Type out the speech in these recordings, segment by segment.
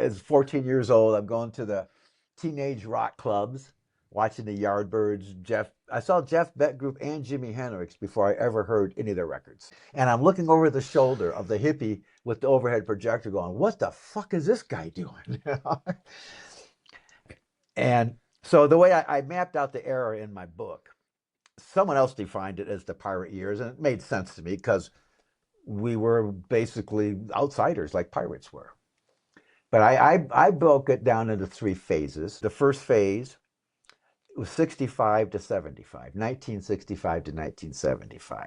as 14 years old, I'm going to the teenage rock clubs, watching the Yardbirds. I saw Jeff Beck Group and Jimi Hendrix before I ever heard any of their records. And I'm looking over the shoulder of the hippie with the overhead projector, going, "What the fuck is this guy doing?" And so the way I mapped out the era in my book, someone else defined it as the pirate years, and it made sense to me because we were basically outsiders like pirates were. But I broke it down into three phases. The first phase was 65 to 75, 1965 to 1975.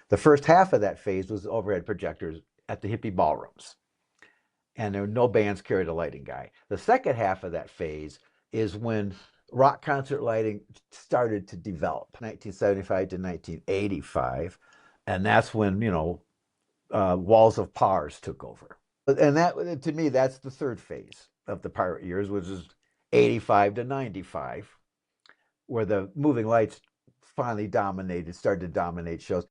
The first half of that phase was overhead projectors at the hippie ballrooms. And there were no bands carried a lighting guy. The second half of that phase is when rock concert lighting started to develop, 1975 to 1985. And that's when, Walls of Pars took over. And that, to me, that's the third phase of the pirate years, which is 85 to 95, where the moving lights finally started to dominate shows.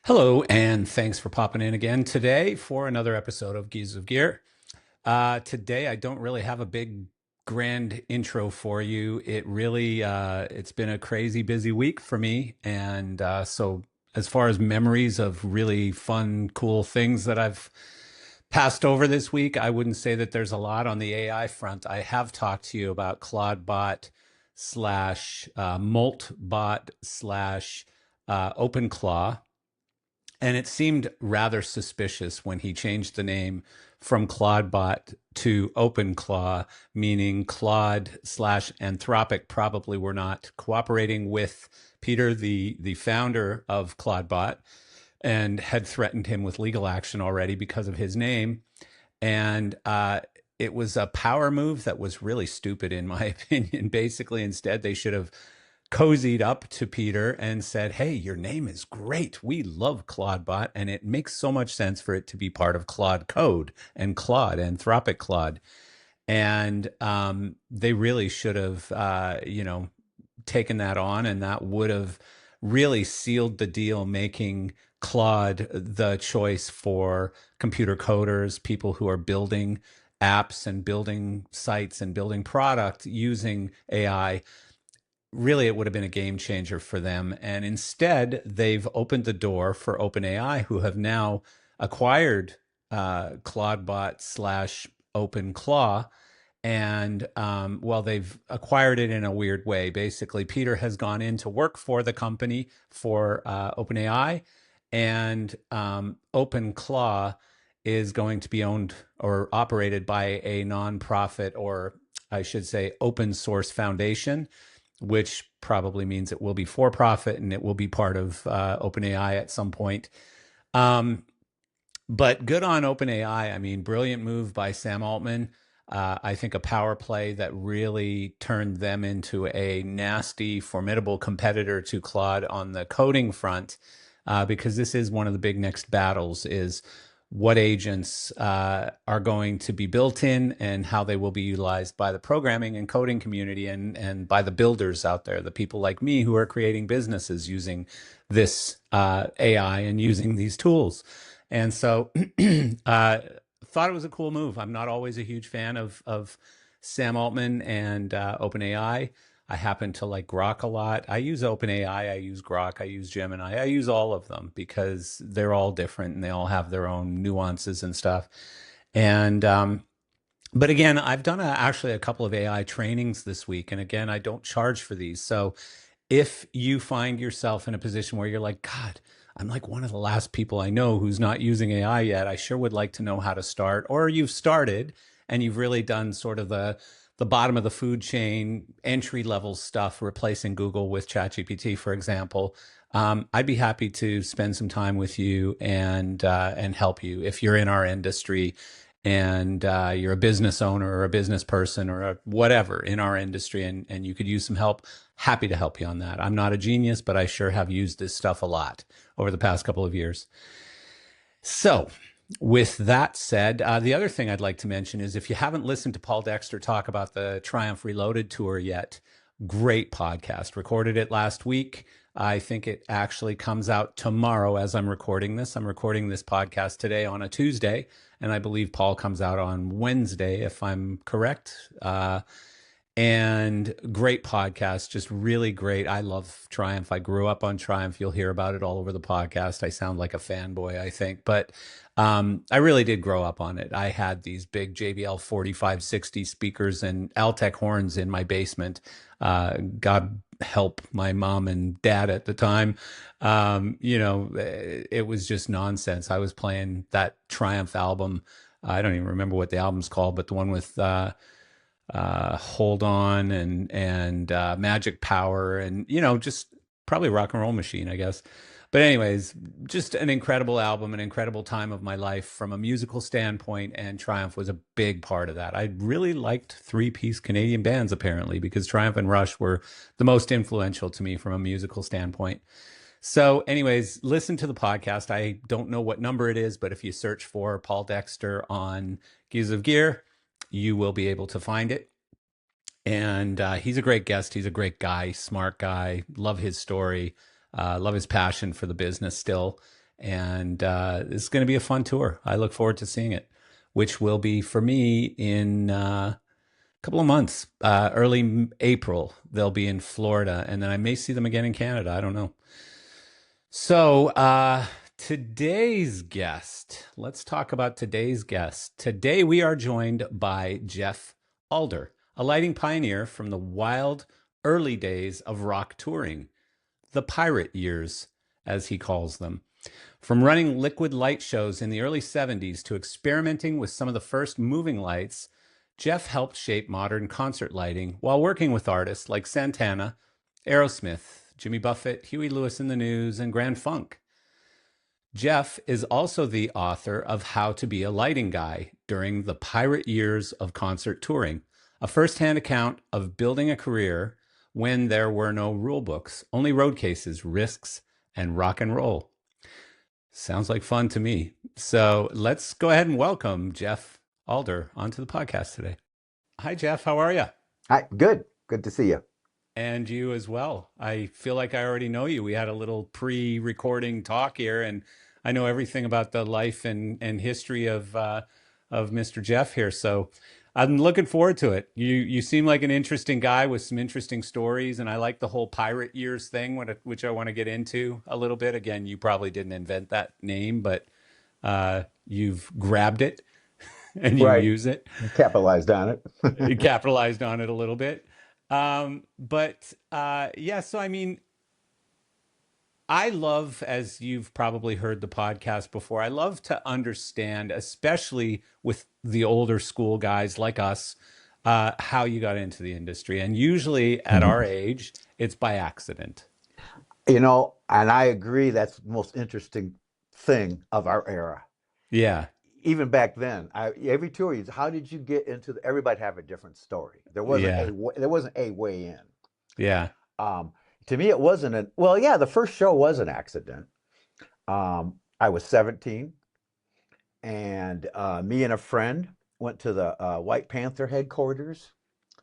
Hello, and thanks for popping in again today for another episode of Gears of Gear. Today, I don't really have a big grand intro for you. It's been a crazy busy week for me. And so as far as memories of really fun, cool things that I've passed over this week, I wouldn't say that there's a lot on the AI front. I have talked to you about ClaudeBot slash Moltbot slash OpenClaw. And it seemed rather suspicious when he changed the name from ClaudeBot to OpenClaw, meaning Claude slash Anthropic probably were not cooperating with Peter, the founder of ClaudeBot, and had threatened him with legal action already because of his name. And it was a power move that was really stupid, in my opinion. Basically, instead, they should have cozied up to Peter and said, "Hey, your name is great. We love ClaudeBot, and it makes so much sense for it to be part of Claude Code and Claude, Anthropic Claude." And they really should have, taken that on, and that would have really sealed the deal, making Claude the choice for computer coders, people who are building apps and building sites and building product using AI. Really, it would have been a game changer for them. And instead, they've opened the door for OpenAI, who have now acquired ClaudeBot slash OpenClaw. And they've acquired it in a weird way. Basically, Peter has gone in to work for the company for OpenAI, and OpenClaw is going to be owned or operated by a nonprofit, or I should say open source foundation, which probably means it will be for profit and it will be part of OpenAI at some point. But good on OpenAI. I mean, brilliant move by Sam Altman. I think a power play that really turned them into a nasty, formidable competitor to Claude on the coding front, because this is one of the big next battles, is what agents are going to be built in and how they will be utilized by the programming and coding community and by the builders out there, the people like me who are creating businesses using this AI and using these tools. And so thought it was a cool move. I'm not always a huge fan of Sam Altman and OpenAI. I happen to like Grok a lot. I use OpenAI, I use Grok, I use Gemini, I use all of them because they're all different and they all have their own nuances and stuff. And but again, I've done actually a couple of AI trainings this week. And again, I don't charge for these. So if you find yourself in a position where you're like, God, I'm like one of the last people I know who's not using AI yet, I sure would like to know how to start. Or you've started and you've really done sort of the bottom of the food chain, entry level stuff, replacing Google with ChatGPT, for example. I'd be happy to spend some time with you and help you if you're in our industry and you're a business owner or a business person or whatever in our industry, and you could use some help, happy to help you on that. I'm not a genius, but I sure have used this stuff a lot over the past couple of years. So, with that said, the other thing I'd like to mention is if you haven't listened to Paul Dexter talk about the Triumph Reloaded tour yet, great podcast. Recorded it last week. I think it actually comes out tomorrow as I'm recording this. I'm recording this podcast today on a Tuesday, and I believe Paul comes out on Wednesday, if I'm correct. And great podcast, just really great. I love Triumph. I grew up on Triumph. You'll hear about it all over the podcast. I sound like a fanboy, I think, but I really did grow up on it. I had these big JBL 4560 speakers and Altec horns in my basement. God help my mom and dad at the time. It was just nonsense. I was playing that Triumph album. I don't even remember what the album's called, but the one with Hold On and Magic Power, and just probably Rock and Roll Machine, I guess. But anyways, just an incredible album, an incredible time of my life from a musical standpoint, and Triumph was a big part of that. I really liked three-piece Canadian bands, apparently, because Triumph and Rush were the most influential to me from a musical standpoint. So anyways, listen to the podcast. I don't know what number it is, but if you search for Paul Dexter on Gears of Gear, you will be able to find it. And he's a great guest. He's a great guy, smart guy. Love his story. Love his passion for the business still. And it's going to be a fun tour. I look forward to seeing it, which will be for me in a couple of months. Early April, they'll be in Florida. And then I may see them again in Canada. I don't know. So today's guest, let's talk about today's guest. Today we are joined by Jeff Alder, a lighting pioneer from the wild early days of rock touring, the pirate years, as he calls them. From running liquid light shows in the early 70s to experimenting with some of the first moving lights, Jeff helped shape modern concert lighting while working with artists like Santana, Aerosmith, Jimmy Buffett, Huey Lewis in the News, and Grand Funk. Jeff is also the author of How to Be a Lighting Guy During the Pirate Years of Concert Touring, a first-hand account of building a career when there were no rule books, only road cases, risks, and rock and roll. Sounds like fun to me. So let's go ahead and welcome Jeff Alder onto the podcast today. Hi, Jeff. How are you? Hi, good. Good to see you. And you as well. I feel like I already know you. We had a little pre-recording talk here, and I know everything about the life and history of Mr. Jeff here. So I'm looking forward to it. You seem like an interesting guy with some interesting stories, and I like the whole pirate years thing, which I want to get into a little bit. Again, you probably didn't invent that name, but you've grabbed it and you Right. use it. Capitalized on You it. capitalized on it a little bit. Yeah, so I mean, I love, as you've probably heard the podcast before, I love to understand, especially with the older school guys like us, how you got into the industry. And usually at our age, it's by accident. And I agree that's the most interesting thing of our era. Yeah, Even back then, every tour, how did you get into everybody have a different story. yeah, There wasn't a way in. yeah, Um, to me, it wasn't well, yeah, the first show was an accident. I was 17, and me and a friend went to the White Panther headquarters,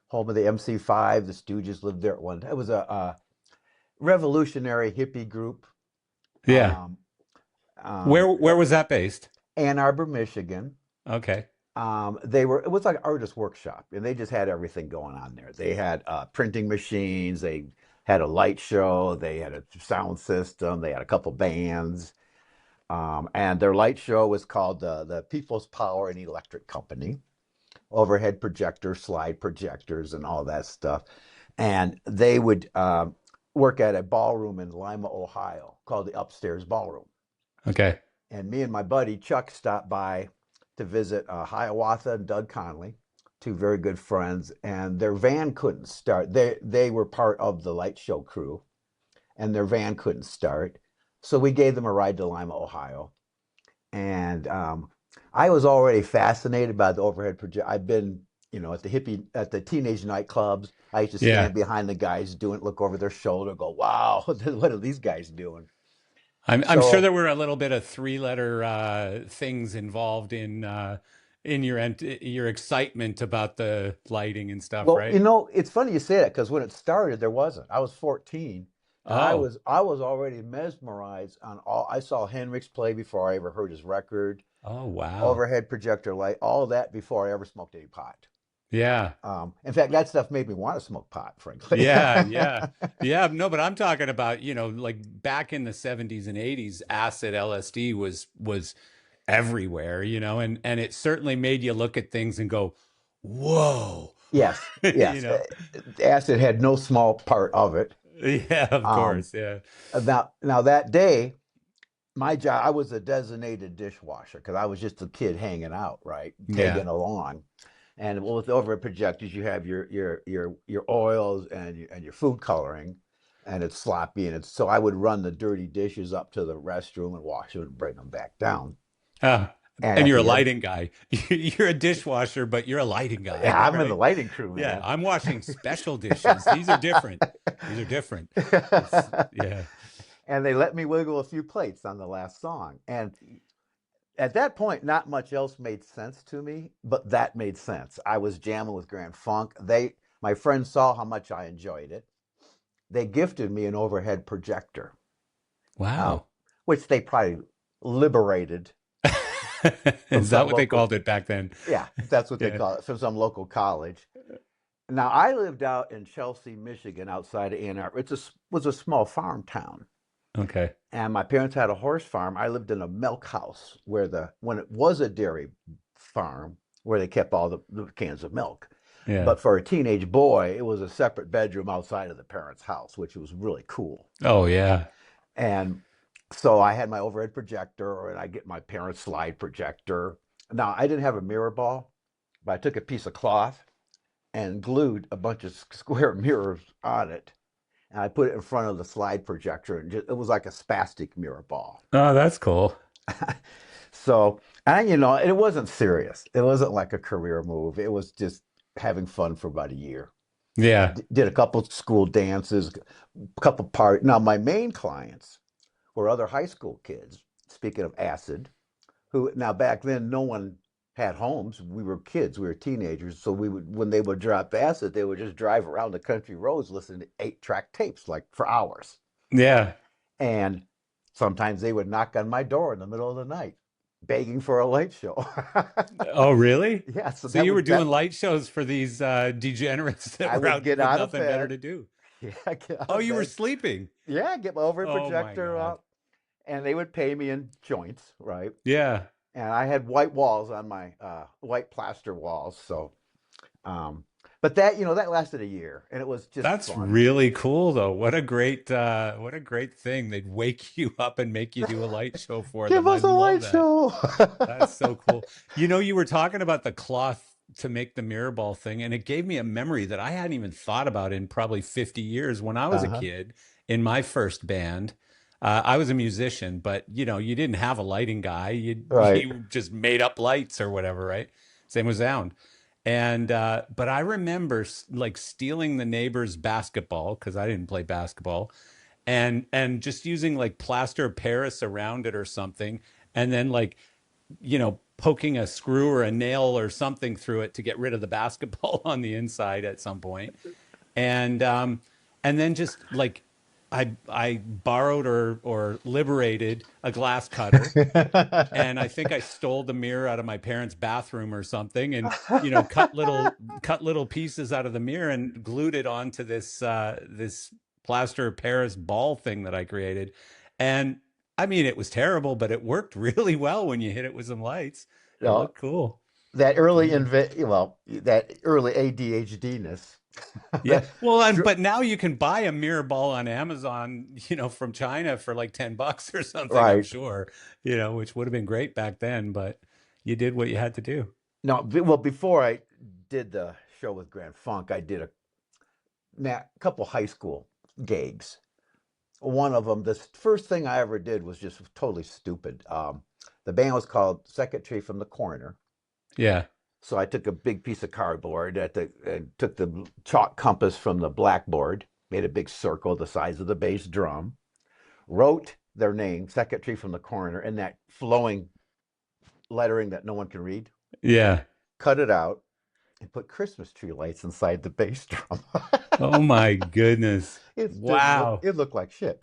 home of the MC5. The Stooges lived there at one time. It was a revolutionary hippie group. yeah. Um, Where was that based? Ann Arbor, Michigan. Okay. It was like an artist workshop, and they just had everything going on there. They had printing machines, they had a light show, they had a sound system, they had a couple bands. And their light show was called the People's Power and Electric Company. Overhead projectors, slide projectors, and all that stuff. And they would work at a ballroom in Lima, Ohio, called the Upstairs Ballroom. Okay. And me and my buddy Chuck stopped by to visit Hiawatha and Doug Conley, two very good friends. And their van couldn't start. They were part of the light show crew, and their van couldn't start. So we gave them a ride to Lima, Ohio. And I was already fascinated by the overhead project. I've been, at the teenage nightclubs. I used to Yeah. stand behind the guys doing, look over their shoulder, go, "Wow, what are these guys doing?" I'm sure So, there were a little bit of three-letter things involved in your excitement about the lighting and stuff, well, right? it's funny you say that because when it started, there wasn't. I was 14, and I Oh, was I was already mesmerized on all. I saw Hendrix play before I ever heard his record. oh wow. Overhead projector light, all of that before I ever smoked any pot. Yeah. In fact, that stuff made me want to smoke pot, frankly. Yeah, yeah. Yeah, no, but I'm talking about, like back in the 70s and 80s, acid LSD was everywhere, and it certainly made you look at things and go, "Whoa." Yes, You yes. know. Acid had no small part of it. Yeah, of Um, course. Yeah. now that day, my job, I was a designated dishwasher because I was just a kid hanging out, right, Yeah. tagging along. And with overhead projectors, you have your oils and your food coloring, and it's sloppy, and it's so I would run the dirty dishes up to the restroom and wash them and bring them back down. Uh, And and at you're a the end, lighting guy. You're a dishwasher, but you're a lighting guy, yeah, I'm in the right? lighting crew, Yeah, man. I'm washing special dishes. These are different. These are different. It's yeah. And they let me wiggle a few plates on the last song. And at that point, not much else made sense to me, but that made sense. I was jamming with Grand Funk. My friends saw how much I enjoyed it. They gifted me an overhead projector, uh, Wow. which they probably liberated from Is that some what they local, called it back then? yeah, that's what they Yeah. call it, from some local college. Now, I lived out in Chelsea, Michigan, outside of Ann Arbor. Was a small farm town. Okay. And my parents had a horse farm. I lived in a milk house when it was a dairy farm where they kept all the cans of milk. Yeah. But for a teenage boy, it was a separate bedroom outside of the parents' house, which was really cool. Oh yeah. And so I had my overhead projector, and I get my parents' slide projector. Now I didn't have a mirror ball, but I took a piece of cloth and glued a bunch of square mirrors on it, and I put it in front of the slide projector, and it was like a spastic mirror ball. Oh, that's cool. So, and it wasn't serious. It wasn't like a career move. It was just having fun for about a year. Yeah. Did a couple school dances, a couple parties. Now, my main clients were other high school kids. Speaking of acid, who now back then no one had homes. We were kids. We were teenagers. So when they would drop acid, they would just drive around the country roads listening to 8-track tapes like for hours. Yeah. And sometimes they would knock on my door in the middle of the night, begging for a light show. Oh, really? Yeah, so So that you were would doing that light shows for these degenerates that I were would out get with out of nothing better bed. to do. Yeah, get out Oh, of you were bed. sleeping. Yeah, get my overhead Oh my projector God. up, and they would pay me in joints, right? Yeah. And I had white walls on my white plaster walls, so um, but that lasted a year, and it was just That's fun. really cool though. What a great thing. They'd wake you up and make you do a light show for Give them. I us a love light that. show. That's so cool. You were talking about the cloth to make the mirror ball thing, and it gave me a memory that I hadn't even thought about in probably 50 years. When I was a Uh-huh. kid in my first band, I was a musician, but you didn't have a lighting guy. You Right. you just made up lights or whatever, right? Same with sound. And but I remember like stealing the neighbor's basketball because I didn't play basketball, and just using like plaster of Paris around it or something, and then like poking a screw or a nail or something through it to get rid of the basketball on the inside at some point. And then just like I borrowed or liberated a glass cutter, and I think I stole the mirror out of my parents' bathroom or something, and cut little pieces out of the mirror and glued it onto this plaster of Paris ball thing that I created. And I mean, it was terrible, but it worked really well when you hit it with some lights. It No, looked cool. Yeah. that early ADHD-ness. Yeah. That Well, dr- but now you can buy a mirror ball on Amazon, from China for like $10 or something, I'm right. sure, which would have been great back then, but you did what you had to do. No, well, before I did the show with Grand Funk, I did a couple high school gigs. One of them, the first thing I ever did was just totally stupid. The band was called Secretary from the Corner. Yeah. So I took a big piece of cardboard and took the chalk compass from the blackboard, made a big circle the size of the bass drum, wrote their name, Secretary from the Corner, in that flowing lettering that no one can read, Yeah. cut it out, and put Christmas tree lights inside the bass drum. Oh my goodness. It didn't look. Wow. It looked like shit.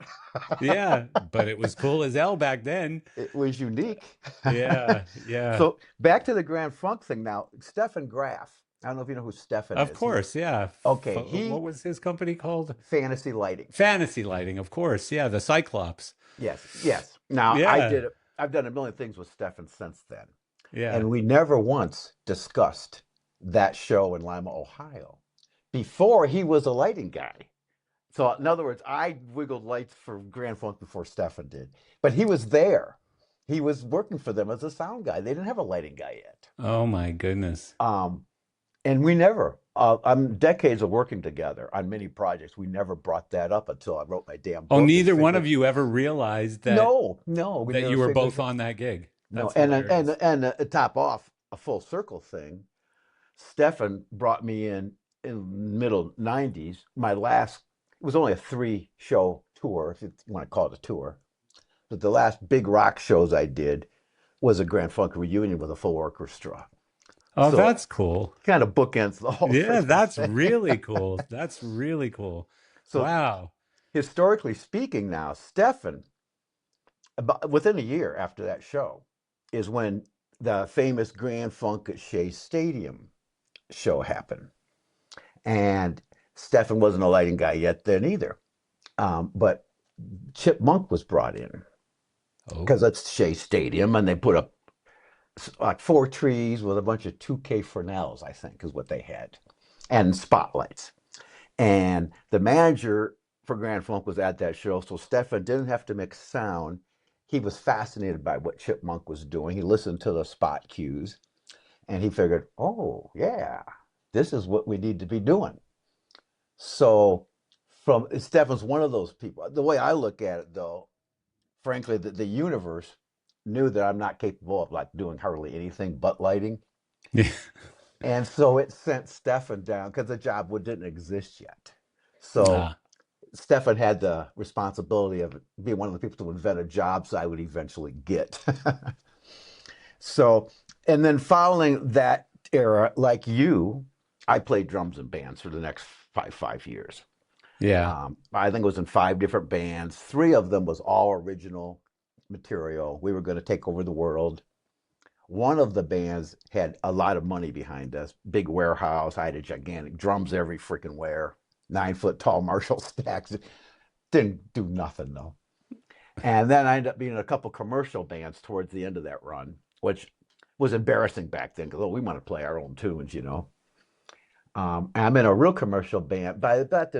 Yeah, but it was cool as hell back then. It was unique. Yeah, yeah. So back to the Grand Funk thing now. Stefan Graf. I don't know if you know who Stefan Of is. course, yeah. Okay, What he was his company called? Fantasy Lighting. Fantasy Lighting, of course. Yeah, the Cyclops. Yes, yes. Now I Yeah, did. I've done a million things with Stefan since then, yeah. and we never once discussed that show in Lima, Ohio, before he was a lighting guy. So in other words, I wiggled lights for Grand Funk before Stefan did, but he was there. He was working for them as a sound guy. They didn't have a lighting guy yet. Oh my goodness. Um, and we never, I'm decades of working together on many projects. We never brought that up until I wrote my damn Oh, book and neither one of figured, you ever realized no, no, we that never you were figured, both on that gig. no. That's hilarious. Top off a full circle thing. Stefan brought me in middle 90s. My last, it was only a 3 show tour, if you want to call it a tour. But the last big rock shows I did was a Grand Funk reunion with a full orchestra. Oh, So that's cool. kind of bookends the whole Yeah, freaking that's thing. really cool. That's really cool. So Wow. historically speaking now, Stefan, about within a year after that show, is when the famous Grand Funk at Shea Stadium show happened. And Stefan wasn't a lighting guy yet then either. But Chip Monk was brought in Oh, because that's Shea Stadium, and they put up like 4 trees with a bunch of 2K Fresnels, I think, is what they had, and spotlights. And the manager for Grand Funk was at that show, so Stefan didn't have to mix sound. He was fascinated by what Chip Monk was doing. He listened to the spot cues, and he figured, oh, yeah, this is what we need to be doing. So from Stefan's one of those people. The way I look at it, though, frankly, the universe knew that I'm not capable of like doing hardly anything but lighting. yeah. And so it sent Stefan down because the job didn't exist yet. So Ah, Stefan had the responsibility of being one of the people to invent a job so I would eventually get. So, and then following that era, like you, I played drums in bands for the next five years. yeah. I think it was in 5 different bands. 3 of them was all original material. We were going to take over the world. One of the bands had a lot of money behind us, big warehouse. I had a gigantic drums every freaking where, 9 foot tall Marshall stacks. Didn't do nothing though. And then I ended up being in a couple commercial bands towards the end of that run, which was embarrassing back then because we want to play our own tunes. And I'm in a real commercial band. By about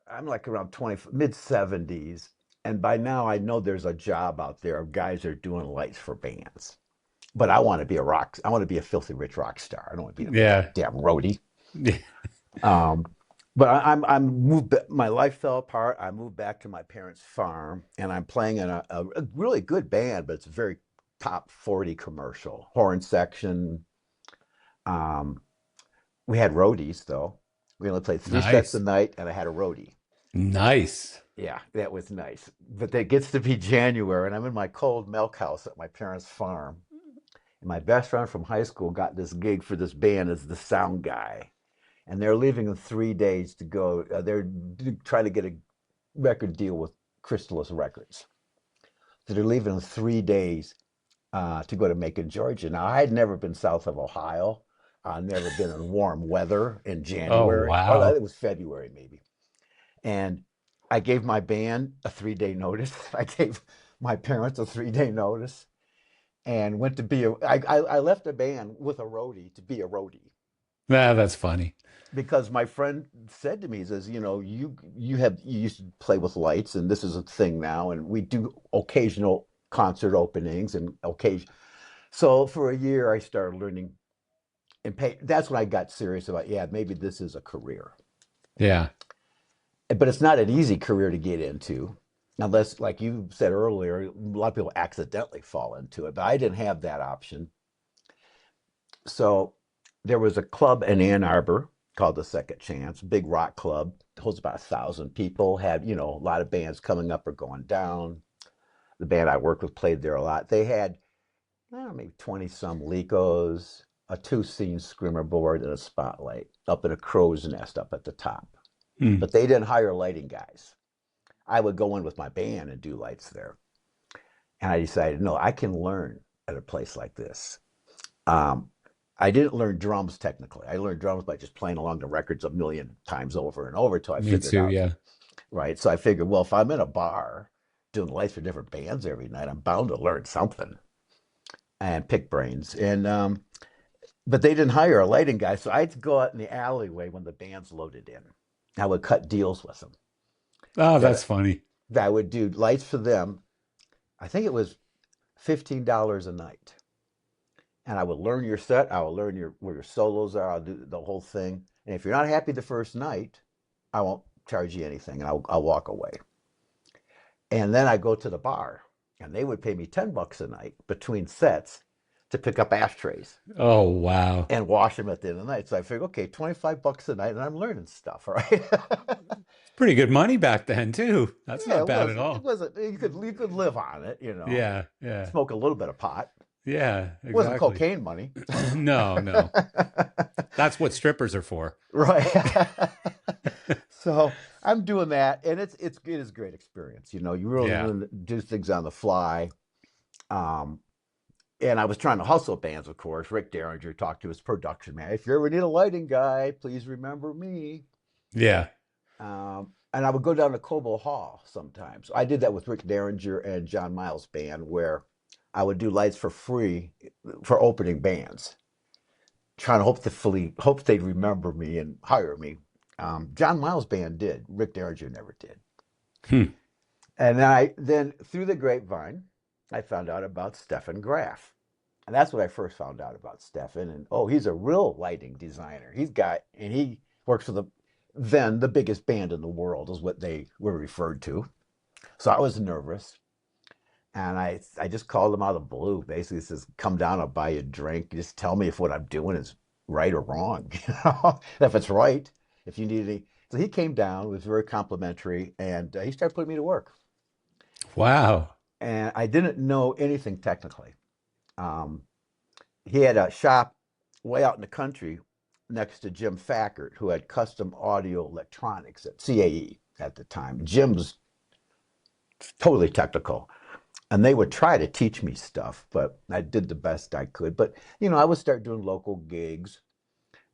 I'm like around 20, mid 70s. And by now I know there's a job out there of guys that are doing lights for bands. But I want to be a filthy rich rock star. I don't want to be a Yeah. damn roadie. Yeah. Um, but I'm moved. My life fell apart. I moved back to my parents' farm, and I'm playing in a really good band, but it's a very top 40 commercial horn section. Um, we had roadies though. We only played 3 sets a Nice. night, and I had a roadie. Nice. Yeah, that was nice. But it gets to be January, and I'm in my cold milk house at my parents' farm. And my best friend from high school got this gig for this band as the sound guy. And they're leaving in 3 days to go. They're trying to get a record deal with Chrysalis Records. So they're leaving in 3 days to go to Macon, Georgia. Now, I had never been south of Ohio. I'd never been in warm weather in Oh, January. Or wow. it was February, maybe. And I gave my band a 3 day notice. I gave my parents a 3 day notice and went to be I left a band with a roadie to be a roadie Ah, that's funny. because my friend said to me, he says, you used to play with lights and this is a thing now and we do occasional concert openings and occasion. So for a year I started learning and pay. That's when I got serious about, yeah, maybe this is a career. Yeah. But it's not an easy career to get into. unless, like you said earlier, a lot of people accidentally fall into it, but I didn't have that option. So there was a club in Ann Arbor called the Second Chance, big rock club, holds about 1,000 people, had, a lot of bands coming up or going down. The band I worked with played there a lot. They had, I don't know, maybe 20 some Lecos, a two-scene screamer board, and a spotlight up in a crow's nest up at the top. Hmm. But they didn't hire lighting guys. I would go in with my band and do lights there. And I decided, no, I can learn at a place like this. Um, I didn't learn drums technically. I learned drums by just playing along the records a million times over and over till I Me figured too. out, Yeah. right? So I figured, well, if I'm in a bar doing lights for different bands every night, I'm bound to learn something and pick brains. And but they didn't hire a lighting guy, so I'd go out in the alleyway when the band's loaded in. I would cut deals with them Oh, that's that funny. I would do lights for them. I think it was $15 a night, and I would learn your set. I will learn where your solos are. I'll do the whole thing. And if you're not happy the first night, I won't charge you anything, and I'll walk away. And then I go to the bar, and they would pay me $10 a night between sets to pick up ashtrays Oh, wow. and wash them at the end of the night. So I figured, okay, $25 a night, and I'm learning stuff, right? Pretty good money back then too. That's Yeah, not bad at it all. wasn't. You could live on it, Yeah. Yeah. smoke a little bit of pot. Yeah. It wasn't Exactly. cocaine money. No, no. That's what strippers are for. Right. So I'm doing that, and it is a great experience. You really Yeah. learn to do things on the fly. Um, and I was trying to hustle bands, of course. Rick Derringer talked to his production man. If you ever need a lighting guy, please remember me. Yeah. And I would go down to Cobo Hall sometimes. I did that with Rick Derringer and John Miles' band, where I would do lights for free for opening bands, trying to hope they'd remember me and hire me. John Miles' band did. Rick Derringer never did. Hmm. And then through the grapevine, I found out about Stefan Graf. And that's what I first found out about Stefan. And oh, he's a real lighting designer. He works for the biggest band in the world is what they were referred to. So I was nervous. And I just called him out of the blue. Basically says, come down, I'll buy you a drink. Just tell me if what I'm doing is right or wrong. If it's right, if you need any. So he came down, was very complimentary, and he started putting me to work. Wow. And I didn't know anything technically. Um, he had a shop way out in the country next to Jim Fackert, who had custom audio electronics at CAE at the time. Jim was totally technical, and they would try to teach me stuff, but I did the best I could. But I would start doing local gigs,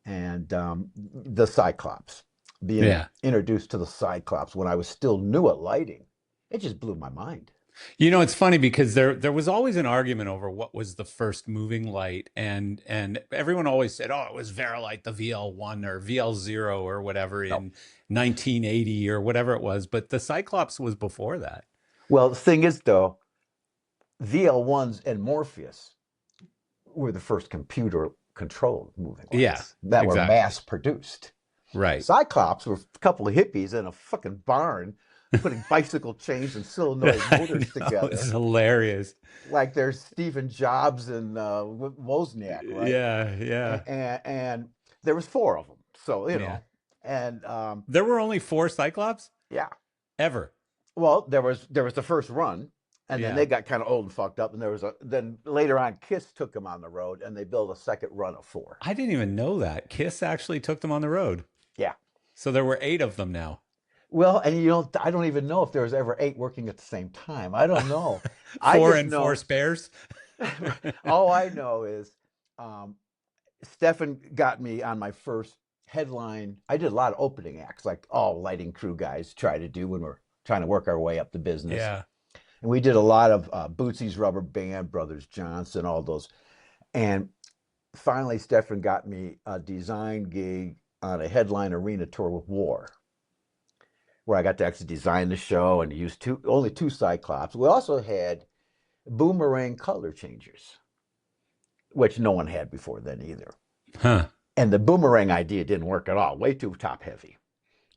and the Cyclops, being Yeah. introduced to the Cyclops when I was still new at lighting, it just blew my mind. It's funny because there was always an argument over what was the first moving light, and everyone always said, "Oh, it was Verilight, the VL1 or VL0 or whatever No. in 1980 or whatever it was." But the Cyclops was before that. Well, the thing is, though, VL1s and Morpheus were the first computer controlled moving Yeah, lights that were exactly. mass produced. Right. Cyclops were a couple of hippies in a fucking barn putting bicycle chains and solenoid I motors know, it's together. hilarious. Like there's Stephen Jobs and Wozniak, right? Yeah, yeah, And there was four of them. So, yeah. and There were only four Cyclops yeah. ever. Well, there was the first run, and then Yeah. they got kind of old and fucked up, and then later on Kiss took them on the road, and they built a second run of four. I didn't even know that. Kiss actually took them on the road. Yeah. So there were eight of them now. Well, and I don't even know if there was ever eight working at the same time. I don't know. I Four just and four know. spares. All I know is um, Stefan got me on my first headline. I did a lot of opening acts, like all lighting crew guys try to do when we're trying to work our way up the business. Yeah. And we did a lot of Bootsy's Rubber Band, Brothers Johnson, all those. And finally, Stefan got me a design gig on a headline arena tour with War, where I got to actually design the show and use only two Cyclops. We also had boomerang color changers, which no one had before then either. Huh. And the boomerang idea didn't work at all. Way too top heavy.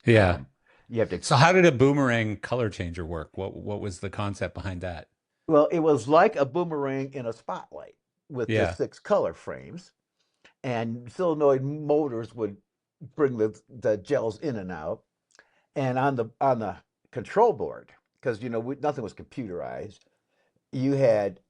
Yeah. Um, You have to. So how did a boomerang color changer work? What was the concept behind that? Well, it was like a boomerang in a spotlight with the Yeah. 6 color frames, and solenoid motors would bring the gels in and out. And on the control board, because nothing was computerized, you had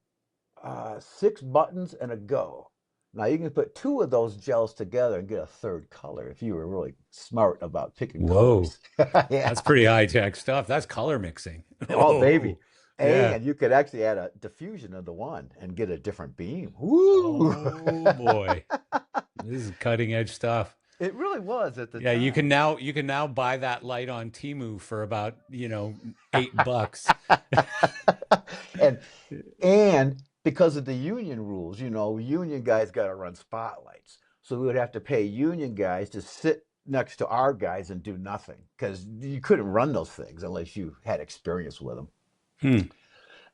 6 buttons and a go. Now you can put 2 of those gels together and get a third color if you were really smart about picking Whoa. colors. That's Yeah. pretty high tech stuff. That's color mixing. Oh, baby. Oh, yeah. And you could actually add a diffusion of the one and get a different beam. Woo! Oh boy. This is cutting edge stuff. It really was at the Yeah, time. you can now buy that light on Temu for about, $8. and and because of the union rules, union guys got to run spotlights. So we would have to pay union guys to sit next to our guys and do nothing because you couldn't run those things unless you had experience with them. Hmm.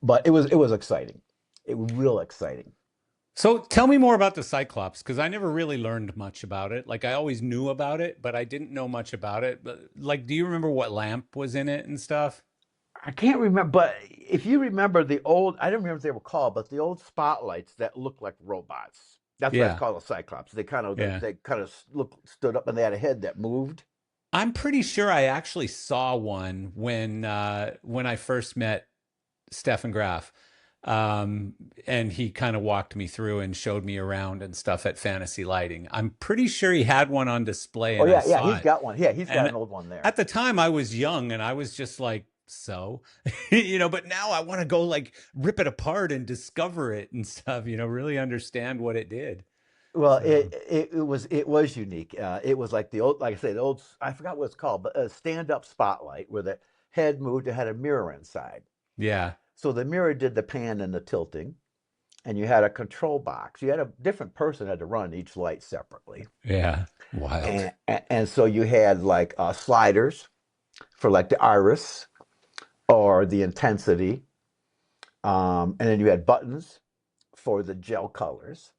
But it was exciting. It was real exciting. So tell me more about the Cyclops, because I never really learned much about it. Like I always knew about it, but I didn't know much about it. But like, do you remember what lamp was in it and stuff? I can't remember, but if you remember the old, I don't remember what they were called, but the old spotlights that looked like robots. That's why it's Yeah, called a Cyclops. They kind of they, yeah. they kind of stood up and they had a head that moved. I'm pretty sure I actually saw one when I first met Stefan Graf. Um, and he kind of walked me through and showed me around and stuff at Fantasy Lighting. I'm pretty sure he had one on display Oh and I yeah, yeah, saw he's it. got one. Yeah, he's got And an old one there. at the time I was young and I was just like, so, but now I want to go like rip it apart and discover it and stuff, really understand what it did. Well, So, it was unique. It was like the old, like I say, the old. I forgot what it's called, but a stand-up spotlight where the head moved. It had a mirror inside, yeah, so the mirror did the pan and the tilting, and you had a control box. You had a different person had to run each light separately, yeah, wild. and so you had like sliders for like the iris or the intensity, and then you had buttons for the gel colors.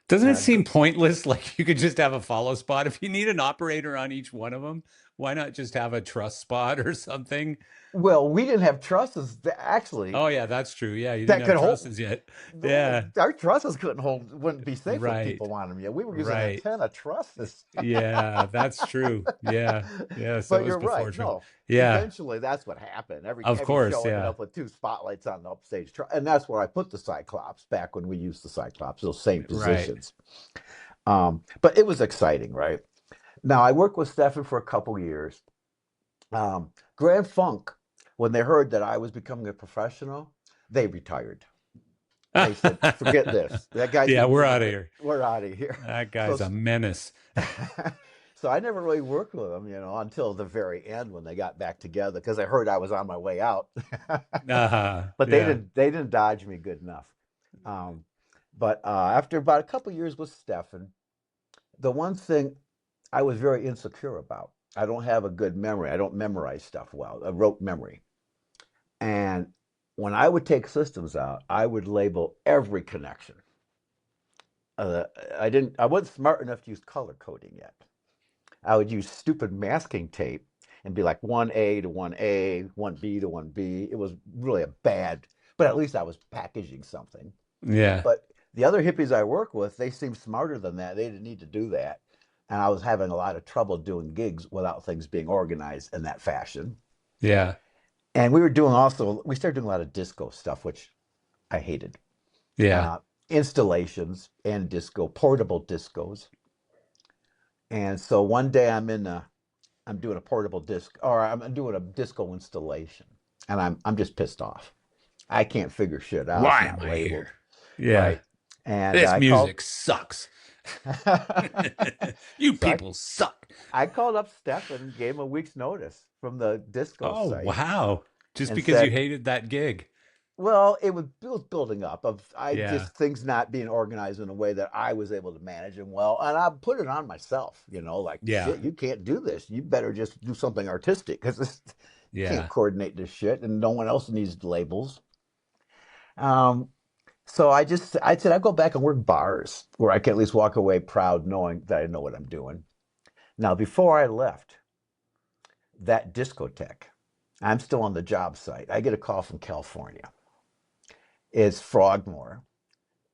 Doesn't it And seem pointless? Like you could just have a follow spot. If you need an operator on each one of them, why not just have a truss spot or something? well, we didn't have trusses that actually Oh, yeah, that's true. Yeah, you didn't that have could hold. trusses yet. No, Yeah, our trusses couldn't hold. Wouldn't be safe if right, people wanted them yet. We were using right. antenna trusses. Yeah, that's true. Yeah, yeah. So it But was you're before right. Trump. No, Yeah, eventually that's what happened. Every of every course. show ended Yeah, up with 2 spotlights on the upstage, and that's where I put the Cyclops back when we used the Cyclops, those same right. positions. But it was exciting, right? Now I worked with Stefan for a couple years. Grand Funk, when they heard that I was becoming a professional, they retired. They said, "Forget this. That guy's Yeah, been we're doing out it. of For, here. we're out of here." That So, guy's a menace. so I never really worked with them, until the very end when they got back together because I heard I was on my way out. But they Yeah. didn't. They didn't dodge me good enough. Um, but after about a couple years with Stefan, the one thing I was very insecure about. I don't have a good memory. I don't memorize stuff well. A rote memory. And when I would take systems out, I would label every connection. Uh, I didn't. I wasn't smart enough to use color coding yet. I would use stupid masking tape and be like 1A to 1A, 1B to 1B. It was really a bad, but at least I was packaging something. Yeah. But the other hippies I work with, they seemed smarter than that. They didn't need to do that. And I was having a lot of trouble doing gigs without things being organized in that fashion. Yeah. And we started doing a lot of disco stuff, which I hated. Yeah. Uh, Installations and disco, portable discos. And so one day I'm doing a portable disc, or I'm doing a disco installation, and I'm just pissed off. I can't figure shit out. It's Why am not I here? labeled Yeah. right, and This I called. music sucks. You So people suck. I called up Steph and gave him a week's notice from the disco Oh, site wow. Just and because you said, hated that gig. well, it was building up of I Yeah. just things not being organized in a way that I was able to manage them well, and I put it on myself. Like Yeah. shit, you can't do this. You better just do something artistic because you can't Yeah. coordinate this shit, and no one else needs labels. Um, so I said I go back and work bars where I can at least walk away proud knowing that I know what I'm doing. Now, before I left, that discotheque. I'm still on the job site. I get a call from California. It's Frogmore,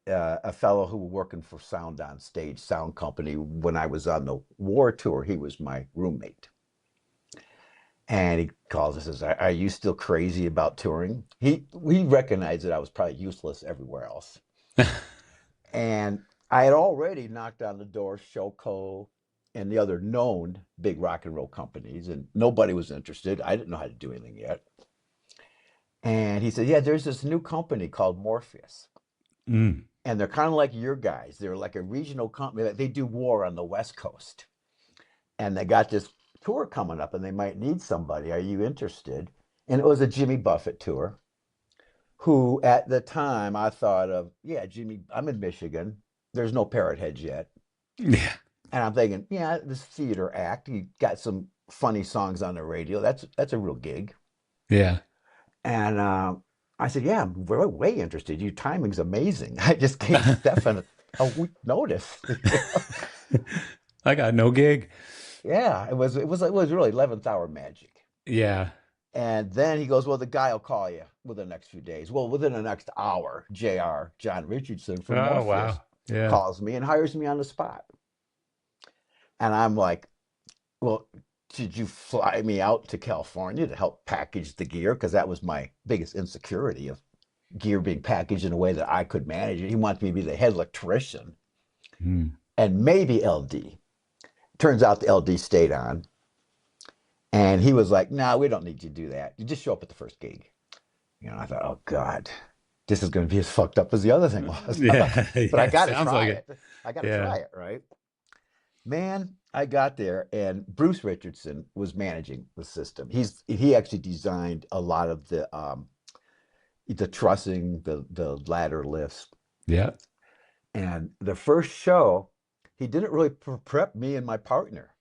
a fellow who was working for Sound on Stage Sound Company when I was on the war tour. He was my roommate. And he calls and says, "Are you still crazy about touring?" He recognized that I was probably useless everywhere else. And I had already knocked on the door, Shoko and the other known big rock and roll companies, and nobody was interested. I didn't know how to do anything yet. And he said, "Yeah, there's this new company called Morpheus. Mm. And they're kind of like your guys. They're like a regional company. They do war on the West Coast. And they got this tour coming up and they might need somebody. Are you interested?" And it was a Jimmy Buffett tour, who at the time I thought of, yeah, Jimmy, I'm in Michigan. There's no Parrot Heads yet. Yeah. And I'm thinking, yeah, this theater act, you got some funny songs on the radio. That's a real gig. Yeah. And I said, yeah, I'm way interested. Your timing's amazing. I just gave Stefan a week notice. I got no gig. Yeah, it was really 11th hour magic. Yeah. And then he goes, well, the guy will call you within the next few days. Well, within the next hour, JR, John Richardson from Oh, Morpheus, wow. Yeah. calls me and hires me on the spot. And I'm like, well, did you fly me out to California to help package the gear? Because that was my biggest insecurity of gear being packaged in a way that I could manage it. He wanted me to be the head electrician Mm. and maybe LD. Turns out the LD stayed on. And he was like, "No, we don't need you to do that. You just show up at the first gig." I thought, oh God, this is going to be as fucked up as the other thing was. Yeah. But I Yeah. got to Sounds try like it. it. I got to Yeah. try it, right? Man, I got there and Bruce Richardson was managing the system. He actually designed a lot of the trussing, the ladder lifts. Yeah. And the first show, he didn't really prep me and my partner.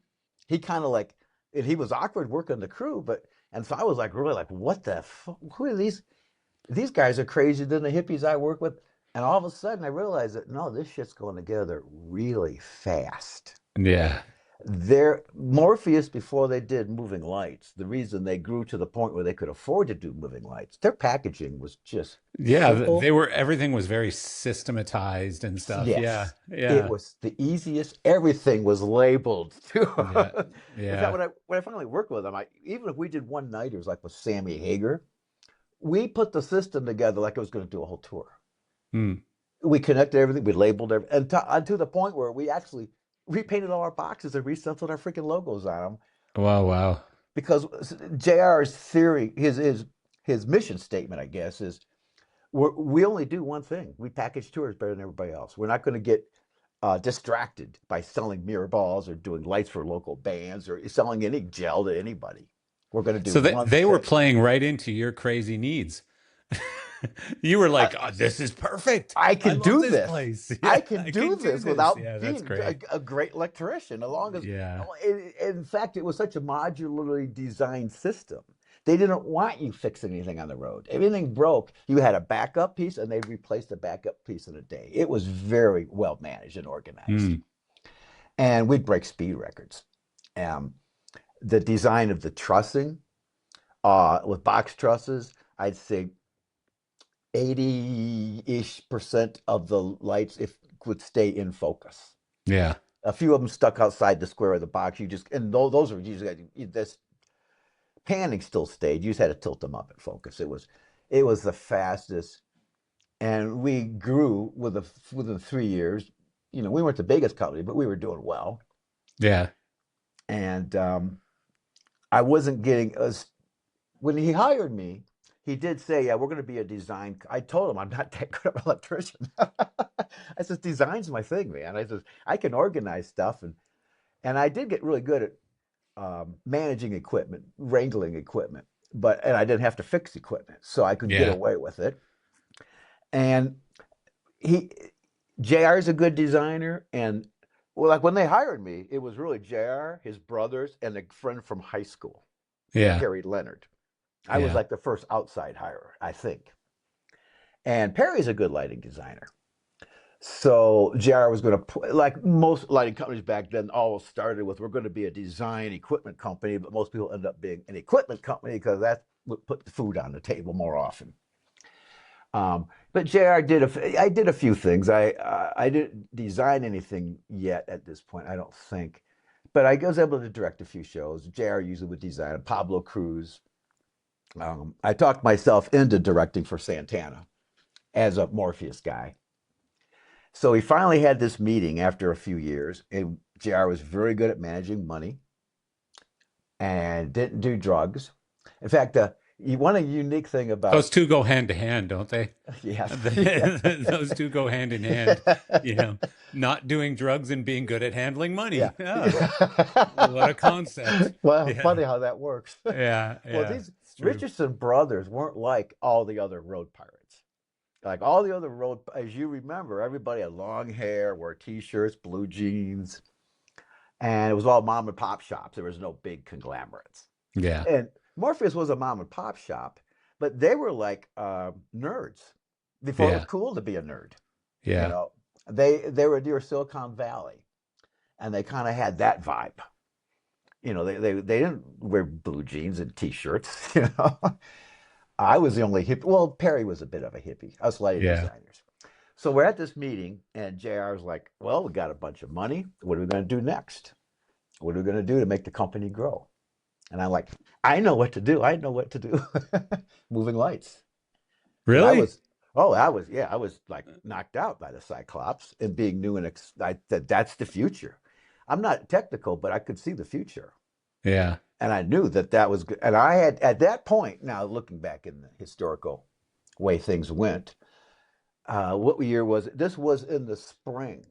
He kind of like, and he was awkward working the crew, and so I was like, really like, what the fuck? Who are these? These guys are crazier than the hippies I work with. And all of a sudden I realized that no, this shit's going together really fast. Yeah. Morpheus, before they did moving lights, the reason they grew to the point where they could afford to do moving lights, their packaging was just Yeah. simple. They were, everything was very systematized and stuff. Yeah. Yes, it Yeah. was the easiest. Everything was labeled too. Yeah. In fact, Yeah. when I finally worked with them, even if we did one nighters like with Sammy Hagar, we put the system together like it was going to do a whole tour. Mm. We connected everything, we labeled everything, and to the point where we actually repainted all our boxes and re-stenciled our freaking logos on them. Wow. Wow. Because JR's theory, his mission statement, I guess, is we only do one thing. We package tours better than everybody else. We're not going to get distracted by selling mirror balls or doing lights for local bands or selling any gel to anybody. We're going to do So one they were thing. playing right into your crazy needs. You were I, like, oh, this is perfect. I I can love do this this. place. Yeah, I can I do can do this this. without Yeah, that's being great. a great electrician. As long as, Yeah. in fact, it was such a modularly designed system. They didn't want you fixing anything on the road. Everything broke, you had a backup piece, and they'd replace the backup piece in a day. It was very well managed and organized. Mm. And we'd break speed records. The design of the trussing with box trusses, I'd say 80-ish% of the lights if would stay in focus. Yeah. A few of them stuck outside the square of the box. And those are usually this panning still stayed. You just had to tilt them up in focus. It was the fastest, and we grew within 3 years. We weren't the biggest company, but we were doing well. Yeah. And I wasn't getting as when he hired me, he did say, "Yeah, we're going to be a design." I told him I'm not that good of an electrician. I said, "Design's my thing, man." I said, "I can organize stuff," and I did get really good at managing equipment, wrangling equipment, and I didn't have to fix equipment, so I could get Yeah. away with it. And he, Jr. is a good designer, and well, like when they hired me, it was really Jr., his brothers, and a friend from high school, Yeah. Perry Leonard. I was Yeah. like the first outside hire, I think. And Perry's a good lighting designer. So JR was going to, like most lighting companies back then, all started with, we're going to be a design equipment company, but most people end up being an equipment company because that would put the food on the table more often. But JR I did a few things. I didn't design anything yet at this point, I don't think. But I was able to direct a few shows. JR usually would design Pablo Cruz. I talked myself into directing for Santana as a Morpheus guy. So we finally had this meeting after a few years, and JR was very good at managing money and didn't do drugs. In fact, one unique thing Those about two go hand to hand, don't they? yes, yeah. Those two go hand in hand. You know, not doing drugs and being good at handling Yeah. money. Oh, what a concept. Well, Yeah. funny how that works. Yeah. Well, Yeah. these It's true. Richardson brothers weren't like all the other road pirates. Like all the other road, as you remember, everybody had long hair, wore t-shirts, blue jeans, and it was all mom and pop shops. There was no big conglomerates. Yeah. And Morpheus was a mom and pop shop, but they were like nerds before it was Yeah. cool to be a nerd. You Yeah. know, they were near Silicon Valley, and they kind of had that vibe. You know, they didn't wear blue jeans and t-shirts. You know, I was the only hippie. Well, Perry was a bit of a hippie. Us lighting Yeah. designers. So we're at this meeting, and JR was like, "Well, we got a bunch of money. What are we going to do next? What are we going to do to make the company grow?" And I'm like, "I know what to do. I know what to do." Moving lights, because I Really? was, yeah, I was like knocked out by the Cyclops and being new and I said, that's the future. I'm not technical, but I could see the future. Yeah. And I knew that that was good. And I had, at that point, now looking back in the historical way things went, what year was it? This was in the spring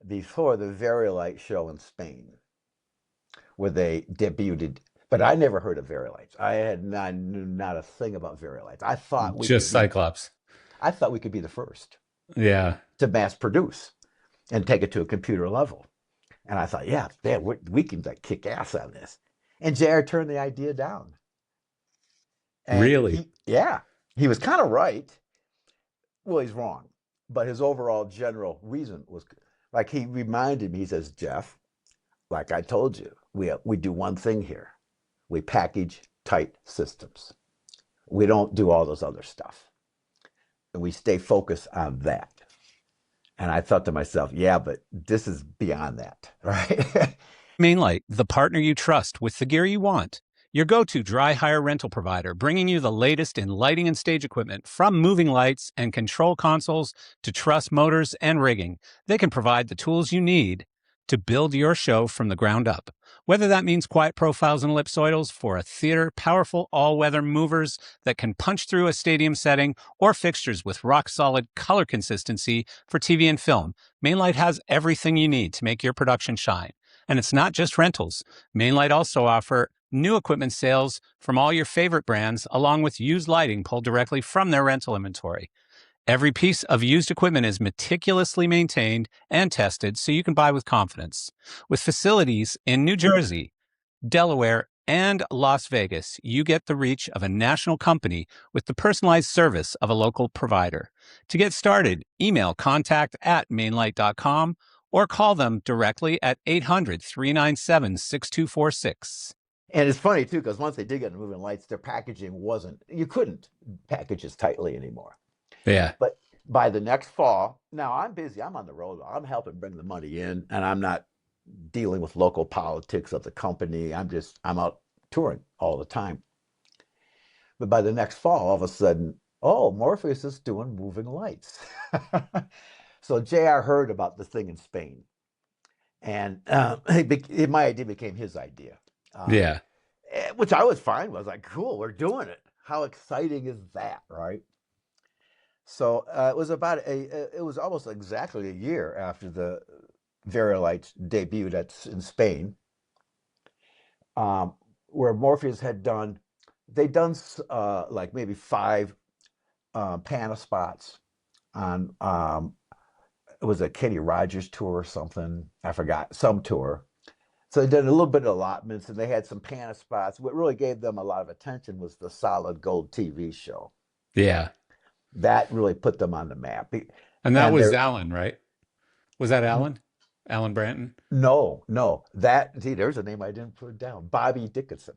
before the Very Light show in Spain, where they debuted. But I never heard of Very Lights. I knew not a thing about Very Lights. Just Cyclops. I thought we could be the first Yeah. to mass produce and take it to a computer level. And I thought, yeah, man, we can like kick ass on this. And JR turned the idea down. And Really? yeah, he was kind of right. Well, he's wrong, but his overall general reason was like he reminded me. He says, Jeff, like I told you, we do one thing here: we package tight systems. We don't do all those other stuff, and we stay focused on that. And I thought to myself, yeah, but this is beyond that, right? Mainlight, the partner you trust with the gear you want. Your go-to dry hire rental provider, bringing you the latest in lighting and stage equipment, from moving lights and control consoles to truss motors and rigging. They can provide the tools you need to build your show from the ground up. Whether that means quiet profiles and ellipsoidals for a theater, powerful all-weather movers that can punch through a stadium setting, or fixtures with rock-solid color consistency for TV and film, Mainlight has everything you need to make your production shine. And it's not just rentals. Mainlight also offer new equipment sales from all your favorite brands, along with used lighting pulled directly from their rental inventory. Every piece of used equipment is meticulously maintained and tested so you can buy with confidence. With facilities in New Jersey, Delaware, and Las Vegas, you get the reach of a national company with the personalized service of a local provider. To get started, email contact@mainlight.com or call them directly at 800-397-6246. And it's funny too, because once they did get into moving lights, their packaging wasn't, you couldn't package as tightly anymore. Yeah. But by the next fall, now I'm busy, I'm on the road, I'm helping bring the money in, and I'm not dealing with local politics of the company. I'm out touring all the time. But by the next fall, all of a sudden, oh, Morpheus is doing moving lights. So JR heard about the thing in Spain, and my idea became his idea. Um, Yeah. which I was fine with. I was like, cool, we're doing it. How exciting is that, right? So it was almost exactly a year after the Verilites debuted in Spain, um, where Morpheus they'd done like maybe five Pana spots on, it was a Kenny Rogers tour or something. I forgot, some tour. So they did a little bit of allotments and they had some Pana spots. What really gave them a lot of attention was the Solid Gold TV show. Yeah. That really put them on the map. And that And was there, Alan, right? Was that Alan? Alan Branton? no, no, that see, there's a name I didn't put down. Bobby Dickinson.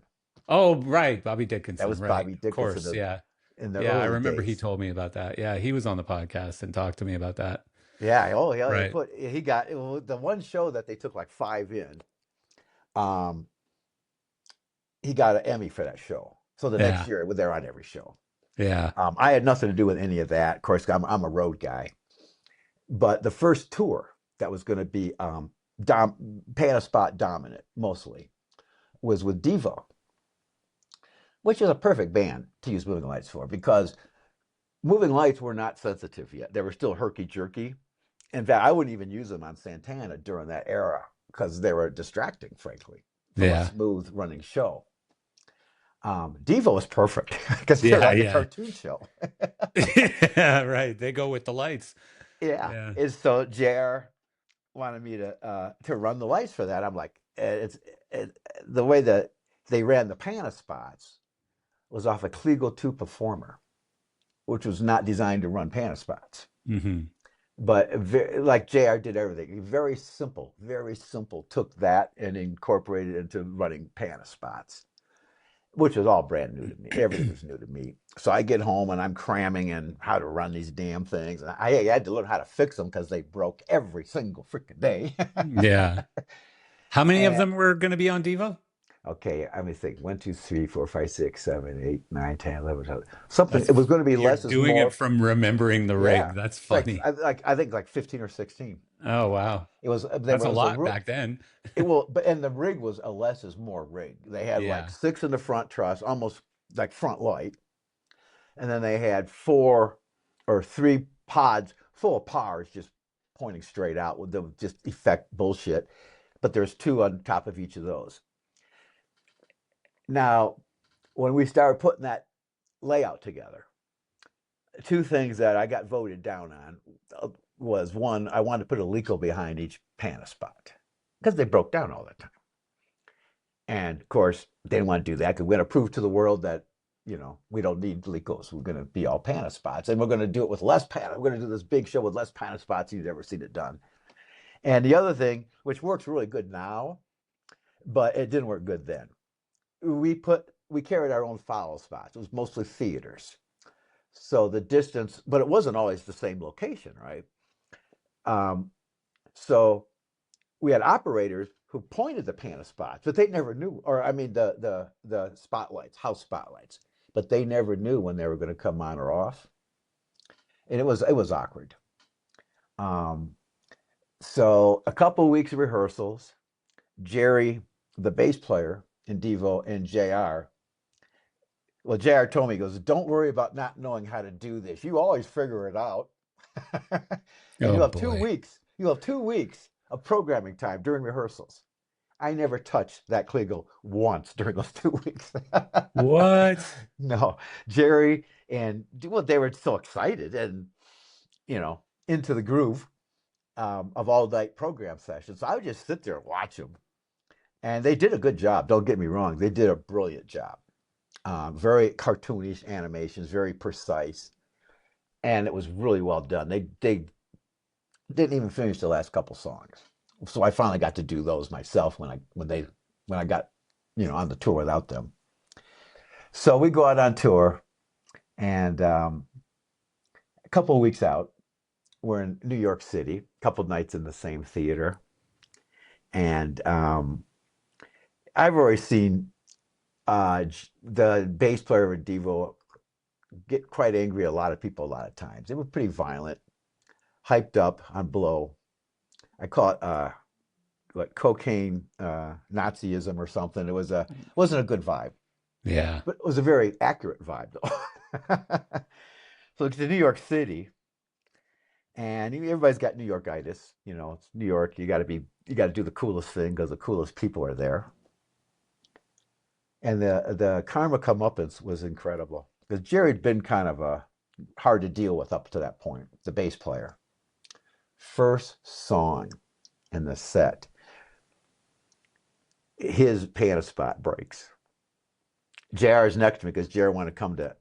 Oh, right. Bobby That Dickinson. was Right. Bobby Of Dickinson course. Yeah. in the Yeah. I early remember he days. told me about that. Yeah. He was on the podcast and talked to me about that. Yeah. Oh, yeah. Right. He got the one show that they took like five in. Um, he got an Emmy for that show. So the next Yeah. year, they're on every show. Yeah. I had nothing to do with any of that. Of course, I'm a road guy. But the first tour that was going to be pan a spot dominant mostly was with Devo, which is a perfect band to use Moving Lights for because Moving Lights were not sensitive yet. They were still herky jerky. In fact, I wouldn't even use them on Santana during that era because they were distracting, frankly, from a Yeah. smooth running show. Devo is perfect because they're Yeah. like a Yeah. cartoon show. Yeah. Right. They go with the lights. Yeah. Yeah. And so JR wanted me to run the lights for that. I'm like, the way that they ran the Pana spots was off a Kliegel 2 Performer, which was not designed to run Pana spots. Hmm. But like JR did everything, very simple. Took that and incorporated it into running Pana spots, which was all brand new to me. Everything was new to me. So I get home and I'm cramming in how to run these damn things. And I had to learn how to fix them because they broke every single freaking day. Yeah. How many of And them were going to be on Devo? okay, let me think. 1, 2, 3, 4, 5, 6, 7, 8, 9, 10, 11, 12. Something. That's It was going to be you're less is doing it more. from remembering the Yeah, rig. That's it's like funny. I think like 15 or 16. Oh, wow. It was That's a lot back then. it will, but and the rig was a less is more rig. They had like Yeah. 6 in the front truss, almost like front light, and then they had 4 or 3 pods full of powers just pointing straight out with them just effect bullshit. But there's 2 on top of each of those. Now, when we started putting that layout together, 2 things that I got voted down on was one, I wanted to put a Leco behind each Pana spot because they broke down all the time. And of course, they didn't want to do that because we're going to prove to the world that, we don't need Lecos. We're going to be all Pana spots and we're going to do it with less Pana. We're going to do this big show with less Pana spots you've ever seen it done. And the other thing, which works really good now, but it didn't work good then. We carried our own follow spots. It was mostly theaters. So the distance, but it wasn't always the same location, right? Um, so we had operators who pointed the Pana spots, but they never knew, or I mean the spotlights, house spotlights, but they never knew when they were going to come on or off, and it was awkward. Um, so a couple of weeks of rehearsals, Jerry, the bass player in Devo, and Jr. Well, Jr. told me, he goes, "Don't worry about not knowing how to do this. You always figure it out." And Oh you have two boy. weeks. You have 2 weeks of programming time during rehearsals. I never touched that Kliegel once during those 2 weeks. What? No, Jerry and well, they were so excited and into the groove of all night program sessions. So I would just sit there and watch them, and they did a good job. Don't get me wrong; they did a brilliant job. Very cartoonish animations, very precise, and it was really well done. They didn't even finish the last couple songs, so I finally got to do those myself when I got on the tour without them. So we go out on tour, and a couple of weeks out, we're in New York City, a couple of nights in the same theater, and I've already seen the bass player of Devo get quite angry at a lot of people a lot of times. They were pretty violent, hyped up on blow. I call it what cocaine Nazism or something. Wasn't a good vibe, Yeah. but it was a very accurate vibe though. So it's to New York City, and everybody's got New Yorkitis. It's New York. You got to do the coolest thing because the coolest people are there. And the karma comeuppance was incredible because Jerry had been kind of hard to deal with up to that point. The bass player, first song in the set, his piano spot breaks. JR is next to me because JR wanted to come to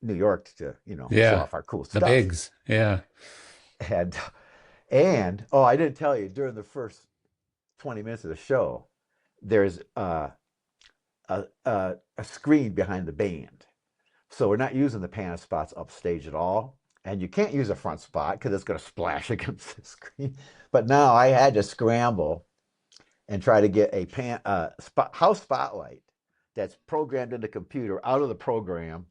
New York to show Yeah. off our cool The stuff. bigs. Yeah. And and oh, I didn't tell you during the first 20 minutes of the show, there's a screen behind the band. So we're not using the pan spots upstage at all. And you can't use a front spot because it's going to splash against the screen. But now I had to scramble and try to get a house spotlight that's programmed in the computer out of the program.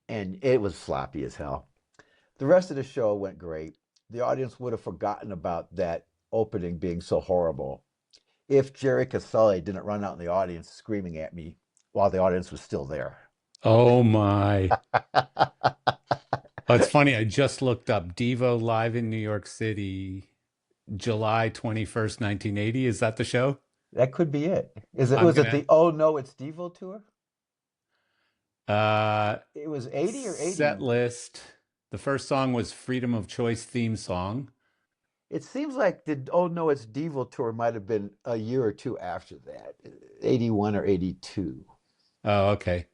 And it was sloppy as hell. The rest of the show went great. The audience would have forgotten about that opening being so horrible if Jerry Casale didn't run out in the audience screaming at me while the audience was still there. Oh my. Oh, it's funny. I just looked up Devo live in New York City, July 21st, 1980. Is that the show? That could be it. Is it I'm was it gonna the Oh No It's Devo tour? uh It was 80 or set 80. list. The first song was Freedom of Choice theme song. It seems like the Oh No It's Devo tour might have been a year or two after that, 81 or 82. Oh, okay.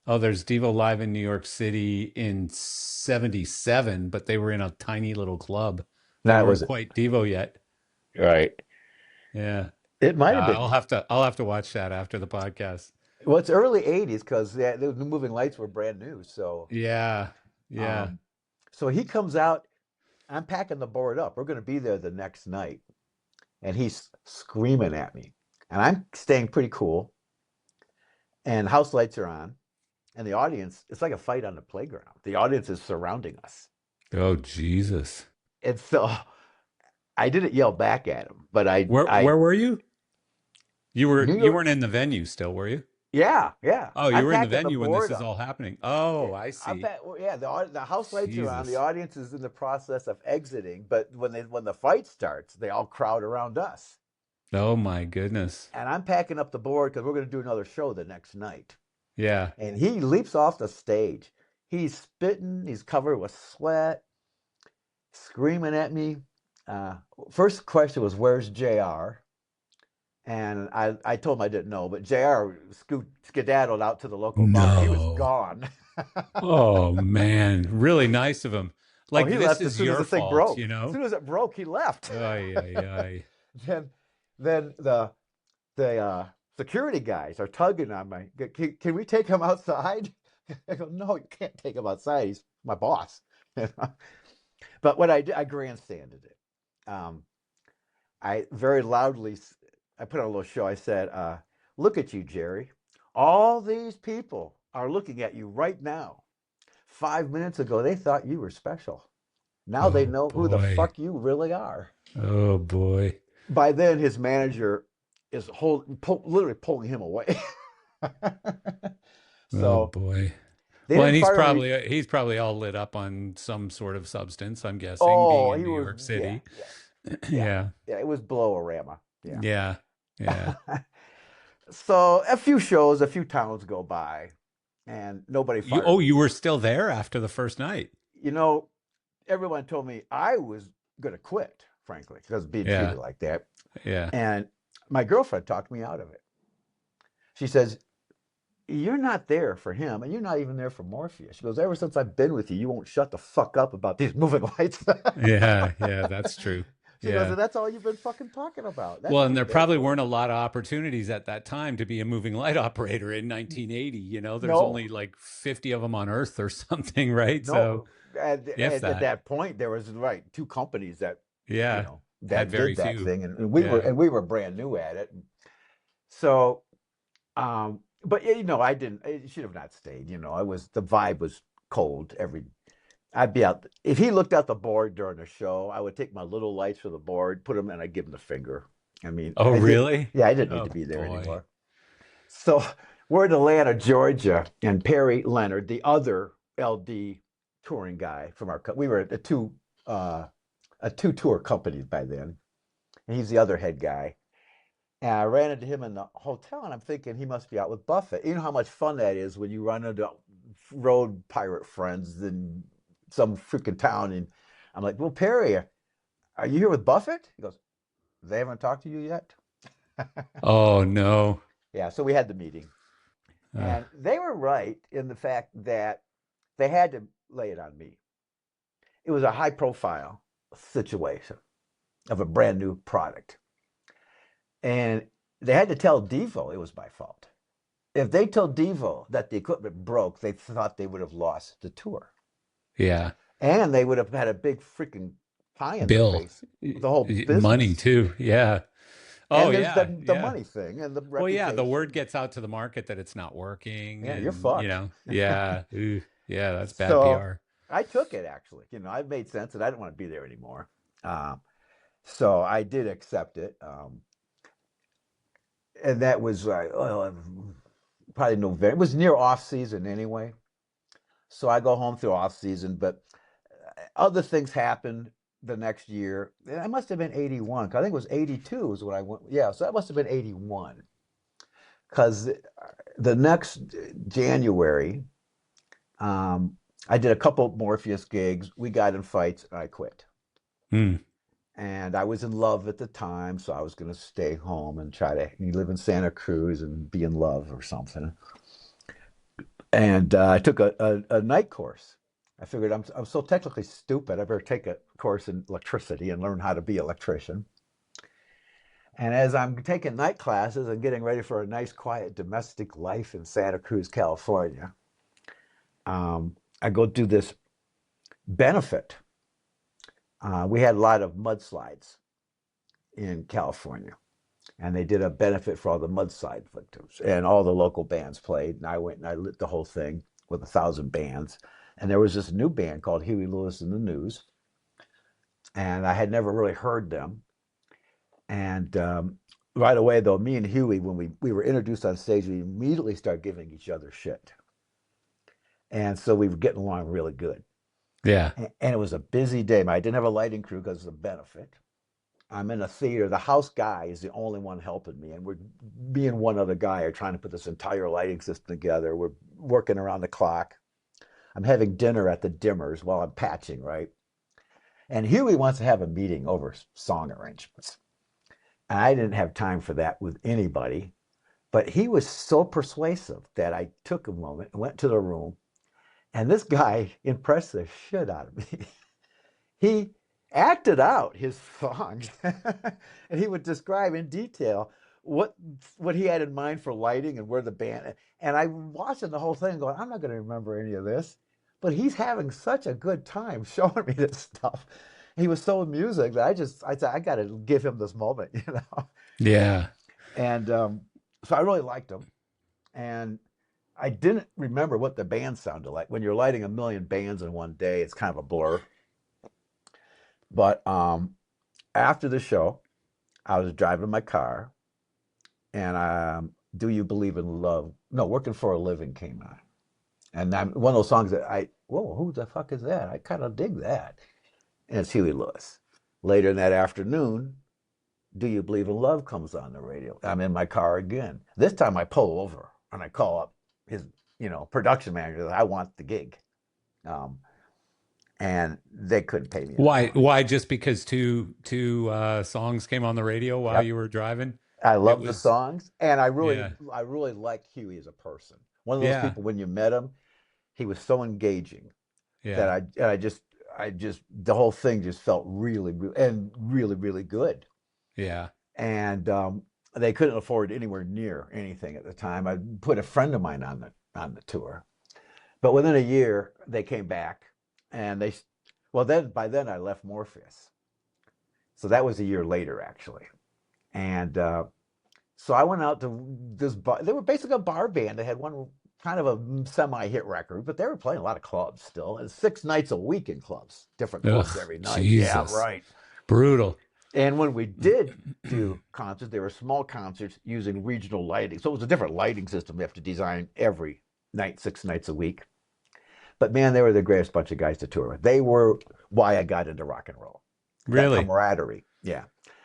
Oh, there's Devo live in New York City in 77, but they were in a tiny little club. They That weren't was quite Devo yet. right. Yeah. It might have Yeah, been. I'll have to watch that after the podcast. Well, it's early 80s because the moving lights were brand new. Yeah. Yeah. Um, so he comes out. I'm packing the board up. We're going to be there the next night. And he's screaming at me. And I'm staying pretty cool. And house lights are on. And the audience, it's like a fight on the playground. The audience is surrounding us. Oh, Jesus. And so I didn't yell back at him, but Where were you? New You York, weren't in the venue still, were you? yeah, yeah. Oh, you I'm were in the packing the venue when this board is up. all happening. Oh, I see. Yeah, the house lights are on. The Jesus. audience is in the process of exiting, but when the fight starts, they all crowd around us. Oh my goodness. And I'm packing up the board because we're going to do another show the next night. Yeah. And he leaps off the stage. He's spitting. He's covered with sweat, screaming at me. Uh, First question was, "Where's Jr.?" And I told him I didn't know, but Jr. Skedaddled out to the local bar. He was No. gone. Oh man, really nice of him. Oh, Like he this left as is soon as your the thing fault, broke. you As know? soon as it broke, he left. Ay, ay, ay. then then the security guys are tugging on my. Can we take him outside? I go, no, you can't take him outside. He's my boss. But what I did, I grandstanded it. Um, I very loudly, I put on a little show. I said, "Look at you, Jerry. All these people are looking at you right now. 5 minutes ago, they thought you were special. Now they Oh know who the boy. fuck you really are." Oh boy. By then, his manager is literally pulling him away. Oh So boy. they Well, and didn't fire me. he's probably all lit up on some sort of substance, I'm guessing, being Oh, in he New was, York yeah, City. yeah, yeah, Yeah. yeah. It was blow-a-rama. Yeah. Yeah. Yeah. So a few shows, a few towns go by, and nobody fired You me. were still there after the first night. You know, everyone told me I was going to quit, frankly, because being Yeah. treated like that. Yeah. And my girlfriend talked me out of it. She says, "You're not there for him, and you're not even there for Morpheus." She goes, "Ever since I've been with you won't shut the fuck up about these moving lights." Yeah. Yeah, that's true. She goes, Yeah. "And that's all you've been fucking talking about. That's Well, all and there you're there probably for." weren't a lot of opportunities at that time to be a moving light operator in 1980. You know, there's No, only like 50 of them on Earth or something, right? So, no. At, if at that, that point, there was right two companies that yeah, had that very did that few. thing, and Yeah. we were brand new at it. So, but I didn't. I should have not stayed. I was the vibe was cold. I'd be out. If he looked out the board during the show, I would take my little lights for the board, put them, and I'd give him the finger. I mean, Oh, I did. really? Yeah, I didn't need to Oh be there boy. anymore. So we're in Atlanta, Georgia, and Perry Leonard, the other LD touring guy from we were a two tour company by then, and he's the other head guy. And I ran into him in the hotel, and I'm thinking he must be out with Buffett. You know how much fun that is when you run into road pirate friends in some freaking town. And I'm like, "Well, Perry, are you here with Buffett?" He goes, "They haven't talked to you yet." Oh no. Yeah, so we had the meeting. Uh, And they were right in the fact that they had to lay it on me. It was a high profile. situation of a brand new product. And they had to tell Devo it was my fault. If they told Devo that the equipment broke, they thought they would have lost the tour. Yeah. And they would have had a big freaking pie in their Bill. face with the whole Money business. too. Yeah. Oh And there's yeah. the Yeah. money thing and the Well, yeah, the reputation. word gets out to the market that it's not working Yeah, you're and, fucked. yeah. Ooh, yeah, that's bad So PR. I took it actually. I made sense that I didn't want to be there anymore. Um, so I did accept it. And that was probably November. It was near off season anyway. So I go home through off season, but other things happened the next year. I must have been 81. 'Cause I think it was 82 was when I went. Yeah, so that must have been 81. Because the next January, um, I did a couple Morpheus gigs. We got in fights, and I quit. Hmm. And I was in love at the time, so I was going to stay home and try to live in Santa Cruz and be in love or something. And I took a night course. I figured I'm so technically stupid, I better take a course in electricity and learn how to be an electrician. And as I'm taking night classes and getting ready for a nice, quiet domestic life in Santa Cruz, California, I go do this benefit. We had a lot of mudslides in California, and they did a benefit for all the mudslide victims, and all the local bands played. And I went and I lit the whole thing with 1,000 bands. And there was this new band called Huey Lewis and the News, and I had never really heard them. And right away, though, me and Huey, when we were introduced on stage, we immediately started giving each other shit. And so we were getting along really good. Yeah. And it was a busy day. I didn't have a lighting crew because of the benefit. I'm in a theater. The house guy is the only one helping me. And me and one other guy are trying to put this entire lighting system together. We're working around the clock. I'm having dinner at the Dimmers while I'm patching, right? And Huey wants to have a meeting over song arrangements. And I didn't have time for that with anybody. But he was so persuasive that I took a moment and went to the room. And this guy impressed the shit out of me. He acted out his songs and he would describe in detail what he had in mind for lighting and where the band, and I'm watching the whole thing going, I'm not going to remember any of this, but he's having such a good time showing me this stuff. He was so amusing that I said I got to give him this moment, Yeah. and so I really liked him. And I didn't remember what the band sounded like. When you're lighting a million bands in one day, it's kind of a blur. But after the show, I was driving my car, and "Do You Believe in Love?" No, "Working for a Living" came on, and I'm one of those songs that whoa, who the fuck is that? I kind of dig that, and it's Huey Lewis. Later in that afternoon, "Do You Believe in Love" comes on the radio. I'm in my car again. This time I pull over and I call up his, production manager. I want the gig, um, and they couldn't pay me enough Why? money. Why? Just because two songs came on the radio while Yep. you were driving? I It love the was, songs, and yeah, I really like Huey as a person. One of those yeah, people when you met him, he was so engaging that yeah, I just the whole thing just felt really, and really, really good. yeah. And they couldn't afford anywhere near anything at the time. I put a friend of mine on the tour, but within a year they came back, and well, then by then I left Morpheus, so that was a year later actually, and so I went out to this bar. They were basically a bar band. They had one kind of a semi-hit record, but they were playing a lot of clubs still. And 6 nights a week in clubs, different clubs Ugh, every night. Yeah, Jesus, right. brutal. And when we did do concerts, they were small concerts using regional lighting. So it was a different lighting system we have to design every night, 6 nights a week. But man, they were the greatest bunch of guys to tour with. They were why I got into rock and roll. That Really? camaraderie. Yeah.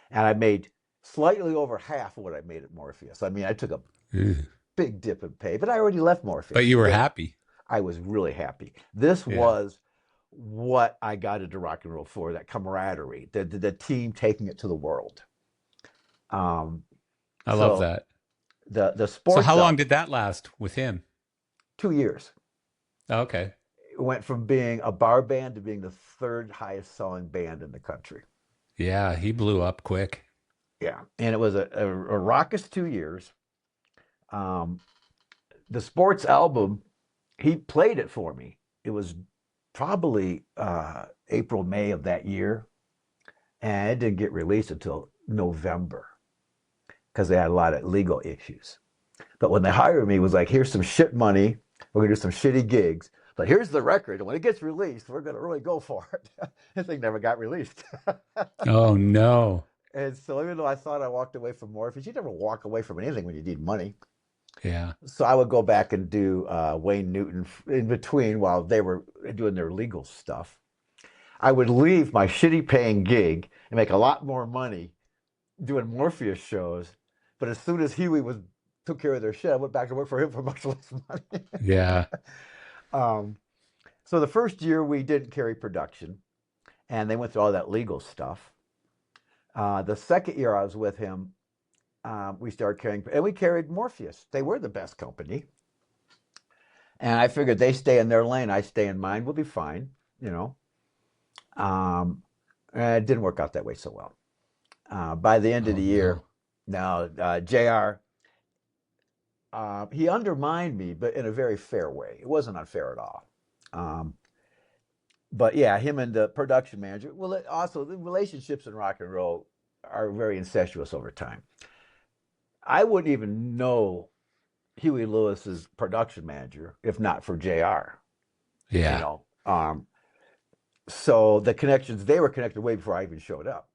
And I made slightly over half of what I made at Morpheus. I mean, I took a Ugh. big dip in pay, but I already left But Morpheus. you were happy. I was really happy. This Yeah, was what I got into rock and roll for, that camaraderie, the team taking it to the world. Um, I love so that. the So how sports long up did that last with him? 2 years. Okay. went from being a bar band to being the third highest selling band in the country. Yeah, he blew up quick. Yeah. And it was a raucous 2 years. Um, the sports album, he played it for me. It was probably April, May of that year. And it didn't get released until November because they had a lot of legal issues. But when they hired me, it was like, here's some shit money. We're going to do some shitty gigs. But here's the record. And when it gets released, we're going to really go for it. This thing never got released. Oh no. And so even though I thought I walked away from Morpheus, you never walk away from anything when you need money. Yeah. So I would go back and do Wayne Newton in between while they were doing their legal stuff. I would leave my shitty paying gig and make a lot more money doing Morpheus shows. But as soon as Huey was took care of their shit, I went back to work for him for much less money. Yeah. um, so the first year we didn't carry production, and they went through all that legal stuff. The second year I was with him, we started carrying, and we carried Morpheus. They were the best company, and I figured they stay in their lane, I stay in mine, we'll be fine, you know. And it didn't work out that way so well. By the end of Oh the year, no. now JR, he undermined me, but in a very fair way. It wasn't unfair at all. Um, but yeah, him and the production manager. Well, also the relationships in rock and roll are very incestuous over time. I wouldn't even know Huey Lewis's production manager if not for JR. You Yeah. know, so the connections they were connected way before I even showed up.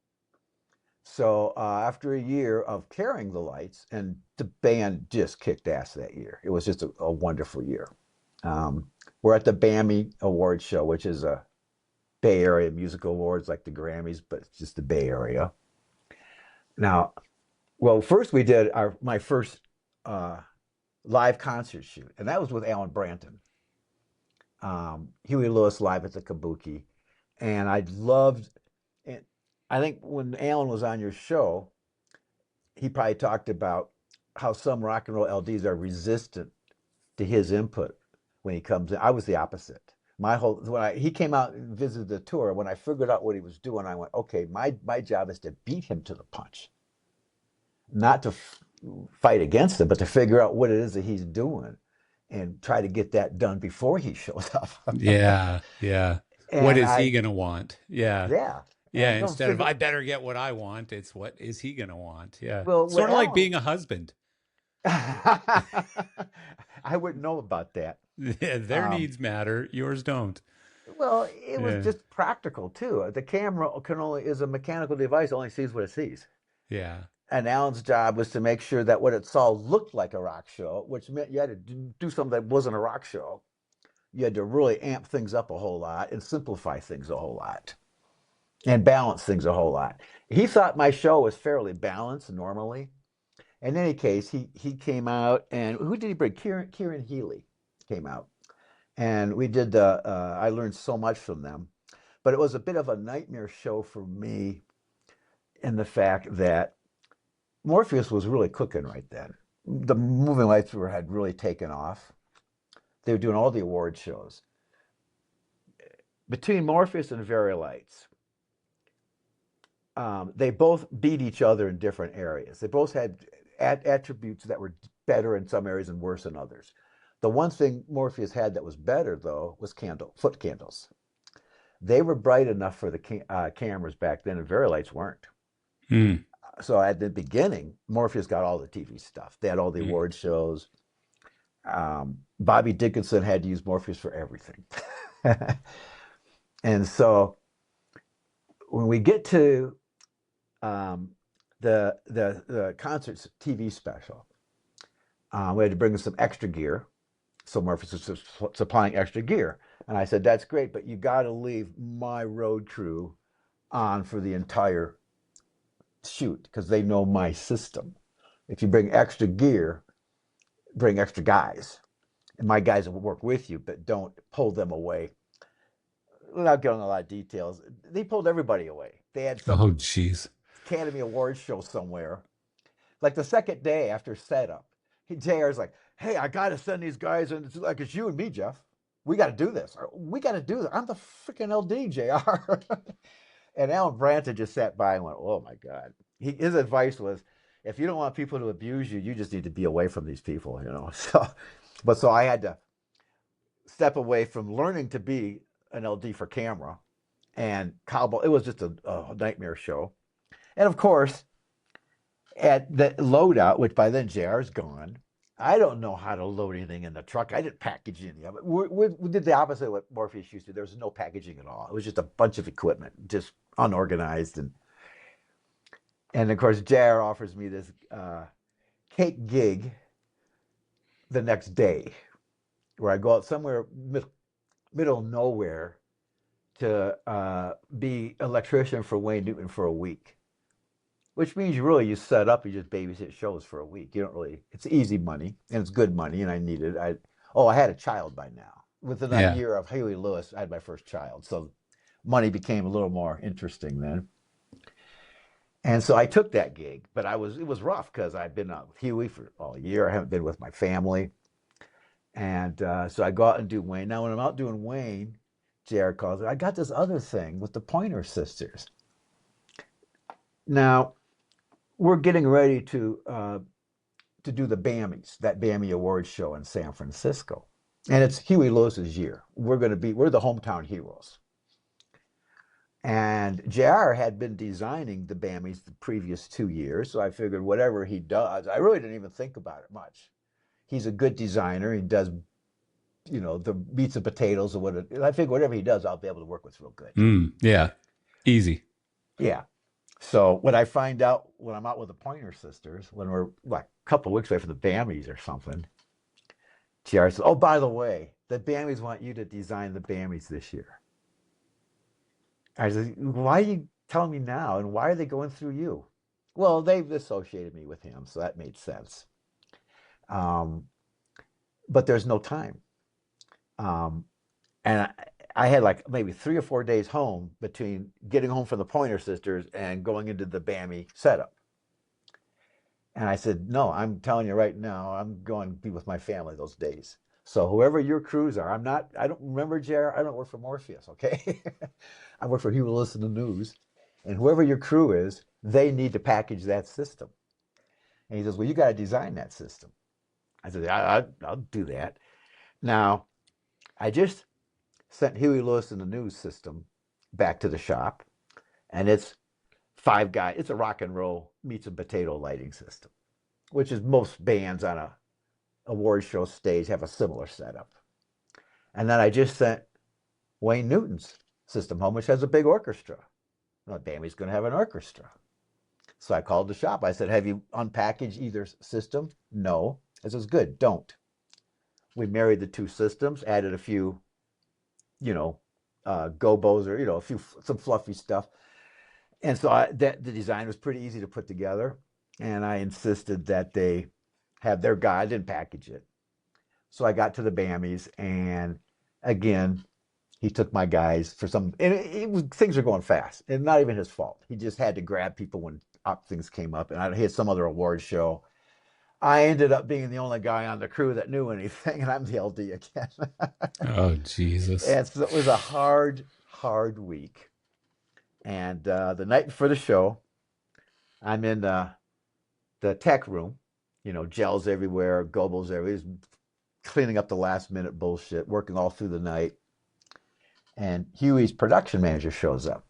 So after a year of carrying the lights, and the band just kicked ass that year. It was just a wonderful year. We're at the BAMI Awards show, which is a Bay Area music awards like the Grammys, but it's just the Bay Area. Now, well, first we did my first uh, live concert shoot, and that was with Alan Branton, Huey Lewis live at the Kabuki, and I loved. And I think when Alan was on your show, he probably talked about how some rock and roll LDs are resistant to his input when he comes in. I was the opposite. My whole he came out and visited the tour, when I figured out what he was doing, I went, okay, my job is to beat him to the punch, not to fight against him, but to figure out what it is that he's doing and try to get that done before he shows up. Yeah. Yeah. What And is he I, gonna want? Yeah. yeah, Yeah. and don't Instead of figure. I better get what I want, it's what is he gonna want? Yeah. Well, what Sort of like Alan, being a husband. I wouldn't know about that. Their Um, needs matter, yours don't. well, it was Yeah. just practical too. The camera can only is a mechanical device, only sees what it sees. Yeah. And Alan's job was to make sure that what it saw looked like a rock show, which meant you had to do something that wasn't a rock show. You had to really amp things up a whole lot and simplify things a whole lot and balance things a whole lot. He thought my show was fairly balanced normally. In any case, he came out, and who did he bring? Kieran Healy came out, and we did the. I learned so much from them, but it was a bit of a nightmare show for me in the fact that Morpheus was really cooking right then. The moving lights were had really taken off. They were doing all the award shows. Between Morpheus and Very Lights, they both beat each other in different areas. They both had attributes that were better in some areas and worse in others. The one thing Morpheus had that was better, though, was foot candles. They were bright enough for the cameras back then, and Very Lights weren't. Mm. So at the beginning, Morpheus got all the TV stuff. They had all the Mm. award shows. Bobby Dickinson had to use Morpheus for everything. And so when we get to um, the concerts TV special, we had to bring in some extra gear. So Morpheus was supplying extra gear. And I said, that's great, but you got to leave my road crew on for the entire shoot because they know my system. If you bring extra gear, bring extra guys. And my guys will work with you, but don't pull them away. Without going into a lot of details, they pulled everybody away. They had Oh, some jeez. Academy Awards show somewhere. Like the second day after setup, JR's like, hey, I got to send these guys, and it's like, it's you and me, Jeff. We got to do this. We got to do this. I'm the freaking LD, JR. And Alan Branson just sat by and went, oh my God. His advice was, if you don't want people to abuse you, you just need to be away from these people, you know. So I had to step away from learning to be an LD for camera and cowboy. It was just a nightmare show. And of course, at the loadout, which by then JR's gone, I don't know how to load anything in the truck. I didn't package any of it. We did the opposite of what Morpheus used to. There was no packaging at all. It was just a bunch of equipment, just unorganized. And of course, JR offers me this cake gig the next day where I go out somewhere middle of nowhere to be electrician for Wayne Newton for a week, which means you set up, you just babysit shows for a week. You don't really, it's easy money and it's good money, and I needed it. I had a child by now. Within that Yeah. year of Huey Lewis, I had my first child, so money became a little more interesting then. And so I took that gig, but it was rough because I'd been out with Huey for all a year. I haven't been with my family, and so I go out and do Wayne. Now, when I'm out doing Wayne, JR calls it. I got this other thing with the Pointer Sisters. Now we're getting ready to do the BAMIs, that BAMI Awards show in San Francisco. And it's Huey Lewis's year. We're the hometown heroes. And JR had been designing the BAMIs the previous 2 years. So I figured whatever he does, I really didn't even think about it much. He's a good designer. He does, the meats and potatoes or whatever. I figured whatever he does, I'll be able to work with real good. Yeah. Easy. Yeah. So when I find out when I'm out with the Pointer Sisters, when we're like a couple of weeks away from the BAMIs or something, JR says, oh, by the way, the BAMIs want you to design the BAMIs this year. I said, why are you telling me now? And why are they going through you? Well, they've associated me with him, so that made sense. Um, but there's no time. Um, and I had like maybe 3 or 4 days home between getting home from the Pointer Sisters and going into the BAMI setup. And I said, no, I'm telling you right now, I'm going to be with my family those days. So whoever your crews are, I don't remember, JR, I don't work for Morpheus, okay? I work for Huey Lewis and the News. And whoever your crew is, they need to package that system. And he says, well, you got to design that system. I said, I'll do that. Now, I just sent Huey Lewis and the News system back to the shop. And it's 5 guys. It's a rock and roll meats and potato lighting system, which is most bands on a award show stage have a similar setup. And then I just sent Wayne Newton's system home, which has a big orchestra. Well, BAMI's going to have an orchestra. So I called the shop. I said, have you unpackaged either system? No. I says, good, don't. We married the two systems, added a few, gobos or, some fluffy stuff. And so the design was pretty easy to put together. And I insisted that they have their guy. I didn't package it. So I got to the BAMIs, and again, he took my guys for some, and things are going fast, and not even his fault. He just had to grab people when things came up, and I had some other award show. I ended up being the only guy on the crew that knew anything, and I'm the LD again. Oh, Jesus. And so it was a hard, hard week. And the night before the show, I'm in the tech room, gels everywhere, gobos everywhere, cleaning up the last minute bullshit, working all through the night. And Huey's production manager shows up.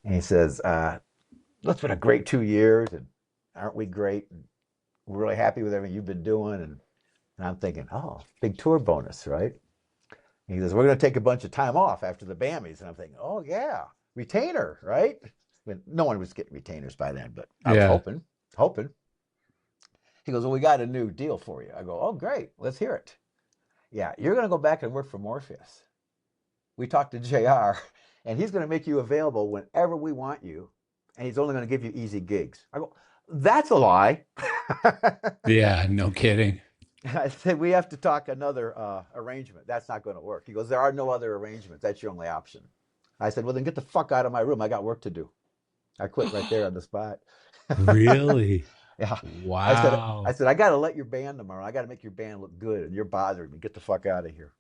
And he says, it's been a great 2 years, and aren't we great? And we're really happy with everything you've been doing. And I'm thinking, oh, big tour bonus, right? And he says, we're going to take a bunch of time off after the BAMIs. And I'm thinking, oh, yeah, retainer, right? I mean, no one was getting retainers by then, but I was Yeah. hoping. He goes, well, we got a new deal for you. I go, oh, great, let's hear it. Yeah, you're going to go back and work for Morpheus. We talked to JR, and he's going to make you available whenever we want you, and he's only going to give you easy gigs. I go, that's a lie. Yeah. No kidding. I said, we have to talk another arrangement. That's not going to work. He goes, there are no other arrangements. That's your only option. I said, well, then get the fuck out of my room. I got work to do. I quit right there on the spot. Really? Yeah. I said, Wow. I got to let your band tomorrow. I got to make your band look good, and you're bothering me. Get the fuck out of here.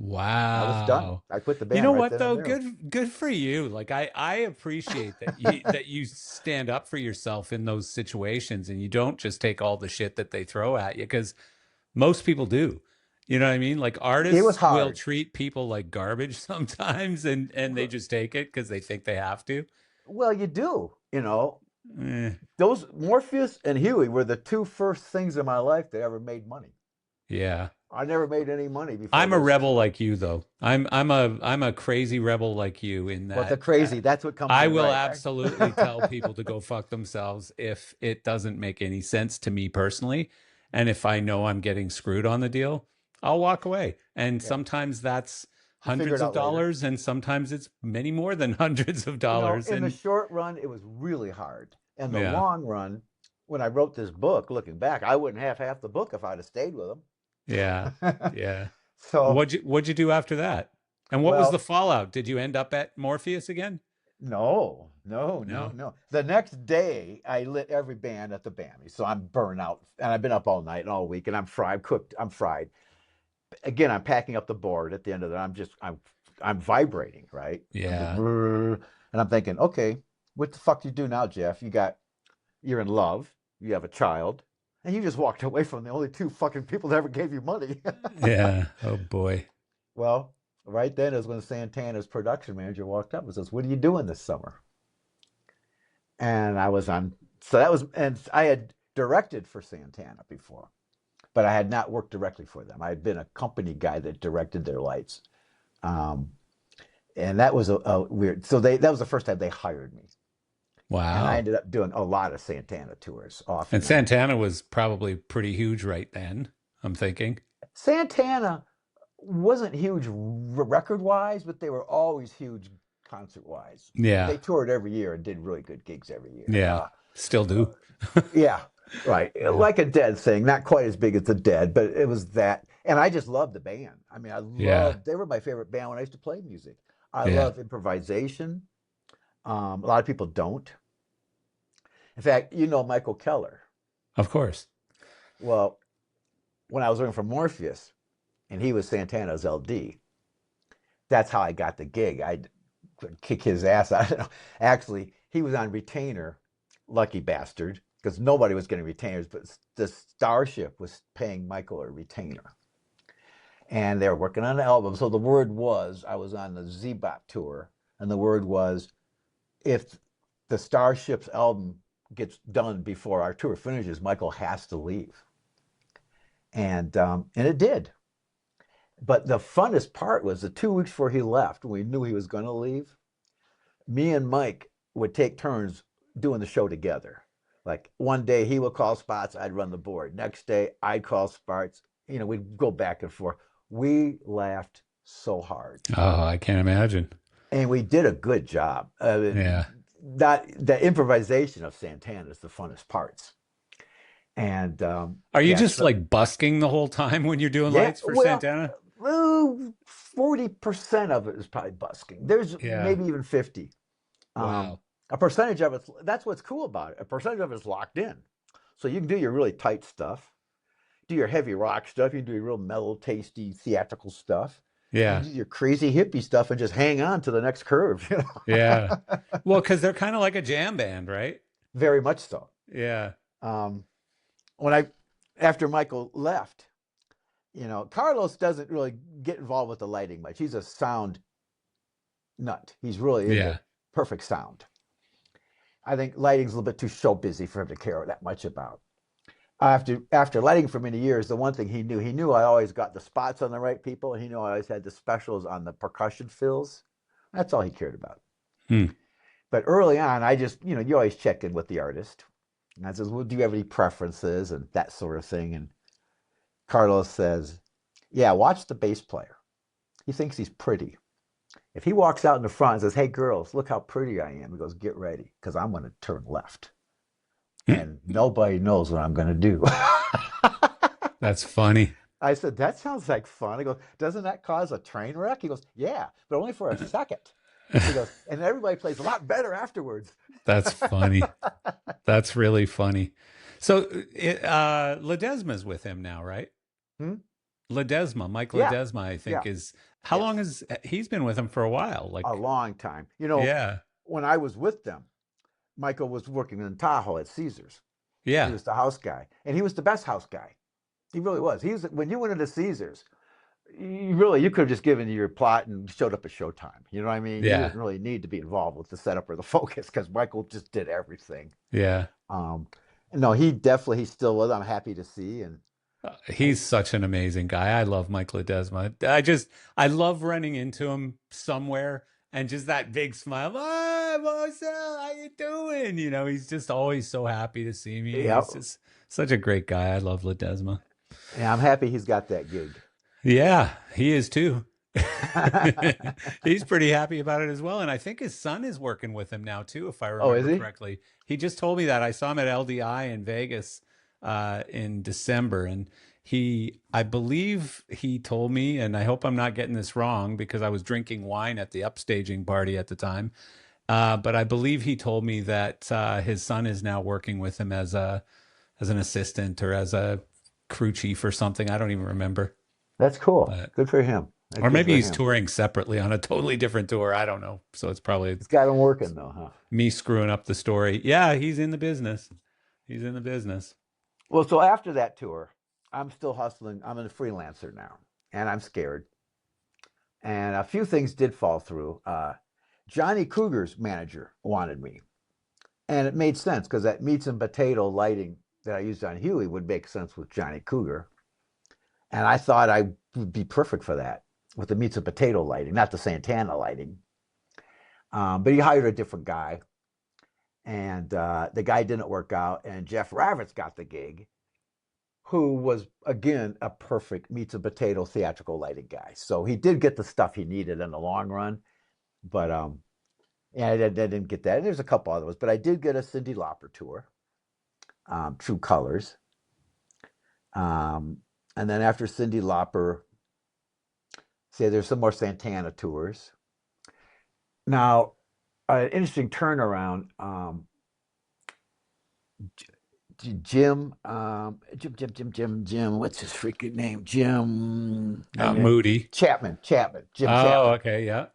I was done. Wow. I quit the You band know right what then and though? there. Good for you. Like I appreciate that you stand up for yourself in those situations and you don't just take all the shit that they throw at you because most people do. You know what I mean? Like It was artists will hard. treat people like garbage sometimes and they just take it because they think they have to. Well, you do, Eh, those Morpheus and Huey were the two first things in my life that ever made money. yeah. I never made any money before I'm a those rebel two. like you though. I'm a crazy rebel like you in But the that crazy, that's what comes I in will right. absolutely tell people to go fuck themselves if it doesn't make any sense to me personally. And if I know I'm getting screwed on the deal, I'll walk away. And Yeah. sometimes that's You figure hundreds it of out later. dollars, and sometimes it's many more than hundreds of dollars. In the And short run, it was really hard. In the yeah, long run, when I wrote this book, looking back, I wouldn't have half the book if I'd have stayed with yeah, them. yeah. So, What'd you do after that? And what was the well, fallout? Did you end up at Morpheus again? no, no, no, No. no. The next day, I lit every band at the Bammy. So I'm burnt out, and I've been up all night and all week, and I'm fried, cooked. I'm fried. Again, I'm packing up the board at the end of it. I'm vibrating, right? I'm just, Yeah. and I'm thinking, okay, what the fuck do you do now, Jeff? You're in love, you have a child, and you just walked away from the only two fucking people that ever gave you money. Yeah. Oh boy. Well, right then is when Santana's production manager walked up and says, "What are you doing this summer?" And I was on, so that was, and I had directed for Santana before, but I had not worked directly for them. I had been a company guy that directed their lights. Um, and that was a weird, so that was the first time they hired me. And I Wow. ended up doing a lot of Santana tours off And and on. Santana was probably pretty huge right then, I'm thinking. Santana wasn't huge record wise, but they were always huge concert wise. Yeah. They toured every year and did really good gigs every year. Yeah. Still do. Yeah, right. Yeah. Like a Dead thing, not quite as big as the Dead, but it was that. And I just loved the band. I mean, Yeah. they were my favorite band when I used to play music. I Yeah. love improvisation. A lot of people don't. In fact, Michael Keller. Of course. Well, when I was working for Morpheus and he was Santana's LD, that's how I got the gig. I'd kick his ass. I don't know. Actually, he was on retainer, lucky bastard, because nobody was getting retainers, but the Starship was paying Michael a retainer. And they were working on an album. So the word was, I was on the Zebop tour, and the word was, if the Starship's album gets done before our tour finishes, Michael has to leave. And it did. But the funnest part was the 2 weeks before he left, when we knew he was going to leave, me and Mike would take turns doing the show together. Like one day he would call spots, I'd run the board. Next day I'd call spots. We'd go back and forth. We laughed so hard, Oh, I can't imagine. and we did a good job. Yeah. That the improvisation of Santana is the funnest parts. And Are you yeah, just so like busking the whole time when you're doing yeah. lights for Well, Santana? 40% of it is probably busking. There's Yeah. maybe even 50. Um, Wow. a percentage of it, that's what's cool about it. A percentage of it is locked in. So you can do your really tight stuff, do your heavy rock stuff, you can do your real mellow, tasty, theatrical stuff. You Yeah. can do your crazy hippie stuff and just hang on to the next curve. Yeah. Well, because they're kind of like a jam band, right? Very much so. Yeah. Um, when I, after Michael left, Carlos doesn't really get involved with the lighting much. He's a sound nut. He's really into Yeah. perfect sound. I think lighting's a little bit too show busy for him to care that much about. After lighting for many years, the one thing he knew I always got the spots on the right people, and he knew I always had the specials on the percussion fills. That's all he cared about. Hmm. But early on, I just, you always check in with the artist. And I says, well, do you have any preferences and that sort of thing? And Carlos says, yeah, watch the bass player. He thinks he's pretty. If he walks out in the front and says, hey, girls, look how pretty I am, he goes, get ready, because I'm going to turn left. And nobody knows what I'm going to do. That's funny. I said, that sounds like fun. He goes, doesn't that cause a train wreck? He goes, yeah, but only for a second. He goes, and everybody plays a lot better afterwards. That's funny. That's really funny. So Ledesma's with him now, right? Hmm? Ledesma, Mike Yeah, Ledesma, I yeah, think is how long yes, has he's been with him for a while? a Like, long time. yeah, When I was with them, Michael was working in Tahoe at Caesars. He yeah, was the house guy, and he was the best house guy. He really was. He was when you went into Caesars, you could have just given your plot and showed up at showtime. You know what I mean? You yeah, didn't really need to be involved with the setup or the focus because Michael just did everything. yeah. Um, no, he's still with. I'm happy to see, and He's such an amazing guy. I love Mike Ledesma. I love running into him somewhere and just that big smile. Hi, Marcel, how you doing? He's just always so happy to see me. yeah, He's just such a great guy. I love Ledesma. yeah, I'm happy he's got that gig. Yeah, he is too. He's pretty happy about it as well. And I think his son is working with him now too, if I Oh, is remember he? correctly. He just told me that. I saw him at LDI in Vegas in December. And I believe he told me, and I hope I'm not getting this wrong because I was drinking wine at the upstaging party at the time. But I believe he told me that his son is now working with him as an assistant or as a crew chief or something. I don't even remember. That's cool. But Good for him. or Good maybe for he's him. touring separately on a totally different tour. I don't know. So it's probably He's got him working though, huh? me screwing up the story. Yeah, he's in the business. He's in the business. Well, so after that tour, I'm still hustling. I'm a freelancer now, and I'm scared. And a few things did fall through. Johnny Cougar's manager wanted me, and it made sense because that meats and potato lighting that I used on Huey would make sense with Johnny Cougar. And I thought I would be perfect for that with the meats and potato lighting, not the Santana lighting. But he hired a different guy, and the guy didn't work out. And Jeff Ravitz got the gig, who was again a perfect meats and potato theatrical lighting guy. So he did get the stuff he needed in the long run, but yeah, I didn't get that. And there's a couple other ones, but I did get a Cyndi Lauper tour, True Colors. Um, and then after Cyndi Lauper, say there's some more Santana tours. Now, an interesting turnaround. Jim. What's his freaking name? Not Moody. Jim Oh, Chapman. okay. Yeah.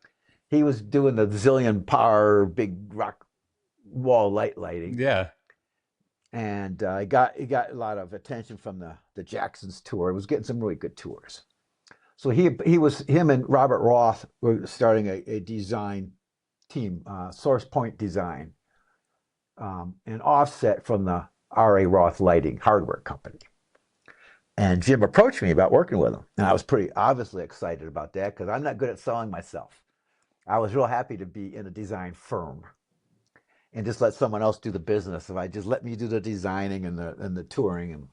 He was doing the zillion power big rock wall lighting, Yeah. and he got a lot of attention from the Jacksons tour. He was getting some really good tours. So him and Robert Roth were starting a design team, Source Point Design, an offset from the R.A. Roth Lighting Hardware Company. And Jim approached me about working with him, and I was pretty obviously excited about that because I'm not good at selling myself. I was real happy to be in a design firm and just let someone else do the business. If I just let me do the designing and the touring, and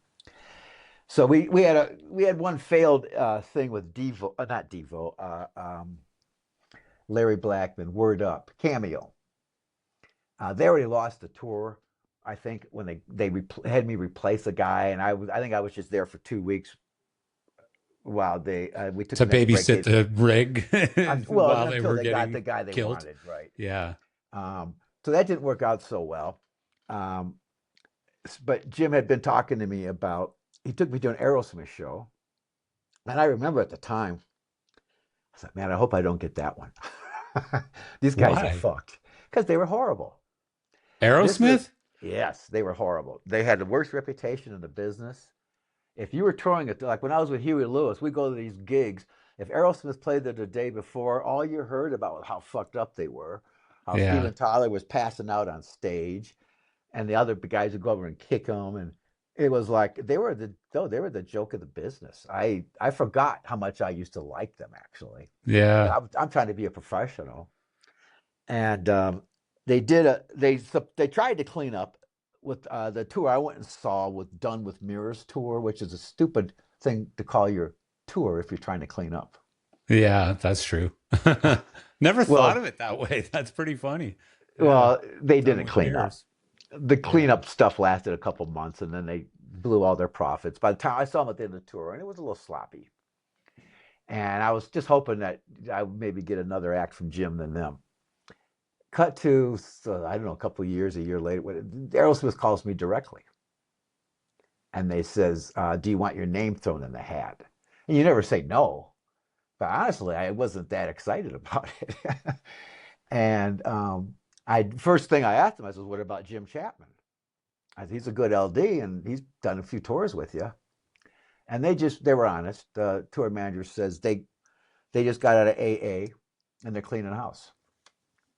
so we had one failed thing with Devo, not Devo, Larry Blackman, Word Up, Cameo. They already lost the tour, I think, when had me replace a guy, and I think I was just there for 2 weeks while they we took To the next break. babysit the rig Well, while they until were they got getting the guy they killed. wanted, right? Yeah. Um, so that didn't work out so well. Um, but Jim had been talking to me about. He took me to an Aerosmith show, and I remember at the time, I said, "Man, I hope I don't get that one. These guys are Why? fucked because they were horrible." This is Aerosmith? Yes, they were horrible. They had the worst reputation in the business. If you were touring it, like when I was with Huey Lewis, we go to these gigs. If Aerosmith played there the day before, all you heard about was how fucked up they were, how Yeah. Steven Tyler was passing out on stage, and the other guys would go over and kick him, and it was like they were the joke of the business. I forgot how much I used to like them actually. Yeah. I'm trying to be a professional, and they tried to clean up with the tour I went and saw was Done with Mirrors tour, which is a stupid thing to call your tour if you're trying to clean up. Yeah, that's true. Never thought Well, of it that way. That's pretty funny. Yeah. they Done didn't with clean up. mirrors. The Yeah. cleanup stuff lasted a couple months, and then they blew all their profits. By the time I saw them at the end of the tour, and it was a little sloppy. And I was just hoping that I would maybe get another act from Jim than them. Cut to, so, I don't know, a couple of years, a year later, Aerosmith calls me directly, and they says, "Do you want your name thrown in the hat?" And you never say no. But honestly, I wasn't that excited about it. And I first thing I asked him, I said, "What about Jim Chapman?" I said, "He's a good LD, and he's done a few tours with you." And they were honest. The tour manager says they just got out of AA, and they're cleaning house.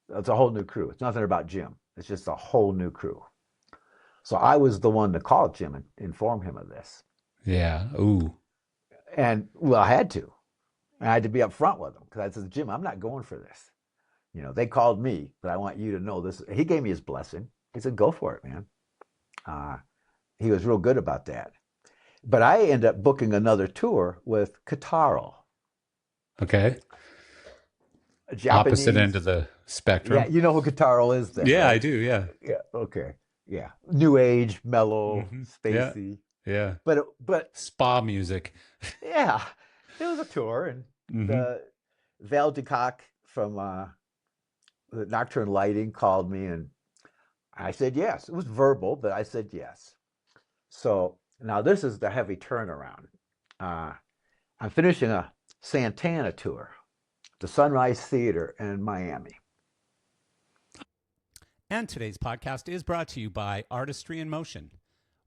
It's a whole new crew. It's nothing about Jim. It's just a whole new crew. So I was the one to call Jim and inform him of this. Yeah. Ooh. And well, I had to. I had to be upfront with him because I said, "Jim, I'm not going for this. They called me, but I want you to know this." He gave me his blessing. He said, "Go for it, man." Uh, he was real good about that. But I ended up booking another tour with Kitaro, Okay. a Opposite end of Japanese. the Yeah, spectrum. you know who Kitaro is then, Yeah, I right? do. Yeah. Yeah, okay. Yeah. New age, mellow, Yeah. spacey. Yeah. But Spa music. yeah, it was a tour. And Hmm. the Val Ducoc from the Nocturne Lighting called me, and I said yes. It was verbal, but I said yes. So now this is the heavy turnaround. Uh, I'm finishing a Santana tour, the Sunrise Theater in Miami. And today's podcast is brought to you by Artistry in Motion.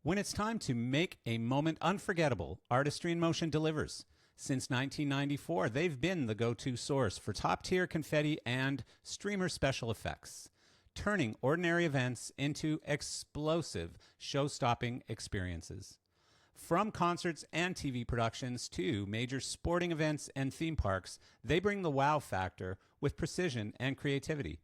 When it's time to make a moment unforgettable, Artistry in Motion delivers. Since 1994, they've been the go-to source for top-tier confetti and streamer special effects, turning ordinary events into explosive, show-stopping experiences. From concerts and TV productions to major sporting events and theme parks, they bring the wow factor with precision and creativity.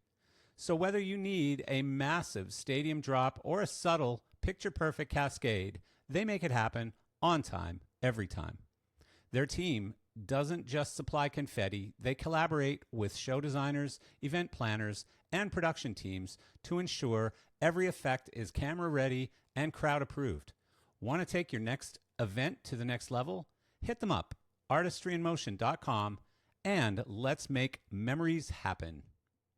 So whether you need a massive stadium drop or a subtle, picture-perfect cascade, they make it happen on time, every time. Their team doesn't just supply confetti, they collaborate with show designers, event planners, and production teams to ensure every effect is camera ready and crowd approved. Want to take your next event to the next level? Hit them up, artistryinmotion.com, and let's make memories happen.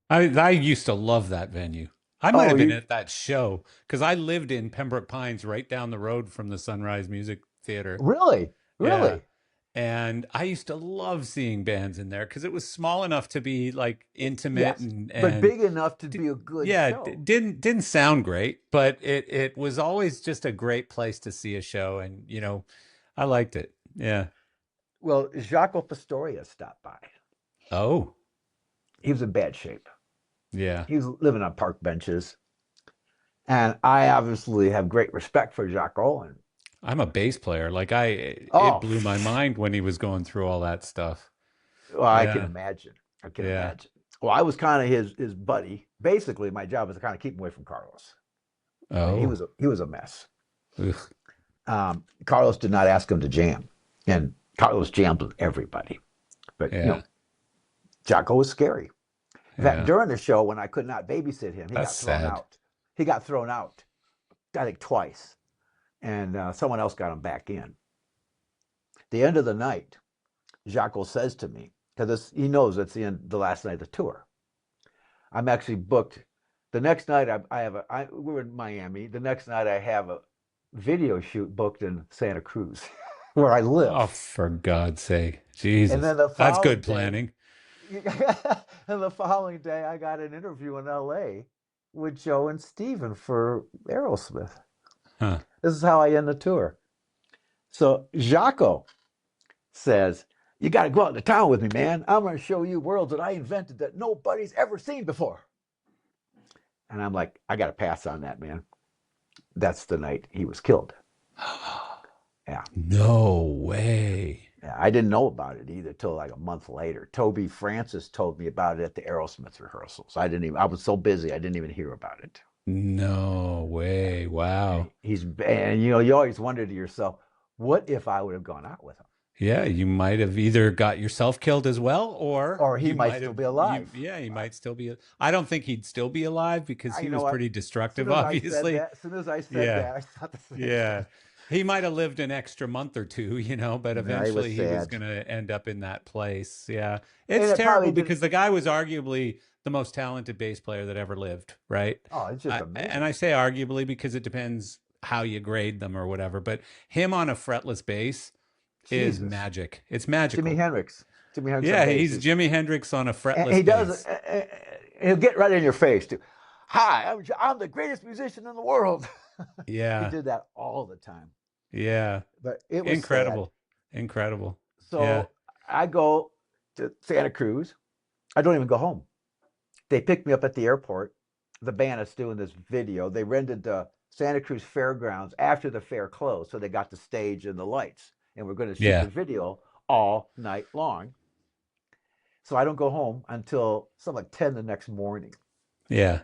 I used to love that venue. I might Oh, have been you at that show because I lived in Pembroke Pines right down the road from the Sunrise Music Theater. really, Yeah. really? And I used to love seeing bands in there because it was small enough to be like intimate Yes, but big enough to be a good yeah, show. didn't sound great, but it was always just a great place to see a show, and I liked it. Yeah. Well, Jaco Pastorius stopped by. Oh, He was in bad shape. yeah. He was living on park benches. And I obviously have great respect for Jaco. And I'm a bass player. Like it oh, blew my mind when he was going through all that stuff. well, I can Yeah. imagine. I can Yeah. imagine. Well, I was kind of his buddy. Basically, my job was to kind of keep him away from Carlos. I mean, Oh. he was a mess. Ugh. Carlos did not ask him to jam, and Carlos jammed with everybody. But Yeah. Jaco was scary. In fact, Yeah. during the show, when I could not babysit him, he That's got thrown sad. out. He got thrown out, I think twice, and someone else got him back in. The end of the night, Jaco says to me, because he knows it's the last night of the tour. I'm actually booked. The next night, we're in Miami. The next night, I have a video shoot booked in Santa Cruz, where I Oh, live. for God's sake. And Jesus. then the That's following good day, planning. and the following day, I got an interview in L.A. with Joe and Steven for Aerosmith. Huh. This is how I end the tour. So Jaco says, "You got to go out into town with me, man. I'm going to show you worlds that I invented that nobody's ever seen before." And I'm like, "I got to pass on that, man." That's the night he was killed. Yeah. No way. Yeah, I didn't know about it either till like a month later. Toby Francis told me about it at the Aerosmith rehearsals. I was so busy, I didn't even hear about it. No Yeah. way. Wow. And you always wonder to yourself, what if I would have gone out with him? Yeah, you might have either got yourself killed as well, or Or he you might might still have be alive. yeah, he might still be. I don't think he'd still be alive because he You know was what? pretty destructive, obviously. As soon as I said Yeah. that, I thought the same Yeah. thing. He might have lived an extra month or two, but No, he was eventually he was sad. going to end up in that place. Yeah. And It's it probably terrible didn't. because the guy was arguably the most talented bass player that ever lived, right? Oh, it's just And amazing. I say arguably because it depends how you grade them or whatever, but him on a fretless bass, is Jesus. magic. It's Jimi magical. Hendrix. Jimi Hendrix on Yeah, bass. he's Jimi Hendrix on a And fretless he does. bass. He'll get right in your face too. Hi, I'm the greatest musician in the world. He Yeah. did that all the time. Yeah. But it was sad. Incredible. Incredible. Yeah. So I go to Santa Cruz. I don't even go home. They picked me up at the airport. The band is doing this video. They rented the Santa Cruz Fairgrounds after the fair closed, so they got the stage and the lights. And we're going to shoot the Yeah. video all night long. So I don't go home until something like 10 the next morning. Yeah.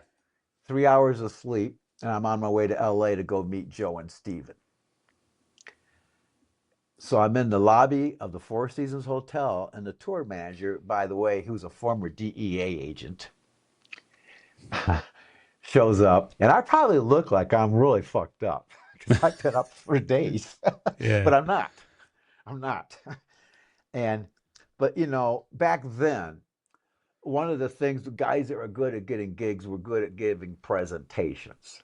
3 hours of sleep, and I'm on my way to LA to go meet Joe and Steven. So I'm in the lobby of the Four Seasons Hotel, and the tour manager, by the way, who's a former DEA agent, shows up. And I probably look like I'm really fucked up because I've been up for days, Yeah. but I'm not. I'm not. And, but you know, back then, one of the things, the guys that were good at getting gigs were good at giving presentations.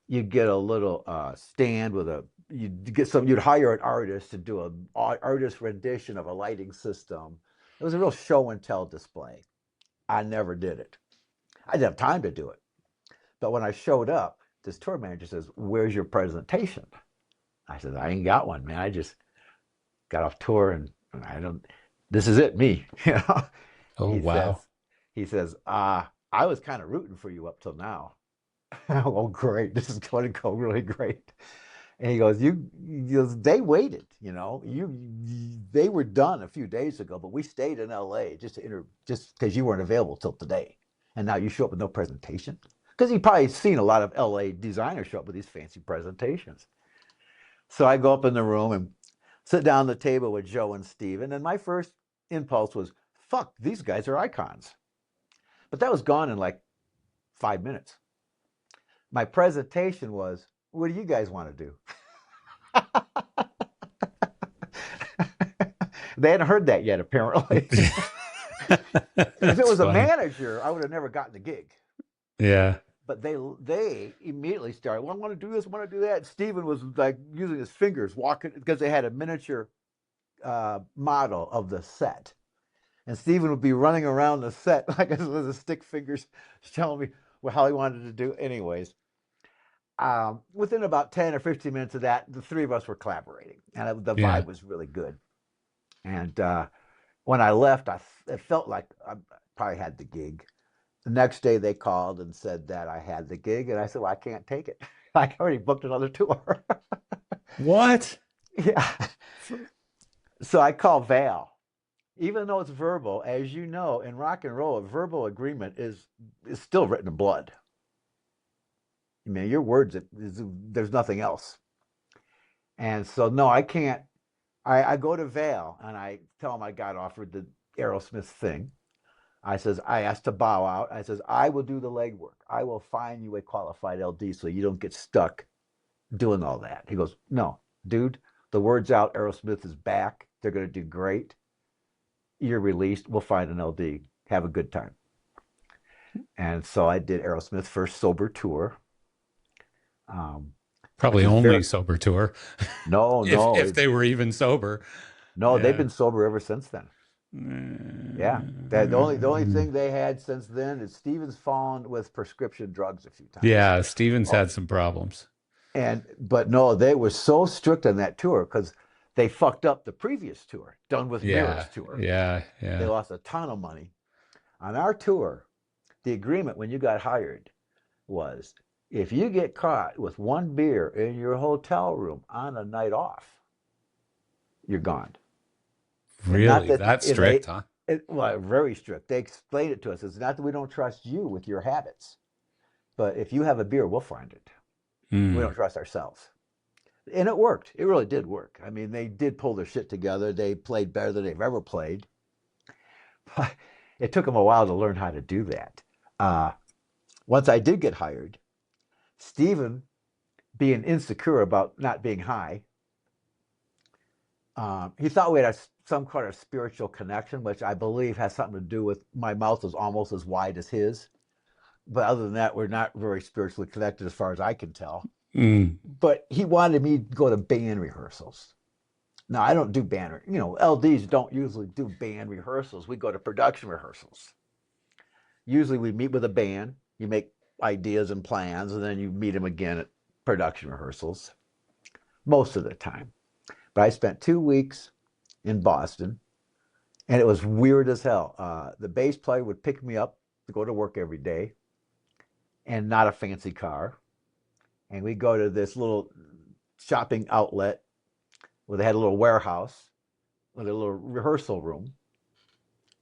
You'd get a little stand with you'd hire an artist to do an artist rendition of a lighting system. It was a real show and tell display. I never did it. I didn't have time to do it. But when I showed up, this tour manager says, "Where's your presentation?" I said, "I ain't got one, man. I just got off tour and I don't, this is it, me." You know? Oh, He says, wow. I was kind of rooting for you up till now. Oh, great. This is going to go really great. And he goes, they waited, they were done a few days ago, but we stayed in LA just because you weren't available till today. And now you show up with no presentation. Because you've probably seen a lot of LA designers show up with these fancy presentations. So I go up in the room and sit down at the table with Joe and Steven. And my first impulse was, fuck, these guys are icons. But that was gone in like 5 minutes. My presentation was, what do you guys want to do? They hadn't heard that yet, apparently. If it was a manager, I would have never gotten the gig. Yeah. But they immediately started, well, I want to do this, I want to do that. Steven was like using his fingers, walking, because they had a miniature model of the set. And Steven would be running around the set like with his stick fingers, telling me how he wanted to do. Anyways, within about 10 or 15 minutes of that, the three of us were collaborating, and the Yeah. vibe was really good. And when I left, it felt like I probably had the gig. The next day, they called and said that I had the gig, and I said, "Well, I can't take it. I already booked another tour." What? Yeah. So I called Val. Even though it's verbal, as you know, in rock and roll, a verbal agreement is still written in blood. I mean, your words, there's nothing else. And so, no, I can't. I go to Val and I tell him I got offered the Aerosmith thing. I asked to bow out. I says, I will do the legwork. I will find you a qualified LD so you don't get stuck doing all that. He goes, no, dude, the word's out. Aerosmith is back. They're going to do great. You're released. We'll find an LD. Have a good time. And so I did Aerosmith's first sober tour. Probably only sober tour. No, if they were even sober. No, Yeah. they've been sober ever since then. Yeah. The only thing they had since then is Steven's fallen with prescription drugs a few times. Yeah, Steven's had some problems. But no, they were so strict on that tour because they fucked up the previous tour, done with Mirror's tour. Yeah. They lost a ton of money. On our tour, the agreement when you got hired was if you get caught with one beer in your hotel room on a night off, you're gone. Really? That's strict, huh? Well, very strict. They explained it to us. It's not that we don't trust you with your habits, but if you have a beer, we'll find it. We don't trust ourselves. And it worked. It really did work. I mean, they did pull their shit together. They played better than they've ever played. But it took them a while to learn how to do that. Once I did get hired, Steven, being insecure about not being high, he thought we had some kind of spiritual connection, which I believe has something to do with my mouth is almost as wide as his. But other than that, we're not very spiritually connected as far as I can tell. But he wanted me to go to band rehearsals. Now, I don't do band, LDs don't usually do band rehearsals. We go to production rehearsals. Usually we meet with a band, you make ideas and plans, and then you meet them again at production rehearsals most of the time. But I spent 2 weeks in Boston, and it was weird as hell. The bass player would pick me up to go to work every day, and not a fancy car. And we go to this little shopping outlet where they had a little warehouse with a little rehearsal room.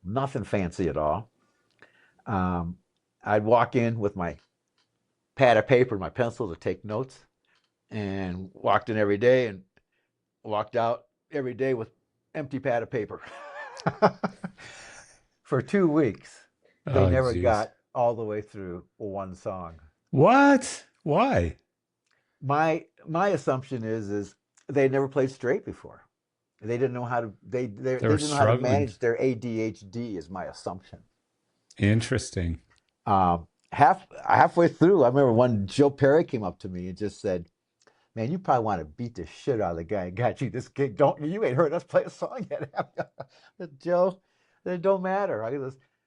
Nothing fancy at all. Um, I'd walk in with my pad of paper and my pencil to take notes, and walked in every day and walked out every day with empty pad of paper. For 2 weeks, they Oh, never geez. got all the way through one song. What? Why? My assumption is they never played straight before. They didn't know how to They they were didn't know how to struggling. manage their ADHD is my assumption. Interesting. Halfway through, I remember when Joe Perry came up to me and just said, "Man, you probably want to beat the shit out of the guy who got you this gig, don't you? You ain't heard us play a song yet, have you?" I said, "Joe, it don't matter.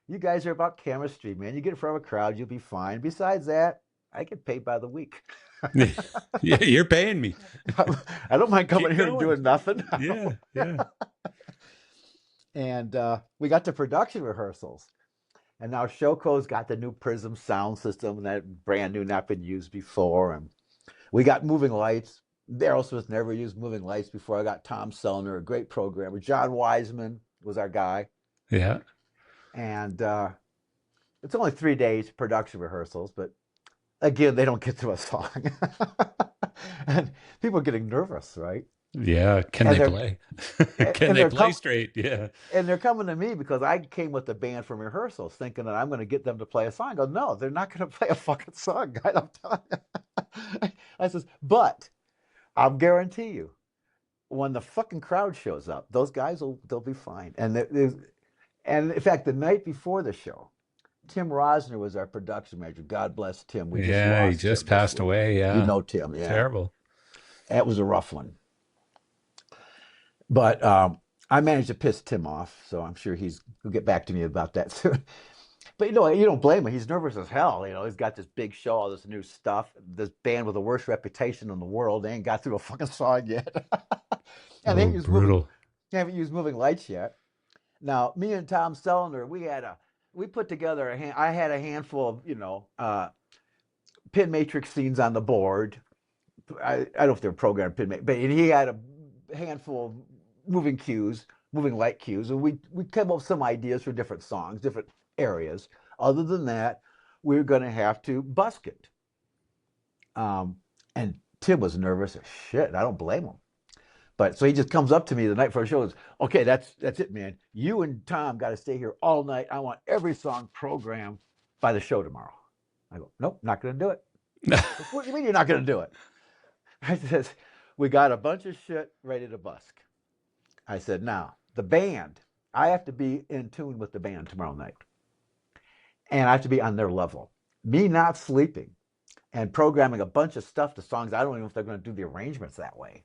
You guys are about chemistry, man. You get in front of a crowd, you'll be fine. Besides that, I get paid by the week. Yeah, you're paying me. I don't mind coming Keep here and going. doing nothing." Yeah, yeah. And we got to production rehearsals. And now Showco's got the new Prism sound system that brand new, not been used before. And we got moving lights. Aerosmith never used moving lights before. I got Tom Selner, a great programmer. John Wiseman was our guy. Yeah. And it's only 3 days production rehearsals, but again, they don't get to a song. And people are getting nervous, right? Yeah. Can And they they're play? Can and they they're play com- straight? Yeah. and they're coming to me because I came with the band from rehearsals, thinking that I'm going to get them to play a song. I go, no, they're not going to play a fucking song, guys. I'm telling you. I says, but I'll guarantee you, when the fucking crowd shows up, those guys they'll be fine. And in fact, the night before the show, Tim Rosner was our production manager. God bless Tim. We just Yeah. He lost just Tim this passed week. away. You Yeah. know Tim, yeah. Terrible. That was a rough one. But I managed to piss Tim off, so I'm sure he'll get back to me about that soon. But you don't blame him. He's nervous as hell. He's got this big show, all this new stuff. This band with the worst reputation in the world. They ain't got through a fucking song yet, and Oh, brutal. they haven't used moving lights yet. Now, me and Tom Sellner, we put together I had a handful of pin matrix scenes on the board. I don't know if they're programmed pin matrix, but he had a handful of moving cues, moving light cues, and we came up with some ideas for different songs, different areas. Other than that, we're going to have to busk it. And Tim was nervous as shit. I don't blame him. But so he just comes up to me the night before the show and says, "Okay, that's it, man. You and Tom got to stay here all night. I want every song programmed by the show tomorrow." I go, "Nope, not going to do it." "What do you mean you're not going to do it?" I says, "We got a bunch of shit ready to busk." I said, "Now, the band, I have to be in tune with the band tomorrow night. And I have to be on their level. Me not sleeping and programming a bunch of stuff to songs, I don't even know if they're going to do the arrangements that way.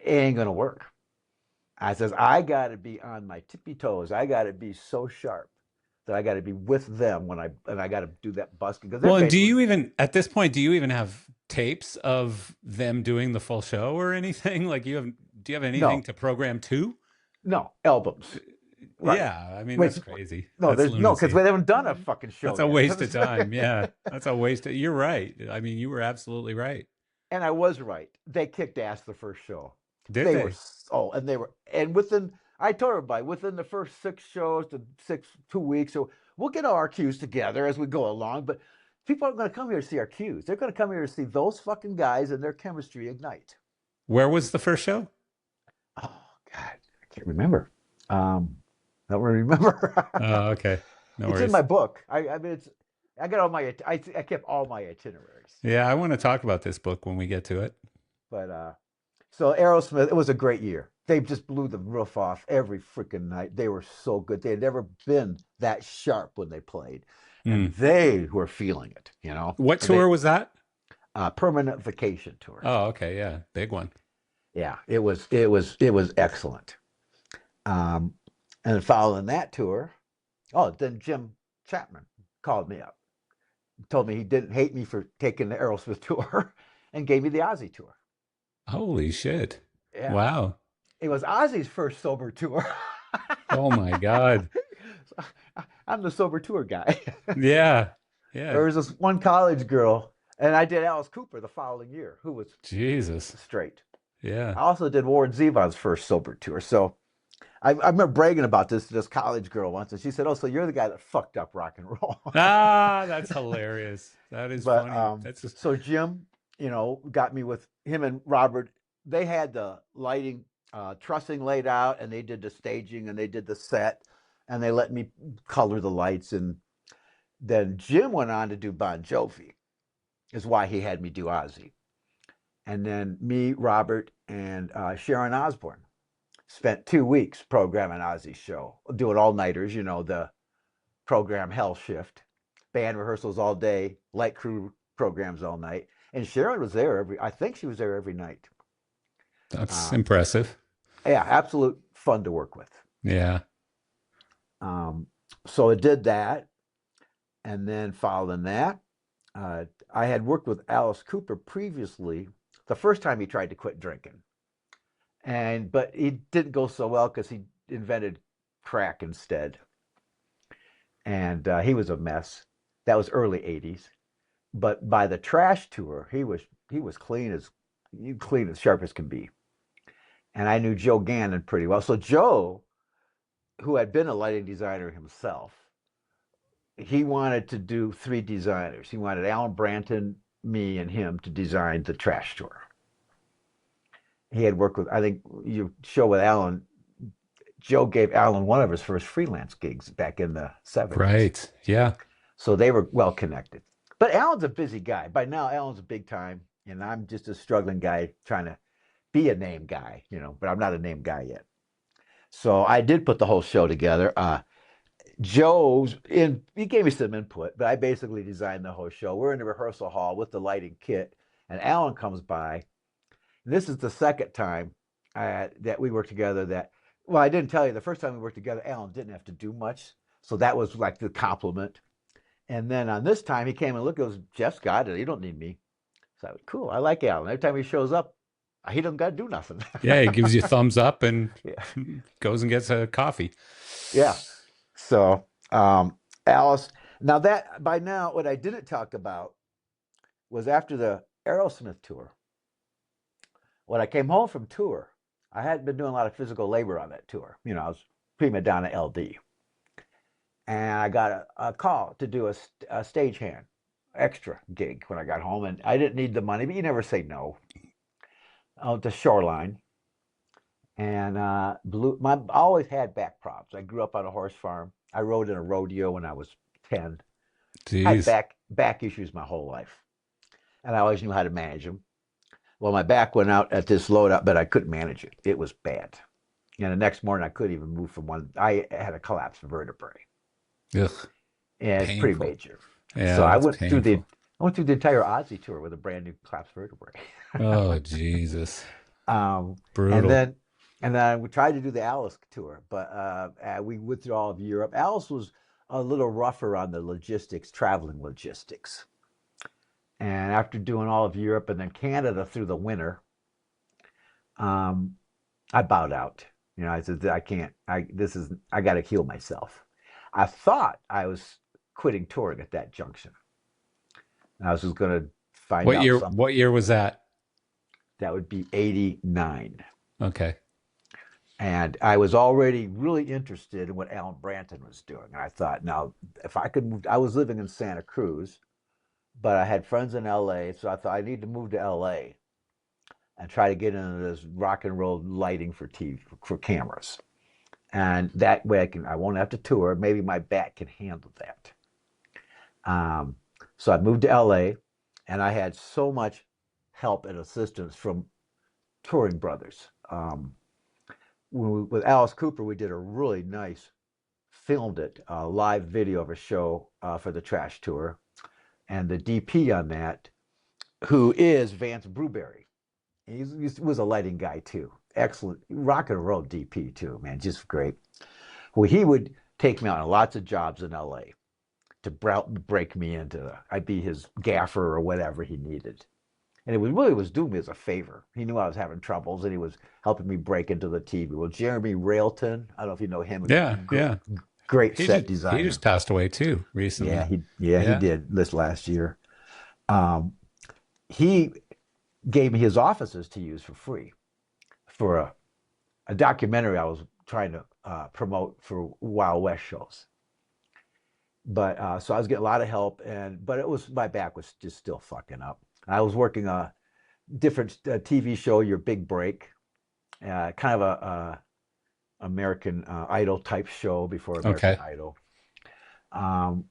It ain't going to work." I says, "I got to be on my tippy toes. I got to be so sharp that I got to be with them and I got to do that busking because they're Well, and do basically you even, at this point, do you even have tapes of them doing the full show or anything? Like do you have anything no, to program to? no albums, right? Yeah. I mean, Wait, that's crazy. no, That's there's no because lunacy. we haven't done a fucking show That's a yet. waste of time. Yeah. That's a waste of, you're right. I mean, you were absolutely right. And I was right. They kicked ass the first show. Did They were they? and they were and within I told everybody within the first 6 shows to 2 weeks, so we'll get all our cues together as we go along. But people aren't going to come here to see our cues. They're going to come here to see those fucking guys and their chemistry ignite. Where was the first show? Oh God, I can't remember. I don't really remember. Oh, okay. No It's in worries. my book. I mean, I got all I kept all my itineraries. Yeah. I want to talk about this book when we get to it. But so Aerosmith, it was a great year. They just blew the roof off every freaking night. They were so good. They had never been that sharp when they played, and Hmm. they were feeling it. You know, What and they tour was that? permanent vacation tour. Oh, okay. Yeah. Big one. Yeah, it was excellent. Um, and following that tour, oh, then Jim Chapman called me up, told me he didn't hate me for taking the Aerosmith tour, and gave me the Ozzy tour. Holy shit. Yeah, Wow. it was Ozzy's first sober tour. Oh my God. So, I'm the sober tour guy. Yeah. Yeah. There was this one college girl, and I did Alice Cooper the following year, who was Jesus. straight. Yeah. I also did Warren Zevon's first sober tour. So I remember bragging about this to this college girl once, and she said, "Oh, so you're the guy that fucked up rock and roll." Ah, that's hilarious. That is But funny. That's just so Jim, got me with him and Robert. They had the lighting, trussing laid out, and they did the staging, and they did the set, and they let me color the lights. And then Jim went on to do Bon Jovi, is why he had me do Ozzy. And then me, Robert, and Sharon Osbourne spent 2 weeks programming Ozzy's show, doing all nighters. The program Hell Shift, band rehearsals all day, light crew programs all night. And Sharon was there I think she was there every night. that's Um, impressive. yeah, absolute fun to work with. Yeah. Um, so I did that. And then following that, I had worked with Alice Cooper previously, the first time he tried to quit drinking. But he didn't go so well because he invented crack instead. And he was a mess. That was early 80s. But by the Trash tour, he was clean as sharp as can be. And I knew Joe Gannon pretty well. So Joe, who had been a lighting designer himself, he wanted to do three designers. He wanted Alan Branton, me, and him to design the Trash tour. He had worked with, I think you show with Alan, Joe gave Alan one of his first freelance gigs back in the 70s. Right. Yeah. So they were well connected. But Alan's a busy guy. By now, Alan's a big time, and I'm just a struggling guy trying to be a name guy, but I'm not a name guy yet. So I did put the whole show together. He gave me some input, but I basically designed the whole show. We're in the rehearsal hall with the lighting kit, and Alan comes by. This is the second time that we worked together. Well, I didn't tell you the first time we worked together, Alan didn't have to do much, so that was like the compliment. And then on this time, he came and looked. It was Jeff's got it. You don't need me. So I was cool. I like Alan. Every time he shows up, he doesn't got to do nothing. Yeah. He gives you thumbs up and Yeah. goes and gets a coffee. Yeah. So Alice. Now that by now, what I didn't talk about was after the Aerosmith tour. When I came home from tour, I hadn't been doing a lot of physical labor on that tour. I was prima donna LD, and I got a call to do a stagehand extra gig when I got home, and I didn't need the money, but you never say no. The Shoreline, and I always had back problems. I grew up on a horse farm. I rode in a rodeo when I was 10. I had Jeez. back issues my whole life, and I always knew how to manage them. Well, my back went out at this load up, but I couldn't manage it. It was bad. And the next morning, I couldn't even move from one. I had a collapsed vertebrae, Ugh. and it's pretty Painful. major. So Yeah. That's painful. I went through the entire Ozzy tour with a brand new collapsed vertebrae. Oh, Jesus. um, and Brutal. then and then we tried to do the Alice tour, but we went through all of Europe. Alice was a little rougher on the logistics, traveling logistics. And after doing all of Europe and then Canada through the winter, um, I bowed out. I said, I can't. I got to heal myself. I thought I was quitting touring at that junction. I was just going to find What out year? something. What year was that? That would be 89. Okay. And I was already really interested in what Alan Branton was doing. And I thought, now, if I could move, I was living in Santa Cruz, but I had friends in LA. So I thought I need to move to LA and try to get into this rock and roll lighting for TV, for cameras. And that way I won't have to tour. Maybe my back can handle that. Um, so I moved to LA, and I had so much help and assistance from touring brothers. With Alice Cooper, we did a really nice, filmed it, live video of a show for the Trash tour. And the DP on that, who is Vance Brubery. He was a lighting guy too. Excellent rock and roll DP too, man, just great. Well, he would take me on lots of jobs in LA to break me into. I'd be his gaffer or whatever he needed. And it was really was doing me as a favor. He knew I was having troubles, and he was helping me break into the TV. Well, Jeremy Railton, I don't know if you know him, Yeah, yeah. great He set just he designer. just passed away too Yeah, recently. he Yeah. did this last year. Um, he gave me his offices to use for free for a documentary I was trying to promote for Wild West shows. But so I was getting a lot of help, but it was my back was just still fucking up. I was working a different TV show, Your Big Break, kind of a American Idol type show before American Okay. Idol. Um,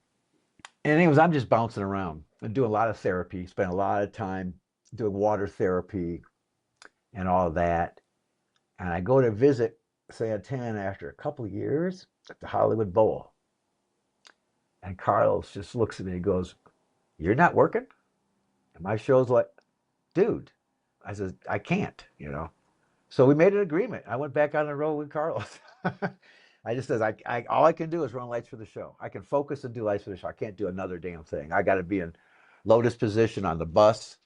and anyways, I'm just bouncing around and doing a lot of therapy, spend a lot of time doing water therapy and all of that. And I go to visit Santana after a couple of years at the Hollywood Bowl. And Carlos just looks at me and goes, "You're not working?" And my show's like, "Dude," I said, "I can't, you know." So we made an agreement. I went back on the road with Carlos. I just says, all I can do is run lights for the show. I can focus and do lights for the show. I can't do another damn thing. I got to be in lotus position on the bus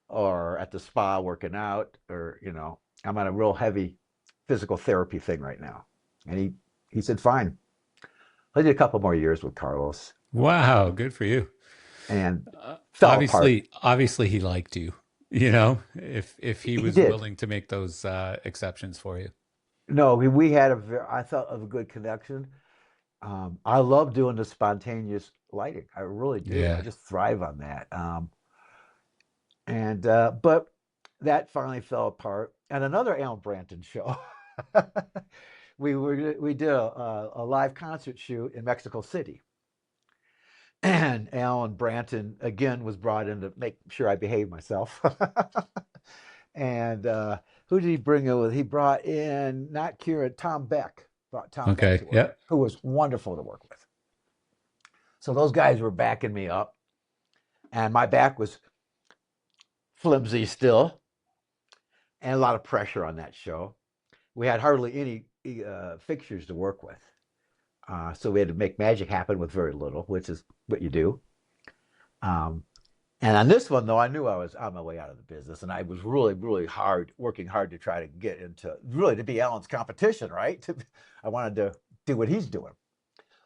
or at the spa working out, or I'm on a real heavy physical therapy thing right now. And he said, "Fine." I did a couple more years with Carlos Wow, good for you. and fell apart. Obviously he liked you, if he He was did. willing to make those exceptions for you. No, we had I thought of a good connection. I love doing the spontaneous lighting. I really do. I Yeah. just thrive on that. And but that finally fell apart. And another Alan Branton show. We did a live concert shoot in Mexico City, and Alan Branton again was brought in to make sure I behaved myself. And who did he bring in with? He brought in not Kieran, Tom Beck. Brought Tom Beck Okay. to work, Yeah. who was wonderful to work with. So those guys were backing me up, and my back was flimsy still, and a lot of pressure on that show. We had hardly any fixtures to work with, so we had to make magic happen with very little, which is what you do. Um, and on this one, though, I knew I was on my way out of the business, and I was really, really working hard to try to get into really to be Alan's competition, right? I wanted to do what he's doing.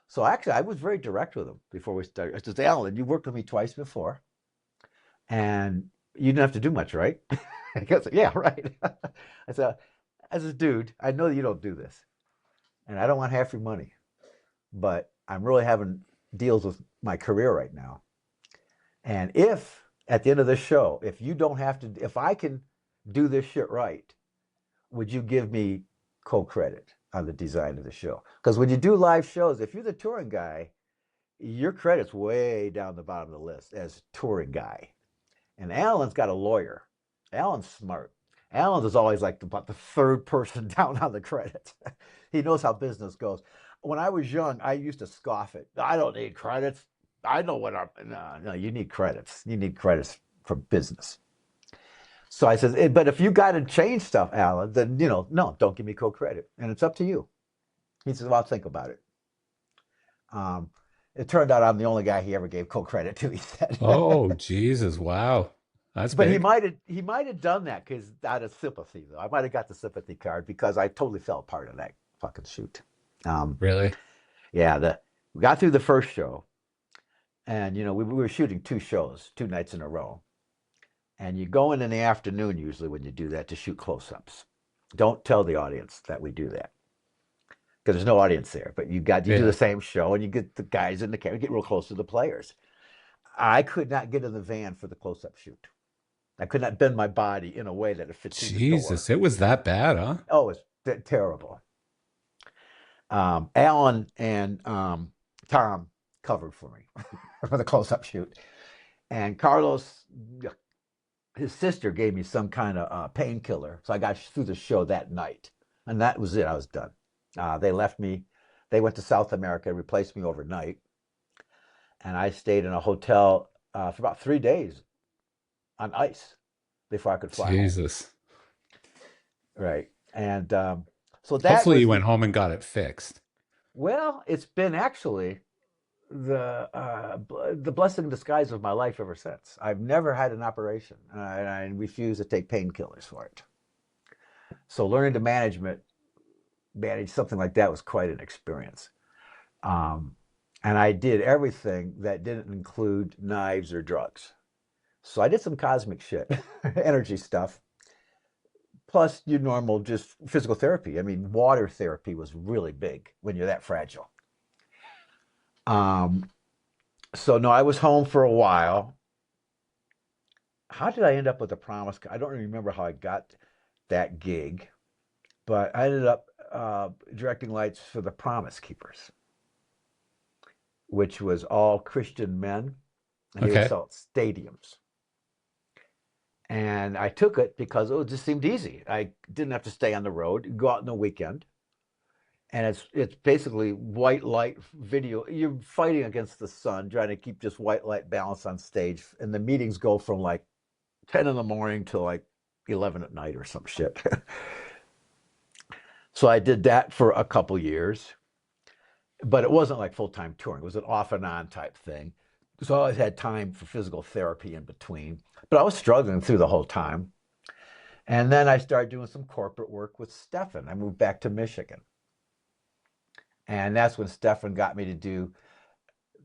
So actually, I was very direct with him before we started. I said, "Alan, you worked with me twice before, and you didn't have to do much, right?" He goes, "Yeah, right." I said, "As a dude, I know you don't do this, and I don't want half your money, but I'm really having deals with my career right now. And if at the end of this show, if you don't have to, if I can do this shit right, would you give me co-credit on the design of the show? Because when you do live shows, if you're the touring guy, your credit's way down the bottom of the list as touring guy. And Alan's got a lawyer. Alan's smart. Alan's is always like about the third person down on the credit. He knows how business goes. When I was young, I used to scoff it. I don't need credits. I know what I'm. No, no, you need credits. You need credits for business. So I said, but if you got to change stuff, Alan, then no, don't give me co-credit, and it's up to you. He says, "Well, I'll think about it." Um, it turned out I'm the only guy he ever gave co-credit to. He said, Oh, Jesus. Wow. That's but he big. might have he might have done that because out of sympathy, though. I might have got the sympathy card because I totally fell apart in that fucking shoot. Um, Really? yeah, we got through the first show, and we were shooting two shows, 2 nights in a row. And you go in the afternoon usually when you do that to shoot close-ups. Don't tell the audience that we do that because there's no audience there. But you do the Yeah. same show and you get the guys in the camera, get real close to the players. I could not get in the van for the close-up shoot. I could not bend my body in a way that it fit through the door. Jesus. It was that bad, huh? Oh, it's terrible. Alan and Tom covered for me for the close-up shoot, and Carlos, his sister gave me some kind of painkiller, so I got through the show that night, and that was it. I was done. They left me. They went to South America, replaced me overnight, and I stayed in a hotel for about 3 days on ice before I could fly home. Jesus. right. And so that Hopefully was you went home and got it fixed. well, it's been actually the blessing in disguise of my life ever since. I've never had an operation, and I refuse to take painkillers for it. So learning to manage something like that was quite an experience. Um, and I did everything that didn't include knives or drugs. So I did some cosmic shit, energy stuff, plus your normal just physical therapy. I mean, water therapy was really big when you're that fragile. Um, so no, I was home for a while. How did I end up with the Promise? I don't remember how I got that gig, but I ended up directing lights for the Promise Keepers, which was all Christian men, and they would Okay. sell at stadiums. And I took it because it just seemed easy. I didn't have to stay on the road, go out on the weekend, and it's basically white light video. You're fighting against the sun, trying to keep just white light balance on stage, and the meetings go from like 10 in the morning to like 11 at night or some shit. So I did that for a couple years, but it wasn't like full time touring. It was an off and on type thing. So I always had time for physical therapy in between, but I was struggling through the whole time. And then I started doing some corporate work with Stefan. I moved back to Michigan. And that's when Stefan got me to do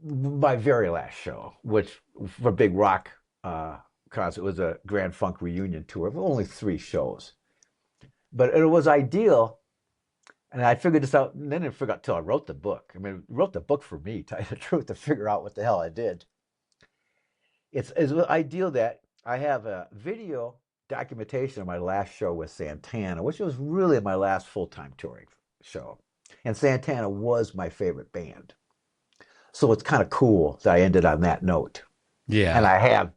my very last show, which for a big rock concert was a Grand Funk reunion tour of only 3 shows. But it was ideal. And I figured this out, and then I forgot till I wrote the book. I mean, I wrote the book for me, to tell you the truth, to figure out what the hell I did. It's ideal that I have a video documentation of my last show with Santana, which was really my last full-time touring show. And Santana was my favorite band. So it's kind of cool that I ended on that note. And Yeah.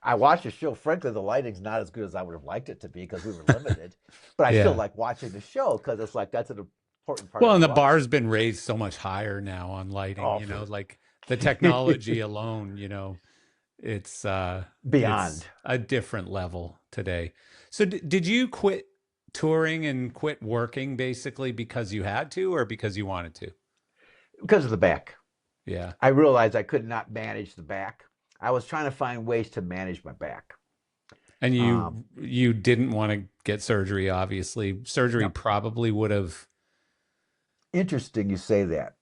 I watched the show. Frankly, the lighting's not as good as I would have liked it to be because we were limited. But I still Yeah. like watching the show because it's like that's an important part of Well, the and the draw. bar's been raised so much higher now on lighting, Oh, for like the technology alone, it's beyond. a different level today. So did you quit touring and quit working basically because you had to or because you wanted to? Because of the back. Yeah. I realized I could not manage the back. I was trying to find ways to manage my back. And Um, you didn't want to get surgery, obviously. Surgery no, probably would have. interesting you say that.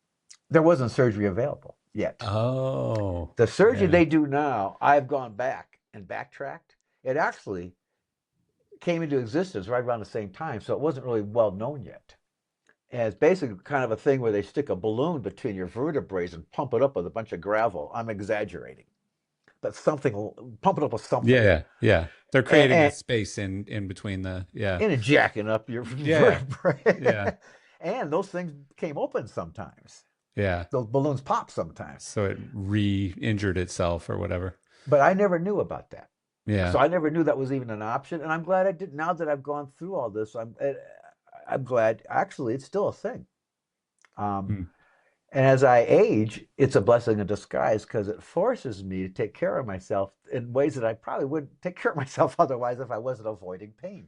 There wasn't surgery available yet. Oh, The surgery yeah. they do now, I've gone back and backtracked. It actually came into existence right around the same time, so it wasn't really well known yet. And it's basically kind of a thing where they stick a balloon between your vertebrae and pump it up with a bunch of gravel. I'm exaggerating, but something, pump it up with something, Yeah, yeah. They're creating a and, space in between the yeah. and jacking up your Yeah. vertebrae. Yeah. And those things came open sometimes. Yeah. Those balloons pop sometimes. So it re-injured itself or whatever. But I never knew about that. So Yeah. I never knew that was even an option. And I'm glad I did. Now that I've gone through all this, I'm glad. Actually, it's still a thing. Um, Hmm. and as I age, it's a blessing in disguise because it forces me to take care of myself in ways that I probably wouldn't take care of myself otherwise if I wasn't avoiding pain.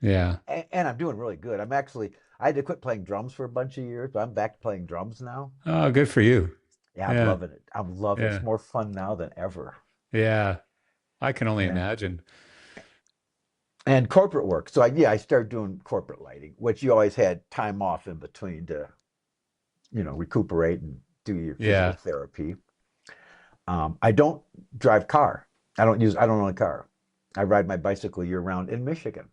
Yeah. And I'm doing really good. I had to quit playing drums for a bunch of years, but I'm back to playing drums now. Oh, good for you. Yeah, I'm Yeah. loving it. I'm loving it. It's Yeah. more fun now than ever. Yeah. I can only Yeah. imagine. And corporate work. So I started doing corporate lighting, which you always had time off in between to, recuperate and do your physical Yeah. therapy. I don't drive car. I don't own a car. I ride my bicycle year round in Michigan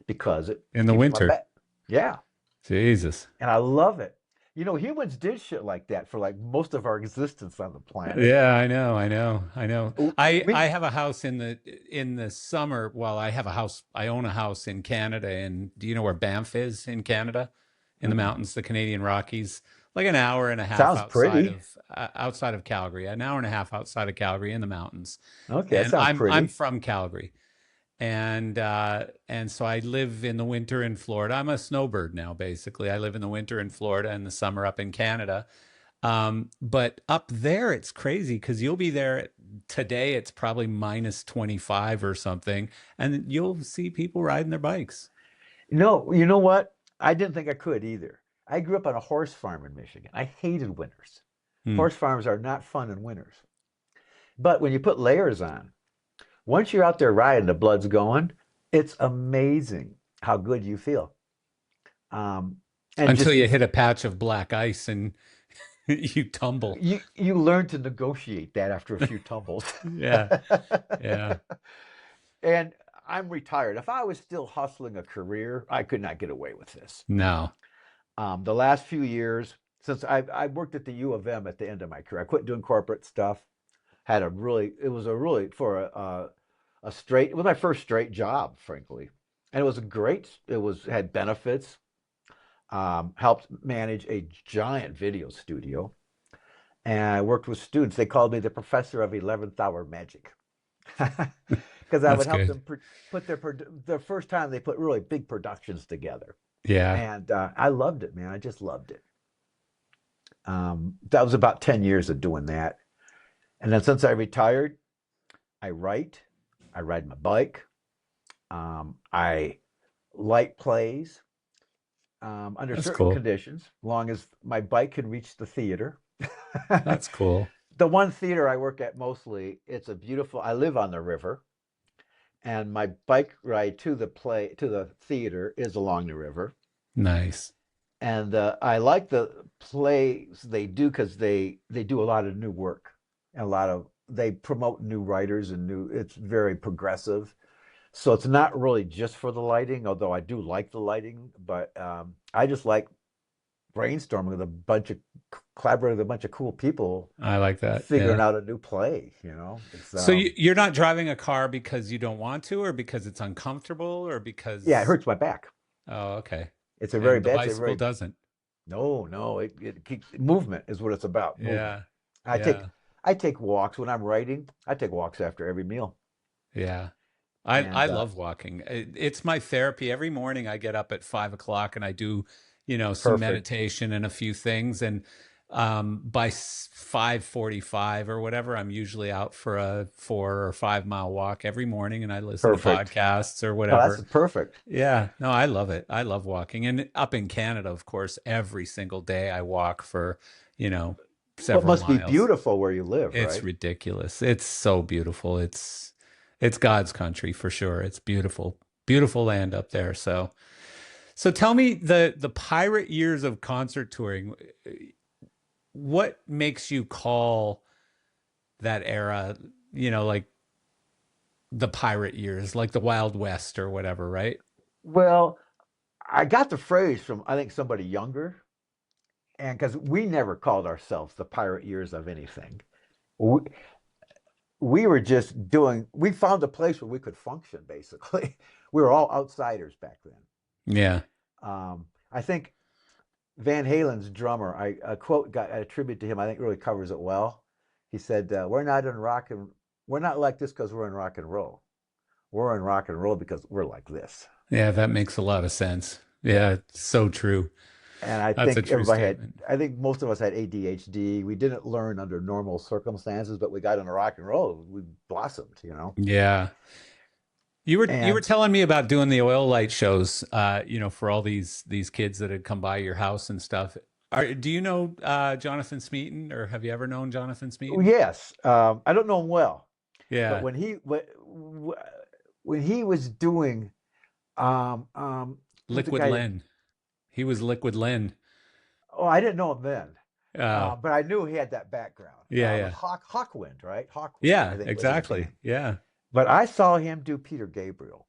because it In the keeps my winter. back. Yeah. Jesus. And I love it. Humans did shit like that for like most of our existence on the planet. Yeah, I know, I know, I know. I We, have a house in the summer. Well, I own a house in Canada, and do you know where Banff is in Canada? In the mm, mountains, the Canadian Rockies, like an hour and a half sounds pretty. outside of Calgary, an hour and a half outside of Calgary in the mountains. Okay, that And sounds I'm pretty. from Calgary, and so I live in the winter in Florida. I'm a snowbird now, basically. I live in the winter in Florida and the summer up in Canada. But up there, it's crazy because you'll be there today. It's probably minus 25 or something, and you'll see people riding their bikes. No, you know what? I didn't think I could either. I grew up on a horse farm in Michigan. I hated winters. Hmm. Horse farms are not fun in winters. But when you put layers on, once you're out there riding, the blood's going, it's amazing how good you feel. Um, and Until just you hit a patch of black ice and you tumble. you learn to negotiate that after a few tumbles. Yeah. Yeah. And I'm retired. If I was still hustling a career, I could not get away with this. No. The last few years, since I worked at the U of M at the end of my career, I quit doing corporate stuff. It was a really for a straight. It was my first straight job, frankly, and it was great. It was had benefits. Helped manage a giant video studio, and I worked with students. They called me the professor of 11th hour magic because I That's would help good. them put their first time they put really big productions together, Yeah. and I loved it, man. I just loved it. That was about 10 years of doing that, and then since I retired, I write, I ride my bike, I light plays under That's certain cool. conditions, long as my bike can reach the theater. That's cool. The one theater I work at mostly, it's a beautiful. I live on the river, and my bike ride to the theater is along the river. Nice. And I like the plays they do because they do a lot of new work and a lot of they promote new writers and new. It's very progressive. So it's not really just for the lighting, although I do like the lighting, but I just like brainstorming with a bunch of collaborating with a bunch of cool people I like that. figuring Yeah. out a new play, you know. It's So you're not driving a car because you don't want to, or because it's uncomfortable, or yeah, it because, hurts my back. oh, okay. It's a very And the bad, it's a bicycle very doesn't. no, it keeps movement is what it's about, movement. Yeah. I take Yeah. I take walks when I'm writing. I take walks after every meal. Yeah. I And love walking. It's my therapy. Every morning I get up at 5 o'clock and I do, some perfect, meditation and a few things. And by 5:45 or whatever, I'm usually out for a 4 or 5 mile walk every morning, and I listen to perfect. podcasts or Oh, that's whatever. perfect. Yeah, no, I love it. I love walking. And up in Canada, of course, every single day I walk for, you know, Well, it several must be miles. beautiful where you live, It's right? ridiculous. It's so beautiful. It's God's country for sure. It's beautiful. Beautiful land up there. So tell me the pirate years of concert touring, what makes you call that era, like the pirate years, like the Wild West or whatever, right? Well, I got the phrase from I think somebody younger, and because we never called ourselves the pirate years of anything. We, we were just doing, we found a place where we could function, basically. We were all outsiders back then. Yeah. I think Van Halen's drummer, a quote got a tribute to him, I think really covers it well. He said, we're not like this because we're in rock and roll. We're in rock and roll because we're like this. Yeah, that makes a lot of sense. Yeah. Yeah, it's so true. And I That's a think true statement. I think most of us had ADHD. We didn't learn under normal circumstances, but we got into rock and roll. We blossomed, you know? Yeah. You were And telling me about doing the oil light shows, for all these kids that had come by your house and stuff. Do you know Jonathan Smeaton, or have you ever known Jonathan Smeaton? yes, I don't know him well, but Yeah, when he was doing, who's the Liquid guy that, Len. He was Liquid Len. oh, I didn't know him then. Uh, But I knew he had that background. yeah, yeah, Hawkwind, right? Hawkwind, I yeah, think was his exactly. name. Yeah, But I saw him do Peter Gabriel,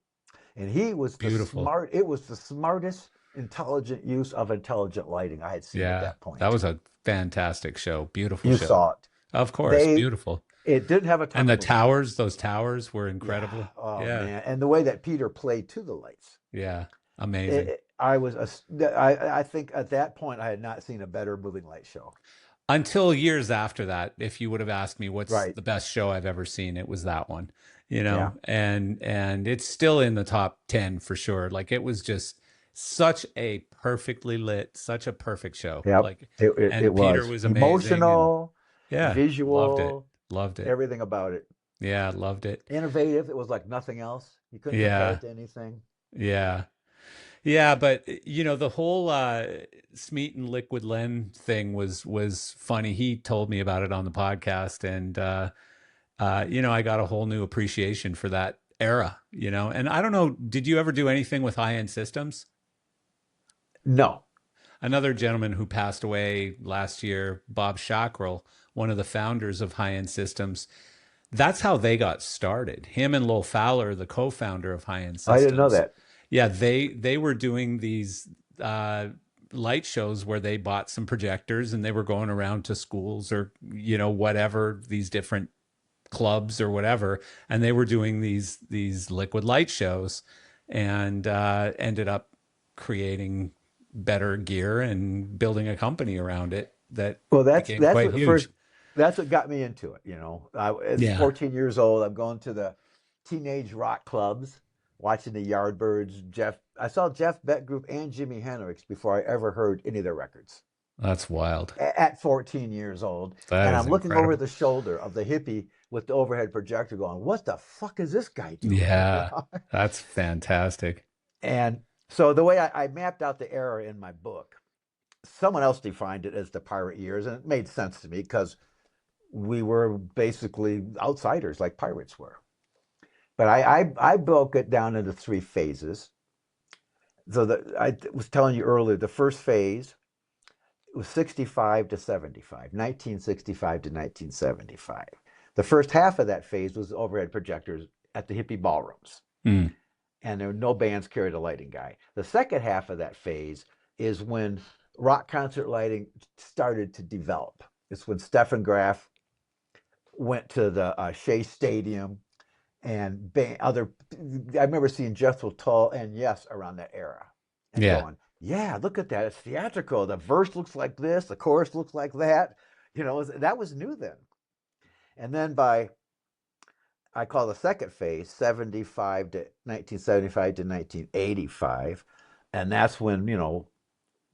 and beautiful. it was the smartest, intelligent use of intelligent lighting I had seen at Yeah, that that point. was a fantastic show. Beautiful You show. saw it. Of course, They beautiful. it didn't have a And ton of the movement. towers, those towers were Yeah. incredible. Oh Yeah, man, and the way that Peter played to the lights. yeah, amazing. I was I think at that point I had not seen a better moving light show. Until years after that, if you would have asked me what's Right. the best show I've ever seen, it was that one, Yeah. and it's still in the top 10 for sure. Like, it was just such a perfectly lit, such a perfect show. Yep. Like, It and Peter was was amazing, and emotional, yeah, loved it. visual, Loved it. everything about it. Yeah, loved it. Innovative. It was like nothing else. You couldn't compare it Yeah. to anything. Yeah. Yeah, but the whole Smeat and Liquid Len thing was funny. He told me about it on the podcast, and I got a whole new appreciation for that era. And I don't know, did you ever do anything with high-end systems? No. Another gentleman who passed away last year, Bob Schackrell, one of the founders of High End Systems. That's how they got started. Him and Lowell Fowler, the co-founder of High End I didn't know Systems. that. Yeah, they were doing these uh, light shows where they bought some projectors and they were going around to schools or whatever, these different clubs or whatever, and they were doing these liquid light shows, and ended up creating better gear and building a company around it that Well, that's became that's quite what the huge. first that's what got me into it. As Yeah, 14 years old, I'm going to the teenage rock clubs, watching the Yardbirds. I saw Jeff Beck Group and Jimi Hendrix before I ever heard any of their records that's wild. at 14 years old. That And is I'm looking over incredible. the shoulder of the hippie with the overhead projector, going, "What the fuck is this guy doing?" Yeah, that's fantastic. And so the way I mapped out the era in my book, someone else defined it as the pirate years, and it made sense to me because we were basically outsiders like pirates were. But I broke it down into three phases. So I was telling you earlier, the first phase was 65 to 75, 1965 to 1975. The first half of that phase was overhead projectors at the hippie ballrooms, Mm, and there were no bands carried a lighting guy. The second half of that phase is when rock concert lighting started to develop. It's when Stefan Graf went to the Shea Stadium and other. I remember seeing Jethro Tull and Yes around that era, and yeah. going, "Yeah, look at that! It's theatrical. The verse looks like this. The chorus looks like that." That was new then. And then I call the second phase 75 to 1975 to 1985, and that's when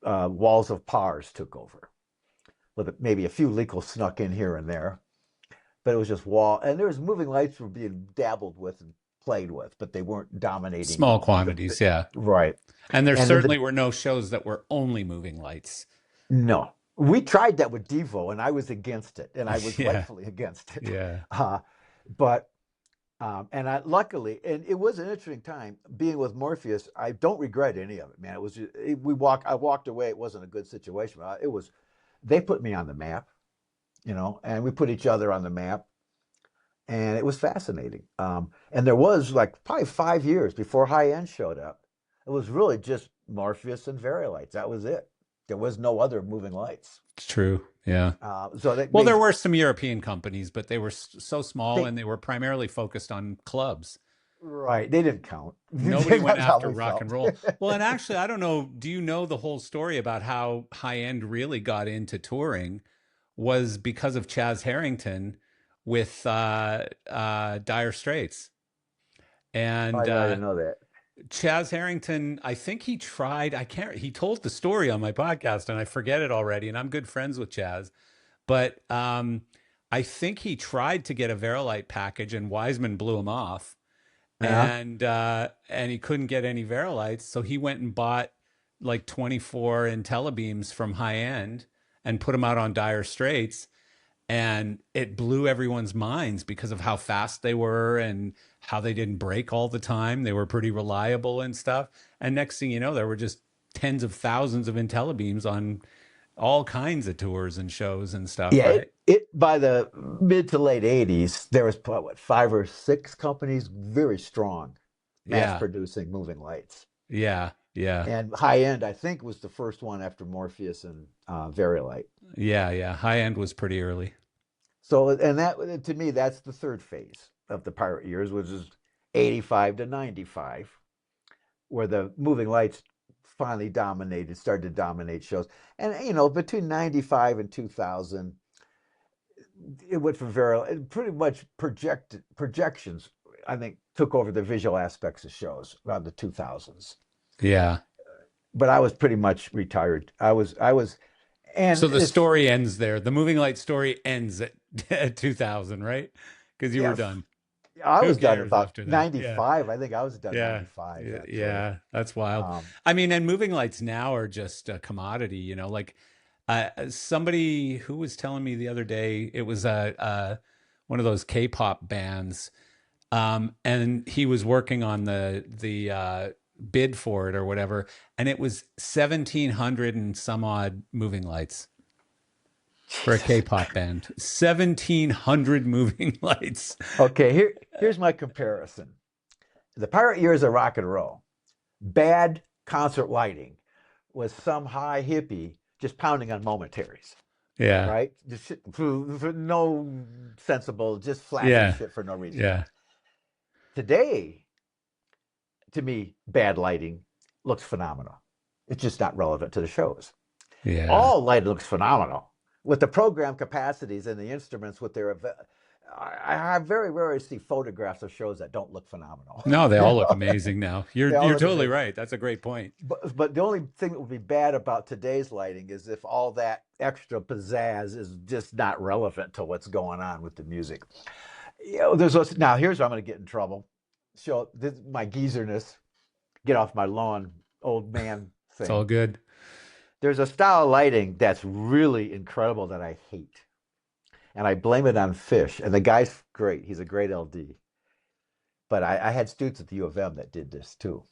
Walls of Pars took over. With maybe a few Leakles snuck in here and there, but it was just wall, and there was moving lights were being dabbled with and played with, but they weren't dominating Small quantities, yeah. right. And there And then certainly were no shows that were only moving lights. no, we tried that with Devo, and I was against it, and I was Yeah, rightfully against it. yeah. But and I luckily, and it was an interesting time being with Morpheus. I don't regret any of it, man. It was just, I walked away. It wasn't a good situation. But it was. They put me on the map, and we put each other on the map, and it was fascinating. And there was like probably 5 years before High End showed up. It was really just Morpheus and Vari-Lights. That was it. There was no other moving lights. It's true. Yeah. So that Well, there made were some European companies, but they were so small they and they were primarily focused on clubs. right. They didn't count. Nobody went That's how after we rock and felt. roll. Well, and actually, I don't know. Do you know the whole story about how High End really got into touring was because of Chaz Harrington with Dire Straits. I And know. I didn't know that. Chaz Harrington, I think he tried, I can't, he told the story on my podcast and I forget it already. And I'm good friends with Chaz. But I think he tried to get a Verilight package and Wiseman blew him off, Yeah. and he couldn't get any Verilights, so he went and bought like 24 IntelliBeams from High End and put them out on Dire Straits, and it blew everyone's minds because of how fast they were and how they didn't break all the time. They were pretty reliable and stuff. And next thing you know, there were just tens of thousands of IntelliBeams on all kinds of tours and shows and stuff, Yeah. right? It by the mid to late '80s, there was probably what, five or six companies very strong, mass Yeah, producing moving lights. yeah, yeah, And High End, I think, was the first one after Morpheus and Vari-Light. yeah, yeah. High End was pretty early. So, and that to me, that's the third phase of the pirate years, which is 85 to 95, where the moving lights finally started to dominate shows. And, between 95 and 2000, it went from pretty much projections, I think, took over the visual aspects of shows around the 2000s. Yeah. But I was pretty much retired. And So the it's, story ends there. The moving light story ends at 2000, right? Because you were yeah, done. I Who was done cares about after that? Yeah. 95. I think I was done Yeah. 95 Yeah. actually. Yeah. That's wild. Um, I mean, and moving lights now are just a commodity, you know, like somebody who was telling me the other day, it was one of those K-pop bands. And he was working on the bid for it or whatever, and it was 1,700 and some odd moving lights for a Jesus. K-pop band. 1,700 moving lights. Okay, here's my comparison. The pirate years of rock and roll, bad concert lighting was some high hippie just pounding on momentaries, Yeah, right? Just shit, for no sensible, just flashing yeah, shit for no reason. yeah, Today, to me, bad lighting looks phenomenal. It's just not relevant to the shows. yeah. All light looks phenomenal with the program capacities and the instruments with their. I very rarely see photographs of shows that don't look phenomenal. No, they You all look know? amazing now. You're They all you're look totally amazing. right. That's a great point. But the only thing that would be bad about today's lighting is if all that extra pizzazz is just not relevant to what's going on with the music. You know, now here's where I'm going to get in trouble. Show this, my geezerness, get off my lawn, old man It's all thing. good. There's a style of lighting that's really incredible that I hate, and I blame it on Fish. And the guy's great; he's a great LD. But I had students at the U of M that did this too.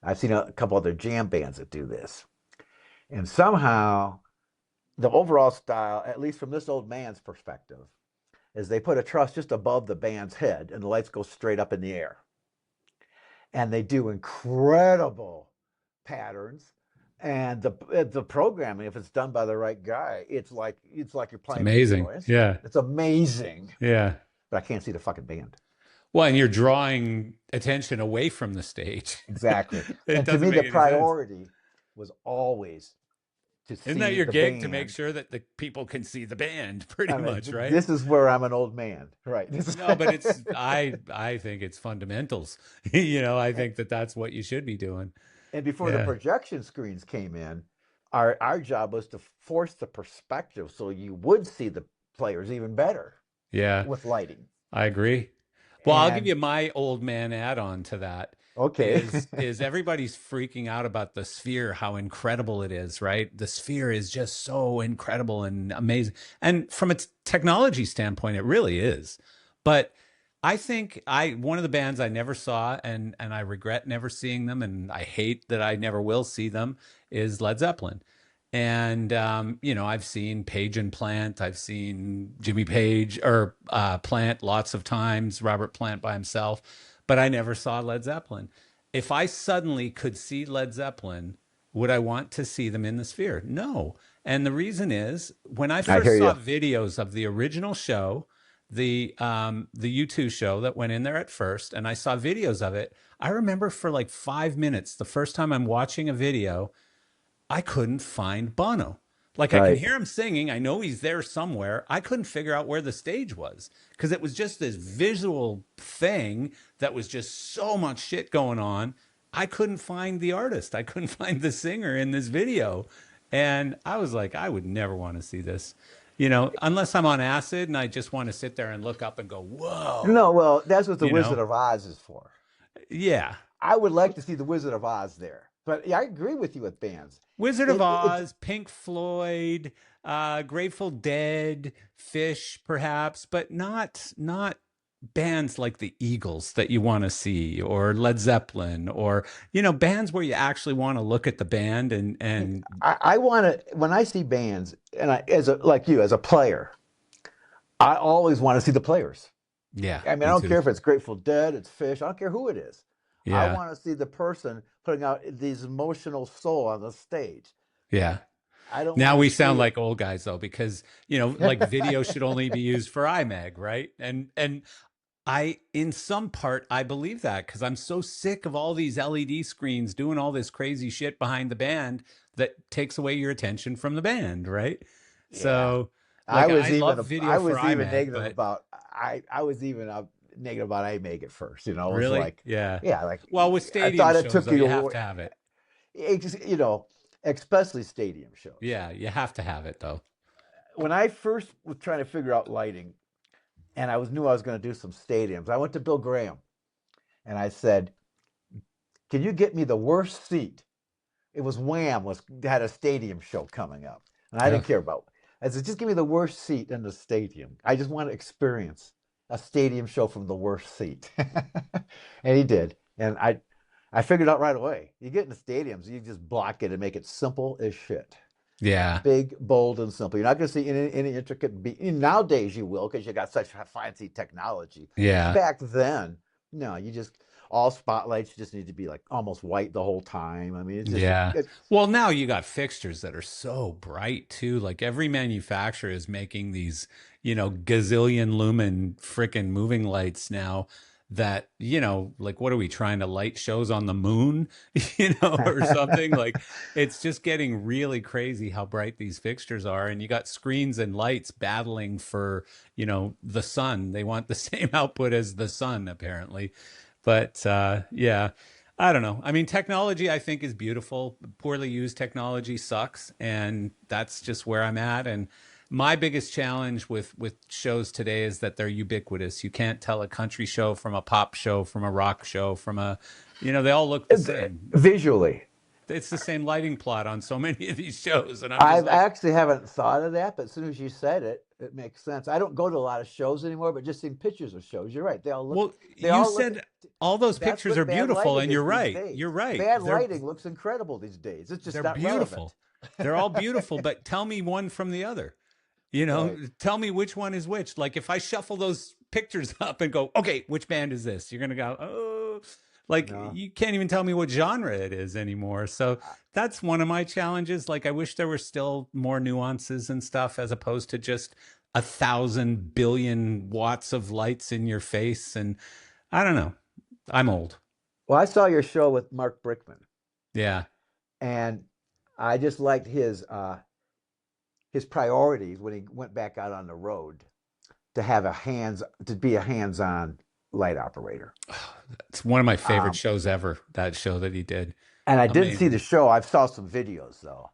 I've seen a couple other jam bands that do this, and somehow the overall style, at least from this old man's perspective, is they put a truss just above the band's head, and the lights go straight up in the air, and they do incredible patterns. And the programming, if it's done by the right guy, it's like you're It's playing a amazing. musical instrument. Yeah, It's amazing, yeah. but I can't see the fucking band. Well, and you're drawing attention away from the stage. Exactly. It And to doesn't me, the make any sense. priority was always to Isn't that see your the gig to make band. sure that the people can see the band, pretty I mean, much, right? this is where I'm an old man, right? No, but it's I think it's fundamentals. You know, I and, think that that's what you should be doing. and before the Yeah. projection screens came in, our job was to force the perspective so you would see the players even better Yeah, with lighting. I agree. Well, I'll give And you my old man add-on to that okay, is everybody's freaking out about the sphere, how incredible it is, right? The sphere is just so incredible and amazing. And from a technology standpoint, it really is. But I think I one of the bands I never saw and I regret never seeing them and I hate that I never will see them is Led Zeppelin. And you know, I've seen Page and Plant, I've seen Jimmy Page or Plant lots of times, Robert Plant by himself, but I never saw Led Zeppelin. If I suddenly could see Led Zeppelin, would I want to see them in the sphere? No. And the reason is when I I first hear saw you. videos of the original show, the U2 show that went in there at first, and I saw videos of it, I remember for like 5 minutes, the first time I'm watching a video, I couldn't find Bono. Like I can Right. hear him singing. I know he's there somewhere. I couldn't figure out where the stage was because it was just this visual thing that was just so much shit going on. I couldn't find the artist. I couldn't find the singer in this video. And I was like, I would never want to see this, you know, unless I'm on acid and I just want to sit there and look up and go, whoa, No, well, that's what the you Wizard know? of Oz is for. Yeah. I would like to see the Wizard of Oz there. But yeah, I agree with you with bands. Wizard of It's Oz, Pink Floyd, Grateful Dead, Fish, perhaps, but not bands like the Eagles that you want to see, or Led Zeppelin, or you know, bands where you actually want to look at the band and I want to when I see bands, and I as a like you as a player, I always want to see the players. yeah, I mean, I me don't too. care if it's Grateful Dead, it's Fish, I don't care who it is. I Yeah, want to see the person putting out these emotional soul on the stage. yeah. I don't Now want to we sound see like old guys though, because you know, like video should only be used for iMag, right? And I, in some part, I believe that because I'm so sick of all these LED screens doing all this crazy shit behind the band that takes away your attention from the band, right? Yeah. So, like, I love I video for was even iMag, negative but about I was even negative about I make it first. It was really, like, yeah. yeah, like Well, with I stadium thought it shows, took though, you have you to have it. you know, especially stadium shows. Yeah, you have to have it, though. When I first was trying to figure out lighting, and knew I was going to do some stadiums. I went to Bill Graham and I said, "Can you get me the worst seat?" It was Wham had a stadium show coming up, and I Yeah. didn't care about. I said, "Just give me the worst seat in the stadium. I just want to experience a stadium show from the worst seat." And he did, and I figured out right away. You get in the stadiums, you just block it and make it simple as shit. Yeah. Big, bold, and simple. You're not going to see any intricate. Nowadays, you will because you got such fancy technology. Yeah. Back then, no, you just all spotlights just need to be like almost white the whole time. I mean, it's just Yeah. Well, now you got fixtures that are so bright too. Like every manufacturer is making these, gazillion lumen freaking moving lights now that, like what are we trying to light shows on the moon, or something? Like it's just getting really crazy how bright these fixtures are. And you got screens and lights battling for, the sun. They want the same output as the sun, apparently. But yeah. I don't know. I mean, technology I think is beautiful. Poorly used technology sucks, and that's just where I'm at. And my biggest challenge with shows today is that they're ubiquitous. You can't tell a country show from a pop show, from a rock show, from a, they all look the same. visually. It's the same lighting plot on so many of these shows, and I'm I just like, actually haven't thought of that, but as soon as you said it, it makes sense. I don't go to a lot of shows anymore, but just seeing pictures of shows. You're right. well, They you all look. said all those That's pictures are what bad beautiful, lighting and is you're these right. days. You're right. Bad lighting looks incredible these days. It's just They're not relevant. beautiful. They're all beautiful, but tell me one from the other. Right. Tell me which one is which. Like if I shuffle those pictures up and go, okay, which band is this? You're gonna go, oh, like No. you can't even tell me what genre it is anymore. So that's one of my challenges. Like I wish there were still more nuances and stuff as opposed to just 1,000 billion watts of lights in your face. And I don't know. I'm old. Well, I saw your show with Mark Brickman, Yeah. and I just liked his priorities when he went back out on the road to be a hands-on light operator. It's one of my favorite Um, shows ever. That show that he did. and I didn't see the Amazing. show. I saw some videos though.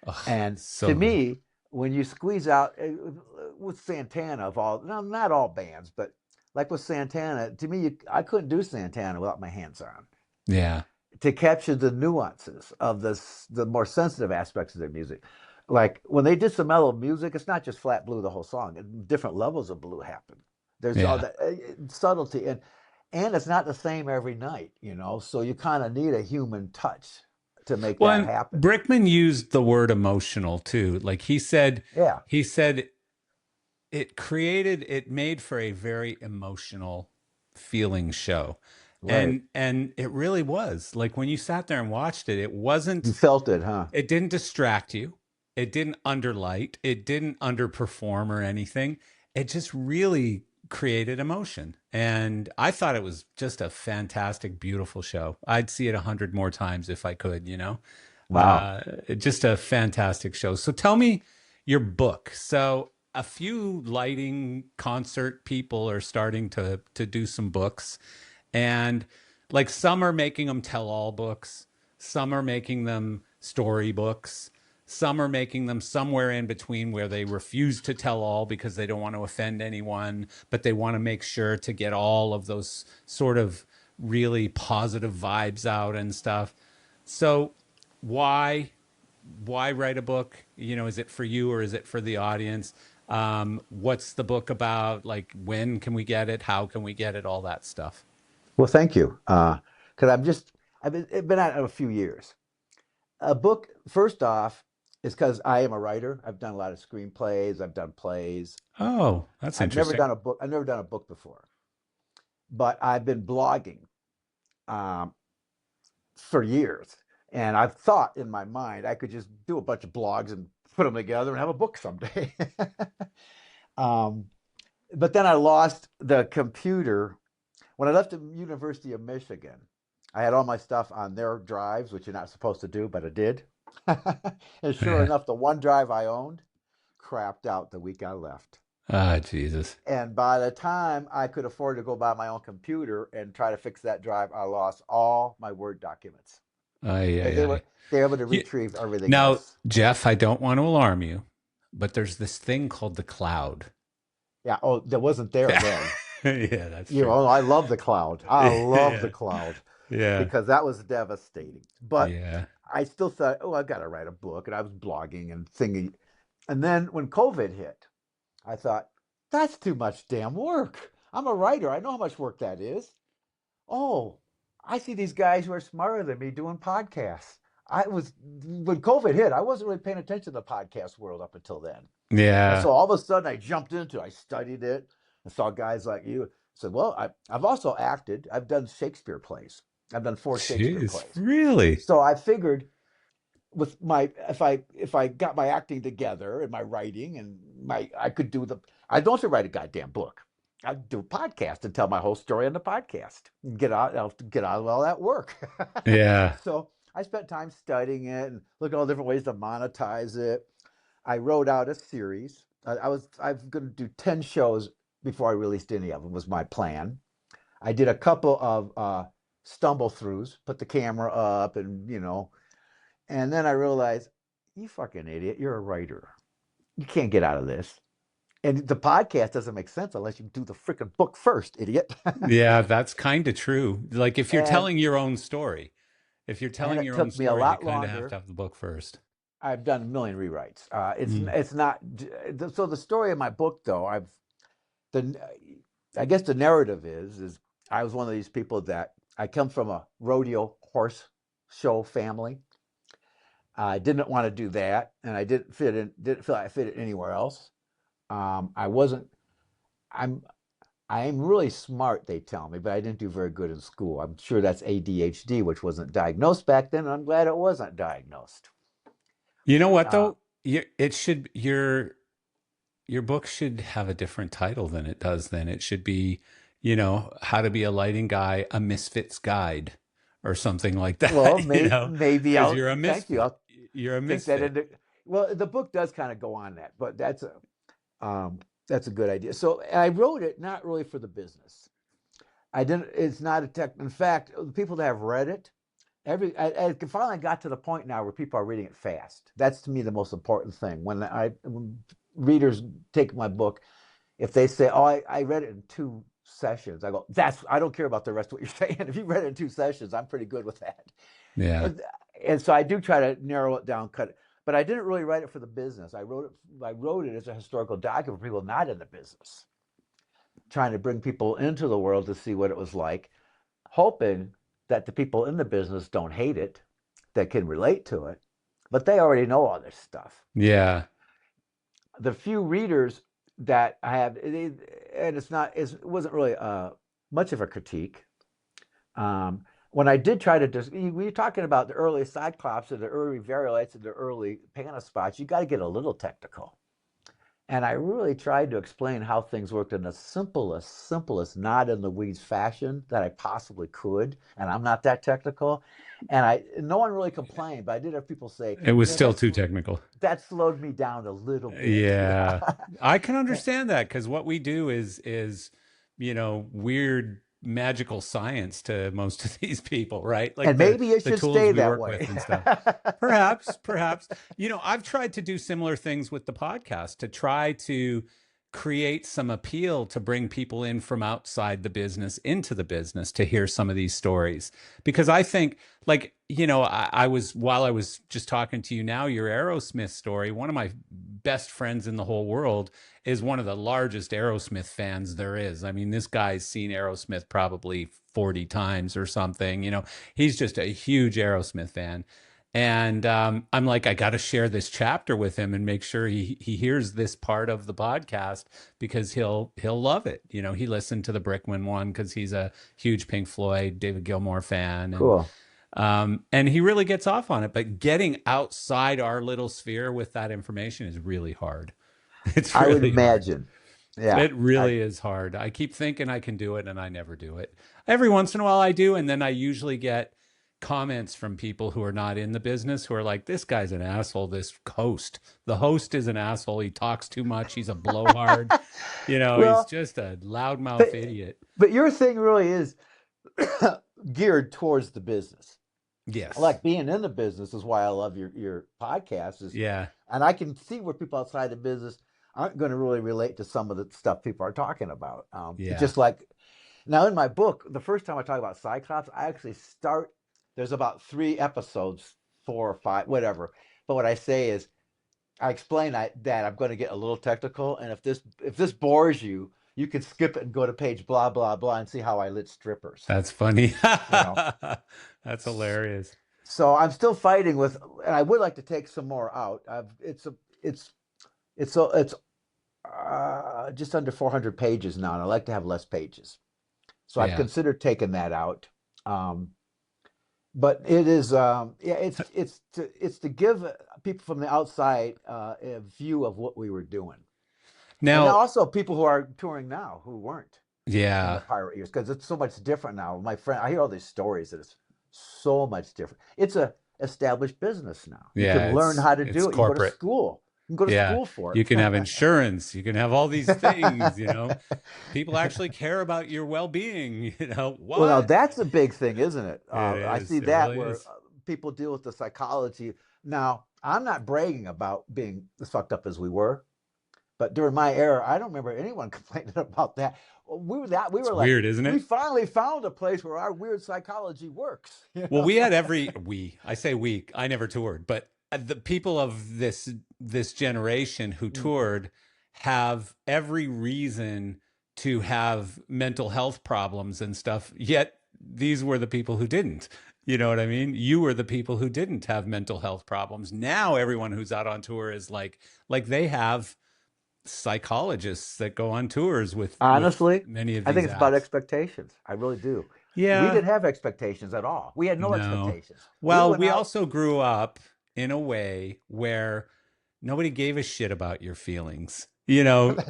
Oh, And to so good. me, when you squeeze out with Santana of all, no, not all bands, but like with Santana, to me, I couldn't do Santana without my hands on Yeah. to capture the nuances of the more sensitive aspects of their music. Like when they did some mellow music, it's not just flat blue the whole song. Different levels of blue happen. There's all Yeah. that subtlety, and it's not the same every night, So you kind of need a human touch to make Well, that and happen. Brickman used the word emotional too. Like Yeah, he said it made for a very emotional feeling show. right. And it really was. Like when you sat there and watched it, You felt it, huh? it didn't distract you. It didn't underlight. It didn't underperform or anything. It just really created emotion. And I thought it was just a fantastic, beautiful show. I'd see it 100 more times if I could. Wow. Just a fantastic show. So tell me your book. So a few lighting concert people are starting to do some books, and like some are making them tell all books, some are making them story books, some are making them somewhere in between where they refuse to tell all because they don't want to offend anyone, but they want to make sure to get all of those sort of really positive vibes out and stuff. So why why write a book? Is it for you or is it for the audience? What's the book about? Like, when can we get it? How can we get it? All that stuff. Well, thank you. Because I've been at it a few years. A book, first off, is because I am a writer. I've done a lot of screenplays. I've done plays. Oh, that's I've never interesting. done a book. I've never done a book before, but I've been blogging um, for years, and I've thought in my mind I could just do a bunch of blogs and put them together and have a book someday. um, but then I lost the computer when I left the University of Michigan. I had all my stuff on their drives, which you're not supposed to do, but I did. And sure Yeah. enough, the one drive I owned crapped out the week I left. Ah, Jesus. And by the time I could afford to go buy my own computer and try to fix that drive, I lost all my Word documents. Ay, They ay, they were ay. they were able to Yeah. retrieve everything Now, else. Jeff, I don't want to alarm you, but there's this thing called the cloud. Yeah. Oh, that wasn't there then. Yeah, that's You true. know, I love the cloud. I love the Yeah. cloud Yeah. because that was devastating. But Yeah. I still thought, oh, I've got to write a book. And I was blogging and thinking. And then when COVID hit, I thought, that's too much damn work. I'm a writer. I know how much work that is. Oh, I see these guys who are smarter than me doing podcasts. When COVID hit, I wasn't really paying attention to the podcast world up until then. And Yeah. so all of a sudden I jumped into it. I studied it and saw guys like you. I said, well, I've also acted. I've done Shakespeare plays. I've done 4 Shakespeare Jeez, plays. really? So I figured with my if I got my acting together and my writing and my I could do the I don't have to write a goddamn book. I'd do a podcast and tell my whole story on the podcast. I'll get out of all that work. Yeah. So I spent time studying it and looking at all different ways to monetize it. I wrote out a series. I was going to do 10 shows before I released any of them was my plan. I did a couple of stumble throughs, put the camera up and then I realized, you fucking idiot, you're a writer. You can't get out of this. And the podcast doesn't make sense unless you do the freaking book first, idiot. Yeah, that's kind of true. Like if you're and telling your own story, if you're and telling it your own took me a story, you lot kind of have to longer. have the book first. I've done a million rewrites. Mm. It's not so the story of my book though. The I guess the narrative is I was one of these people that I come from a rodeo horse show family. I didn't want to do that, and I didn't feel like I fit in anywhere else. I wasn't. I'm. I'm really smart, they tell me, but I didn't do very good in school. I'm sure that's ADHD, which wasn't diagnosed back then. And I'm glad it wasn't diagnosed. You know what Uh, though? It should your book should have a different title than it does then. It should be, How to Be a Lighting Guy, a Misfit's Guide or something like well, that, maybe because I'll you're a thank you. misfit. I'll You're a take that misfit. into. Well, the book does kind of go on that, but that's a good idea. So I wrote it not really for the business. I didn't. It's not a tech. In fact, the people that have read it, I finally got to the point now where people are reading it fast. That's to me the most important thing. When readers take my book, if they say, "Oh, I read it in 2 sessions," I go, I don't care about the rest of what you're saying. If you read it in 2 sessions, I'm pretty good with that. Yeah. And, and so I do try to narrow it down, cut it. But I didn't really write it for the business. I wrote it as a historical document for people not in the business, trying to bring people into the world to see what it was like, hoping that the people in the business don't hate it, that can relate to it, but they already know all this stuff. Yeah. The few readers that I have, and it wasn't really much of a critique. When I did try to, we were talking about the early Cyclops and the early Variolites and the early Panospots, you got to get a little technical. And I really tried to explain how things worked in the simplest, not in the weeds fashion that I possibly could. And I'm not that technical. And no one really complained, but I did have people say, It was you know, still too technical. that slowed me down a little bit. Yeah. I can Yeah. understand that because what we do is, weird magical science to most of these people, right? Like And the maybe it the should tools stay we that work with way. and stuff. Perhaps. I've tried to do similar things with the podcast to try to create some appeal to bring people in from outside the business into the business to hear some of these stories. Because I think, like, while I was just talking to you now, your Aerosmith story, one of my best friends in the whole world is one of the largest Aerosmith fans there is. I mean, this guy's seen Aerosmith probably 40 times or something. He's just a huge Aerosmith fan. And I'm like, I got to share this chapter with him and make sure he hears this part of the podcast because he'll love it. He listened to the Brickman one because he's a huge Pink Floyd, David Gilmour fan, Cool. and he really gets off on it. But getting outside our little sphere with that information is really hard. It's I would really hard. imagine. Yeah. It I, really is hard. I keep thinking I can do it and I never do it. Every once in a while I do, and then I usually get comments from people who are not in the business who are like, this guy's an asshole, this host. The host is an asshole. He talks too much. He's a blowhard. He's well, just a loudmouth but, idiot. but your thing really is geared towards the business. Yes. Like being in the business is why I love your podcast is, Yeah. and I can see where people outside the business aren't going to really relate to some of the stuff people are talking about. It's Yeah, just like now in my book, the first time I talk about Cyclops, I actually start. There's about 3 episodes, 4 or 5, whatever. But what I say is, I explain that I'm going to get a little technical, and if this bores you, you can skip it and go to page blah blah blah and see how I lit strippers. that's funny. You know. That's hilarious. So I'm still fighting with, and I would like to take some more out. It's just under 400 pages now, and I like to have less pages. So I've Yeah. considered taking that out. Um, but it is, yeah, it's to give people from the outside a view of what we were doing, and Now, also people who are touring now who weren't in the yeah, pirate years, because it's so much different now. My friend, I hear all these stories that it's so much different. It's a established business now. You can yeah, learn how to it's do it. You can go to corporate. school. You can go to Yeah. school for You can have it. insurance, you can have all these things, People actually care about your well-being, Well, now What? that's a big thing, isn't it? It I is. see It that really where is. people deal with the psychology. Now, I'm not bragging about being as fucked up as we were, but during my era, I don't remember anyone complaining about that. We It's were like, weird, isn't we it? finally found a place where our weird psychology works. Well, I say we, I never toured, but the people of this generation who Mm. toured have every reason to have mental health problems and stuff. Yet these were the people who didn't. You know what I mean? You were the people who didn't have mental health problems. Now everyone who's out on tour is like they have psychologists that go on tours with Honestly, many of I think these it's about acts. expectations. I really do. We Yeah, didn't have expectations at all. We had no no. expectations. We Well, went we out. also grew up in a way where nobody gave a shit about your feelings.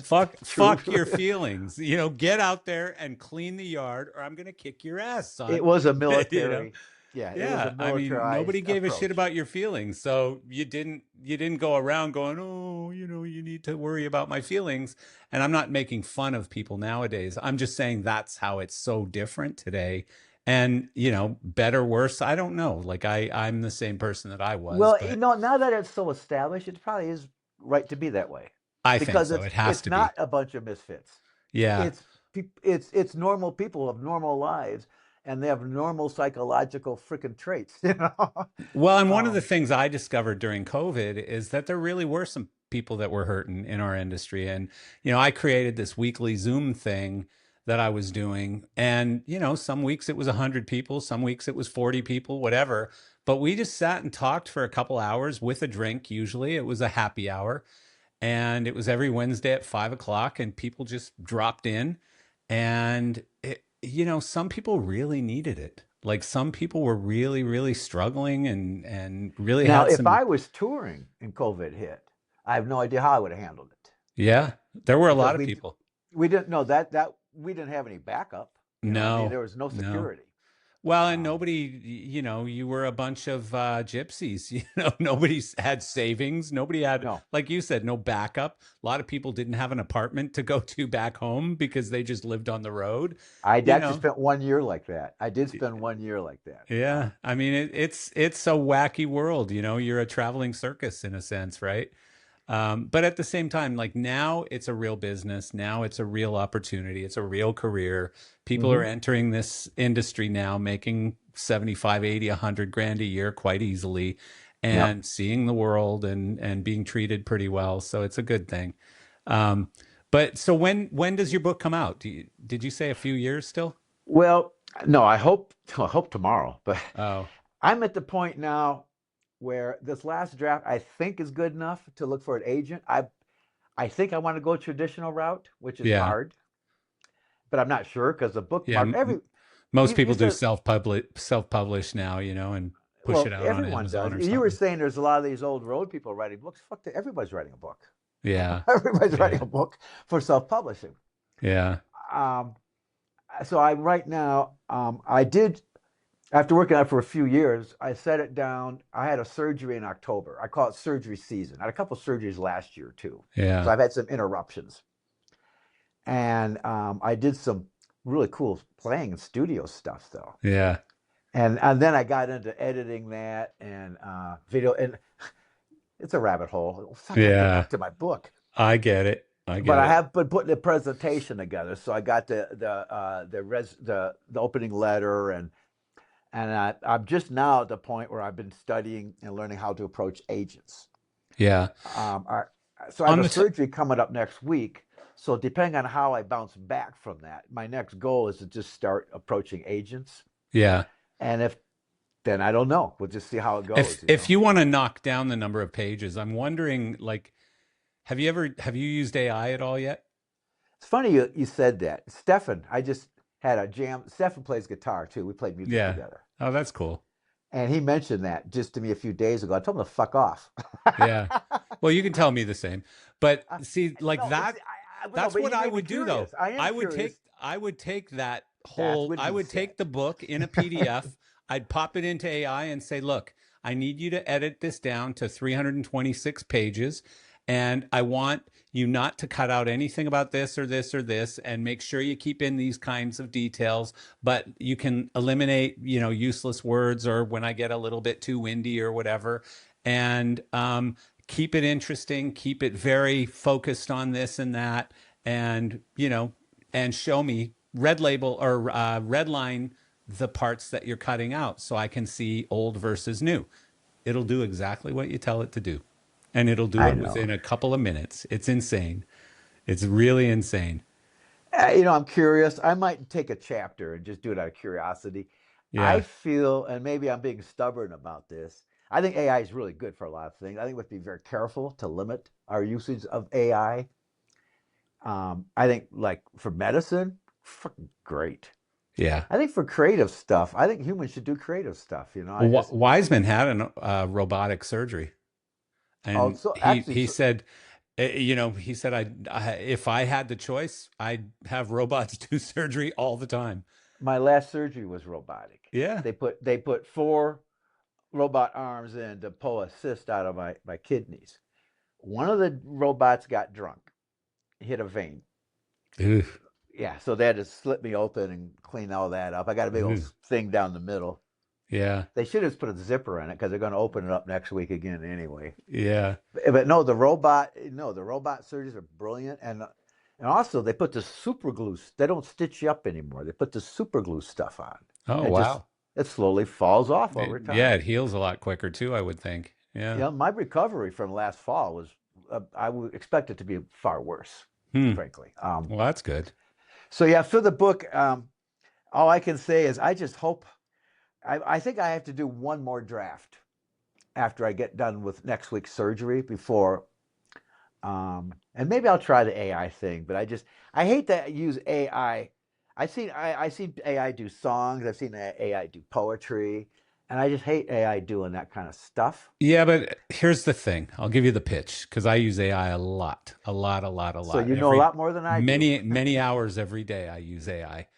Fuck That's true. fuck your feelings. Get out there and clean the yard or I'm going to kick your ass, It son. was a you know. military, yeah, it was a Yeah, I mean, nobody militarized gave a shit approach. about your feelings. So you didn't go around going, "Oh, you need to worry about my feelings." And I'm not making fun of people nowadays. I'm just saying that's how it's so different today. And, better, worse, I don't know. Like I'm the same person that I was, Well, but now that it's so established, it probably is right to be that way, I think because so. it's It has it's to not be. a bunch of misfits. Yeah. It's normal people of normal lives, and they have normal psychological freaking traits. Well, and one of the Um, things I discovered during COVID is that there really were some people that were hurting in our industry. And, I created this weekly Zoom thing that I was doing. And, some weeks it was 100 people, some weeks it was 40 people, whatever. But we just sat and talked for a couple hours with a drink. Usually it was a happy hour. And it was every Wednesday at 5 o'clock, and people just dropped in. And some people really needed it. Like some people were really, really struggling and really Now, had if some. I was touring and COVID hit, I have no idea how I would have handled it, Yeah, there were a because lot of we people. we didn't know that we didn't have any backup. I mean, No, there was no no. security. Well, and Um, nobody, you were a bunch of gypsies. Nobody's had savings. Nobody had, no, like you said, no backup. A lot of people didn't have an apartment to go to back home because they just lived on the road. I You actually know, spent 1 year like that. I did spend 1 year like that. Yeah, I mean it's a wacky world, You're a traveling circus in a sense, right? But at the same time, like now it's a real business. Now it's a real opportunity. It's a real career. People are Hmm. entering this industry now, making 75, 80, 100 grand a year quite easily, Yeah. and seeing the world and being treated pretty well. So it's a good thing. Um, but so when does your book come out? Did you say a few years still? Well, no, I hope tomorrow, but Oh, I'm at the point now where this last draft I think is good enough to look for an agent. I think I want to go traditional route, which is yeah. hard, but I'm not sure because the book Yeah, mark every most you people do said, self-publish now, and push it well, out on everyone Amazon does. or You were something. saying there's a lot of these old road people writing books. Fuck that, everybody's writing a book. Yeah, Everybody's writing yeah, a book for self-publishing. yeah, Um, so I right now, I did, after working on it for a few years, I set it down. I had a surgery in October. I call it surgery season. I had a couple of surgeries last year too, so yeah, I've had some interruptions, and I did some really cool playing and studio stuff though. yeah, And then I got into editing that and video, and it's a rabbit hole. Fuck, I get yeah. back to my book. I get it. I But get I it. have been putting a presentation together. So I got the opening letter, and I'm just now at the point where I've been studying and learning how to approach agents. Yeah. Um, I, so I have On a the surgery coming up next week. So depending on how I bounce back from that, my next goal is to just start approaching agents. yeah. And if then I don't know, we'll just see how it If goes. if you want to knock down the number of pages, I'm wondering, like, have you used AI at all yet? It's funny you said that. Stefan, I just had a jam. Stefan plays guitar too. We played music Yeah. together. Oh, that's cool. And he mentioned that just to me a few days ago. I told him to fuck off. Yeah. Well, you can tell me the same. But see, like No, that, no, that's but what you I made me would do though. curious. I am curious. I would take that That whole would I be would said. take the book in a PDF. I'd pop it into AI and say, "Look, I need you to edit this down to 326 pages, and I want you not to cut out anything about this or this or this, and make sure you keep in these kinds of details, but you can eliminate, useless words or when I get a little bit too windy or whatever." And keep it interesting, keep it very focused on this and that, and and show me red label or red line the parts that you're cutting out so I can see old versus new. It'll do exactly what you tell it to do, and it'll do I it know. within a couple of minutes. It's insane. It's really insane. I'm curious. I might take a chapter and just do it out of curiosity. I Yeah. feel, and maybe I'm being stubborn about this. I think AI is really good for a lot of things. I think we have to be very careful to limit our usage of AI. I think, like for medicine, fucking great. Yeah. I think for creative stuff, I think humans should do creative stuff. I Well, just, Wiseman had an robotic surgery, oh, and so he actually, he so said, he said, if I had the choice, I'd have robots do surgery all the time. my last surgery was robotic. Yeah. They put four robot arms in to pull a cyst out of my kidneys. One of the robots got drunk, hit a vein. Ooh, Yeah, so they had to slip me open and clean all that up. I got a big old ooh. thing down the middle. Yeah. They should have just put a zipper in it because they're going to open it up next week again anyway. Yeah. But no, the robot surgeries are brilliant, and also they put the super glue. They don't stitch you up anymore. They put the super glue stuff on, Oh, and just wow. it slowly falls off over Yeah, time. it heals a lot quicker too, I would think. Yeah. My recovery from last fall was, I would expect it to be far worse, Hmm. frankly. Well, that's good. So yeah, for the book, all I can say is I just hope. I think I have to do one more draft after I get done with next week's surgery before, and maybe I'll try the AI thing. But I hate to use AI. I seen AI do songs. I've seen AI do poetry, and I just hate AI doing that kind of stuff. Yeah, but here's the thing. I'll give you the pitch because I use AI a lot, a lot, a lot, a So lot. you know a lot more than I do Many, many hours every day I use AI.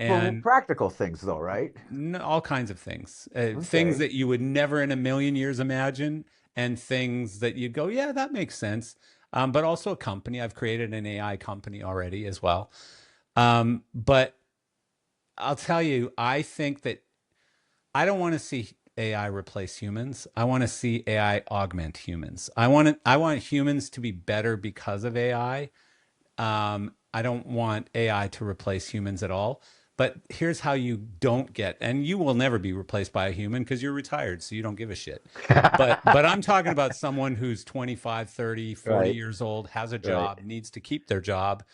for And practical things, though, right? all kinds of things, things Okay. that you would never in a million years imagine, and things that you go, yeah, that makes sense. But also a company. I've created an AI company already as well. But I'll tell you, I think that I don't want to see AI replace humans. I want to see AI augment humans. I want humans to be better because of AI. I don't want AI to replace humans at all. But here's how you don't get, and you will never be replaced by a human because you're retired, so you don't give a shit. But I'm talking about someone who's 25, 30, 40 Right. years old, has a Right. job, needs to keep their job.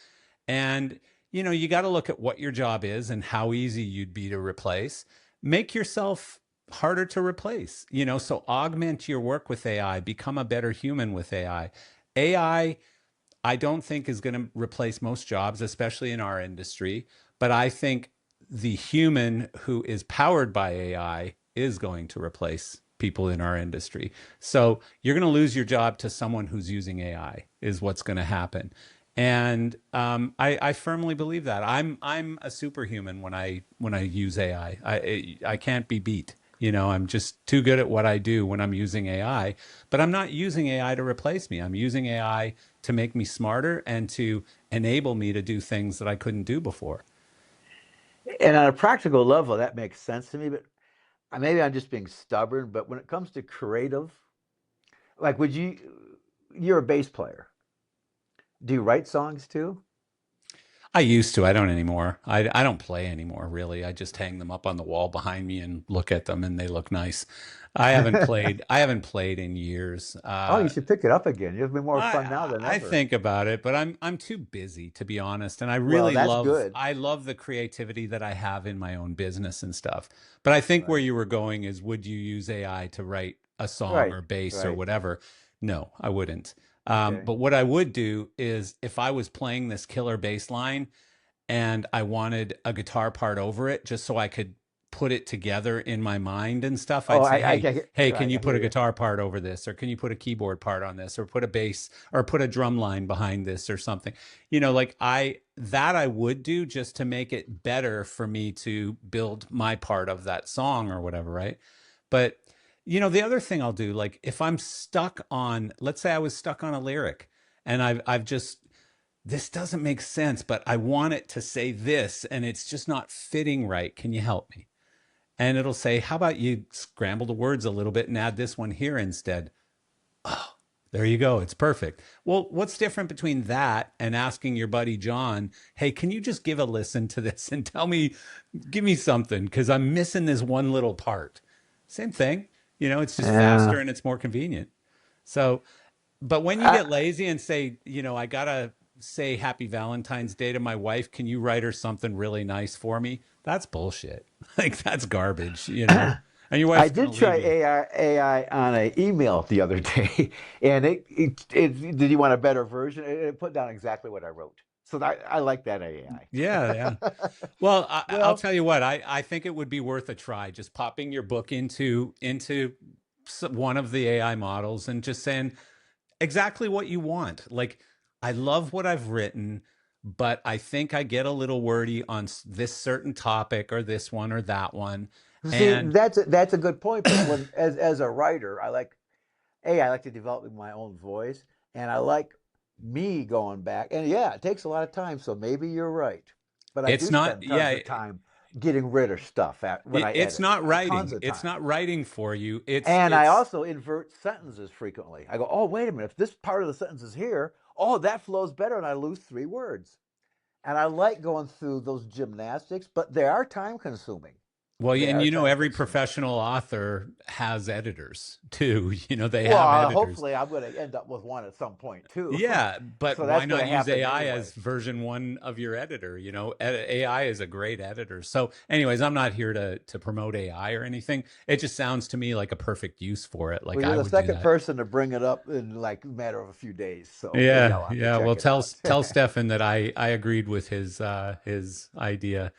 And you got to look at what your job is and how easy you'd be to replace. Make yourself harder to replace. So augment your work with AI, become a better human with AI. I don't think is going to replace most jobs, especially in our industry. But I think the human who is powered by AI is going to replace people in our industry. So you're going to lose your job to someone who's using AI, is what's going to happen. And I firmly believe that I'm a superhuman when I use AI. I can't be beat. I'm just too good at what I do when I'm using AI. But I'm not using AI to replace me. I'm using AI to make me smarter and to enable me to do things that I couldn't do before. And on a practical level, that makes sense to me. But maybe I'm just being stubborn. But when it comes to creative, like, you're a bass player. Do you write songs too? I used to. I don't anymore. I don't play anymore, really. I just hang them up on the wall behind me and look at them, and they look nice. I haven't played in years. Oh, you should pick it up again. It'll be more fun now than I ever. think about it, but I'm too busy, to be honest. And Well, that's good. I love the creativity that I have in my own business and stuff. But I think where Right. you were going is, would you use AI to write a song Right. or bass or Right. whatever? No, I wouldn't. Okay. But what I would do is, if I was playing this killer bass line and I wanted a guitar part over it just so I could put it together in my mind and stuff, Oh, I'd say, hey, can right, you I put a hear you. guitar part over this? Or can you put a keyboard part on this? Or put a bass or put a drum line behind this or something? Like I would do just to make it better for me to build my part of that song or whatever, right? But the other thing I'll do, like if I'm stuck on, let's say I was stuck on a lyric and I've just this doesn't make sense, but I want it to say this and it's just not fitting right. Can you help me? And it'll say, how about you scramble the words a little bit and add this one here instead? Oh, there you go. It's perfect. Well, what's different between that and asking your buddy John, hey, can you just give a listen to this and give me something? Because I'm missing this one little part. Same thing. It's just faster Yeah. and it's more convenient. So, but when you I, get lazy and say, I gotta say Happy Valentine's Day to my wife, can you write her something really nice for me? That's bullshit. Like that's garbage. And your I wife's gonna did try leave you. AI on an email the other day, and did you want a better version? It put down exactly what I wrote. So I like that Yeah, yeah. AI. Well, I'll Well, tell you what. I think it would be worth a try. Just popping your book into one of the AI models and just saying exactly what you want. Like, I love what I've written, but I think I get a little wordy on this certain topic or this one or that one. see, And that's a good point. But when as a writer, I like to develop my own voice, and I like me going back. And yeah, it takes a lot of time, so maybe you're right. But I it's do not, spend tons yeah, of time getting rid of stuff when I it's edit. not Tons writing. of It's time. not writing for you. And I It's also invert sentences frequently. I go, oh, wait a minute. If this part of the sentence is here, oh, that flows better, and I lose three words. And I like going through those gymnastics, but they are time consuming. Well, They and are time every consuming. professional author has editors too. They Well, have editors. hopefully, I'm going to end up with one at some point too. Yeah, but So why that's going not to use happen AI anyway. as version one of your editor? AI is a great editor. So, anyways, I'm not here to promote AI or anything. It just sounds to me like a perfect use for it. Like Well, you're I the would do second that. person to bring it up in like a matter of a few days, so maybe Yeah, I'll have to yeah. check Well, it out. tell Stefan that I agreed with his idea.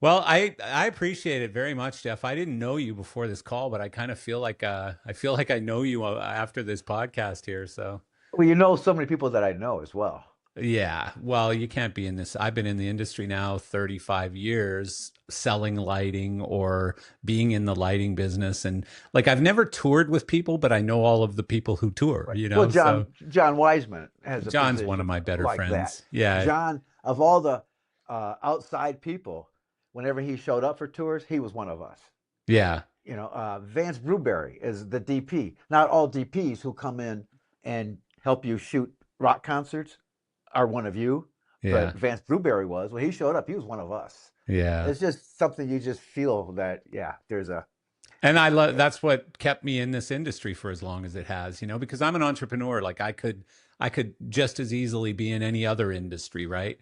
Well, I appreciate it very much, Jeff. I didn't know you before this call, but I kind of feel like I know you after this podcast here. So Well, you know so many people that I know as well. yeah, well, you can't be in this. I've been in the industry now 35 years selling lighting or being in the lighting business. And like, I've never toured with people, but I know all of the people who tour, Right. Well, So John Wiseman has a John's one of position my better like that. friends. Yeah. John, of all the outside people, whenever he showed up for tours, he was one of us. Yeah. Vance Brubery is the DP. Not all DPs who come in and help you shoot rock concerts are one of you, but Yeah. Vance Brubery was. When he showed up, he was one of us. Yeah. It's just something you just feel that, yeah, there's a. And I love that's what kept me in this industry for as long as it has, because I'm an entrepreneur. Like I could just as easily be in any other industry, right?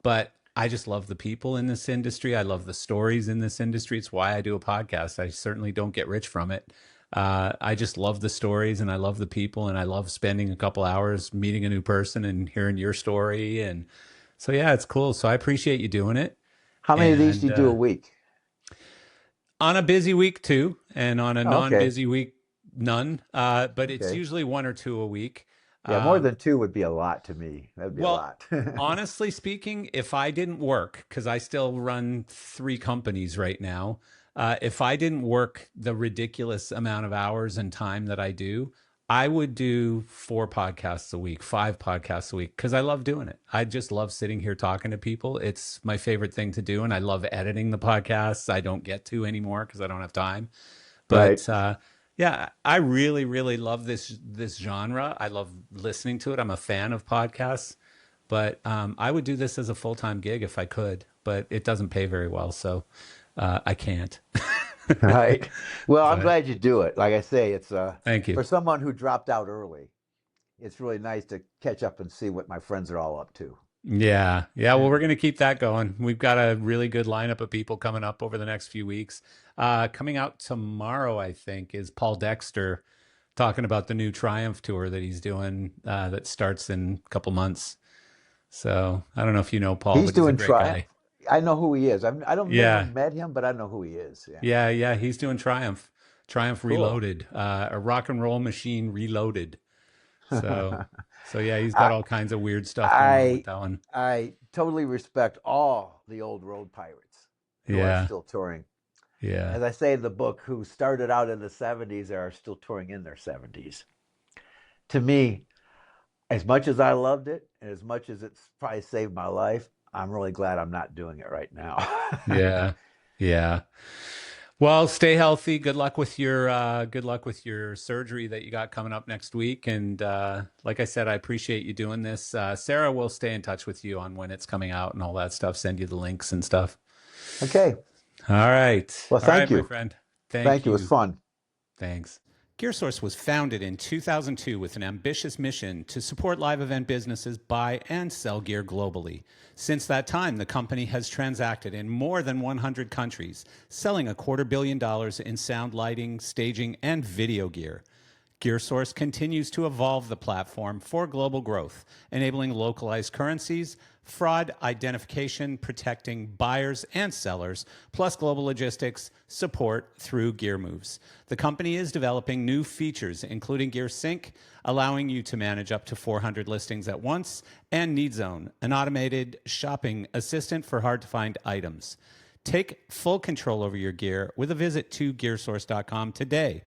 But I just love the people in this industry. I love the stories in this industry. It's why I do a podcast. I certainly don't get rich from it. I just love the stories and I love the people and I love spending a couple hours meeting a new person and hearing your story. And so, yeah, it's cool. So I appreciate you doing it. How many of these do And you do a week? on a busy week too, and on a Oh, okay. non-busy week, none. But it's Okay. usually one or two a week. Yeah, more Um, than two would be a lot to me. That'd be a well, lot. honestly speaking, if I didn't work, because I still run three companies right now, if I didn't work the ridiculous amount of hours and time that I do, I would do four podcasts a week, five podcasts a week, because I love doing it. I just love sitting here talking to people. It's my favorite thing to do. And I love editing the podcasts. I don't get to anymore because I don't have time. Right. But Yeah, I really, really love this genre. I love listening to it. I'm a fan of podcasts, but I would do this as a full-time gig if I could, but it doesn't pay very well, so I can't. Right. Well, I'm But glad you do it. Like I say, it's thank you. for someone who dropped out early, it's really nice to catch up and see what my friends are all up to. Yeah. Yeah. Well, we're going to keep that going. We've got a really good lineup of people coming up over the next few weeks. Coming out tomorrow, I think, is Paul Dexter talking about the new Triumph tour that he's doing that starts in a couple months. So I don't know if you know Paul, He's but he's a doing great Triumph. guy. I know who he is. I don't never Yeah. met him, but I know who he is. Yeah. Yeah. Yeah. He's doing Triumph, Triumph Cool. Reloaded, a rock and roll machine reloaded. So, so yeah, he's got I all kinds of weird stuff going on with I that one. I totally respect all the old road pirates who are Yeah. still touring. Yeah. As I say in the book, who started out in the 70s are still touring in their 70s. To me, as much as I loved it and as much as it's probably saved my life, I'm really glad I'm not doing it right now. Yeah. Yeah. Well, stay healthy. Good luck with your surgery that you got coming up next week. And like I said, I appreciate you doing this. Sarah will stay in touch with you on when it's coming out and all that stuff. Send you the links and stuff. Okay. All right. Well, All right, thank my you. friend. Thank Thank you. It was you. fun. Thanks. GearSource was founded in 2002 with an ambitious mission to support live event businesses buy and sell gear globally. Since that time, the company has transacted in more than 100 countries, selling $250 million in sound, lighting, staging, and video gear. GearSource continues to evolve the platform for global growth, enabling localized currencies, fraud identification, protecting buyers and sellers, plus global logistics support through Gear Moves. The company is developing new features, including Gear Sync, allowing you to manage up to 400 listings at once, and Need Zone, an automated shopping assistant for hard-to-find items. Take full control over your gear with a visit to gearsource.com today.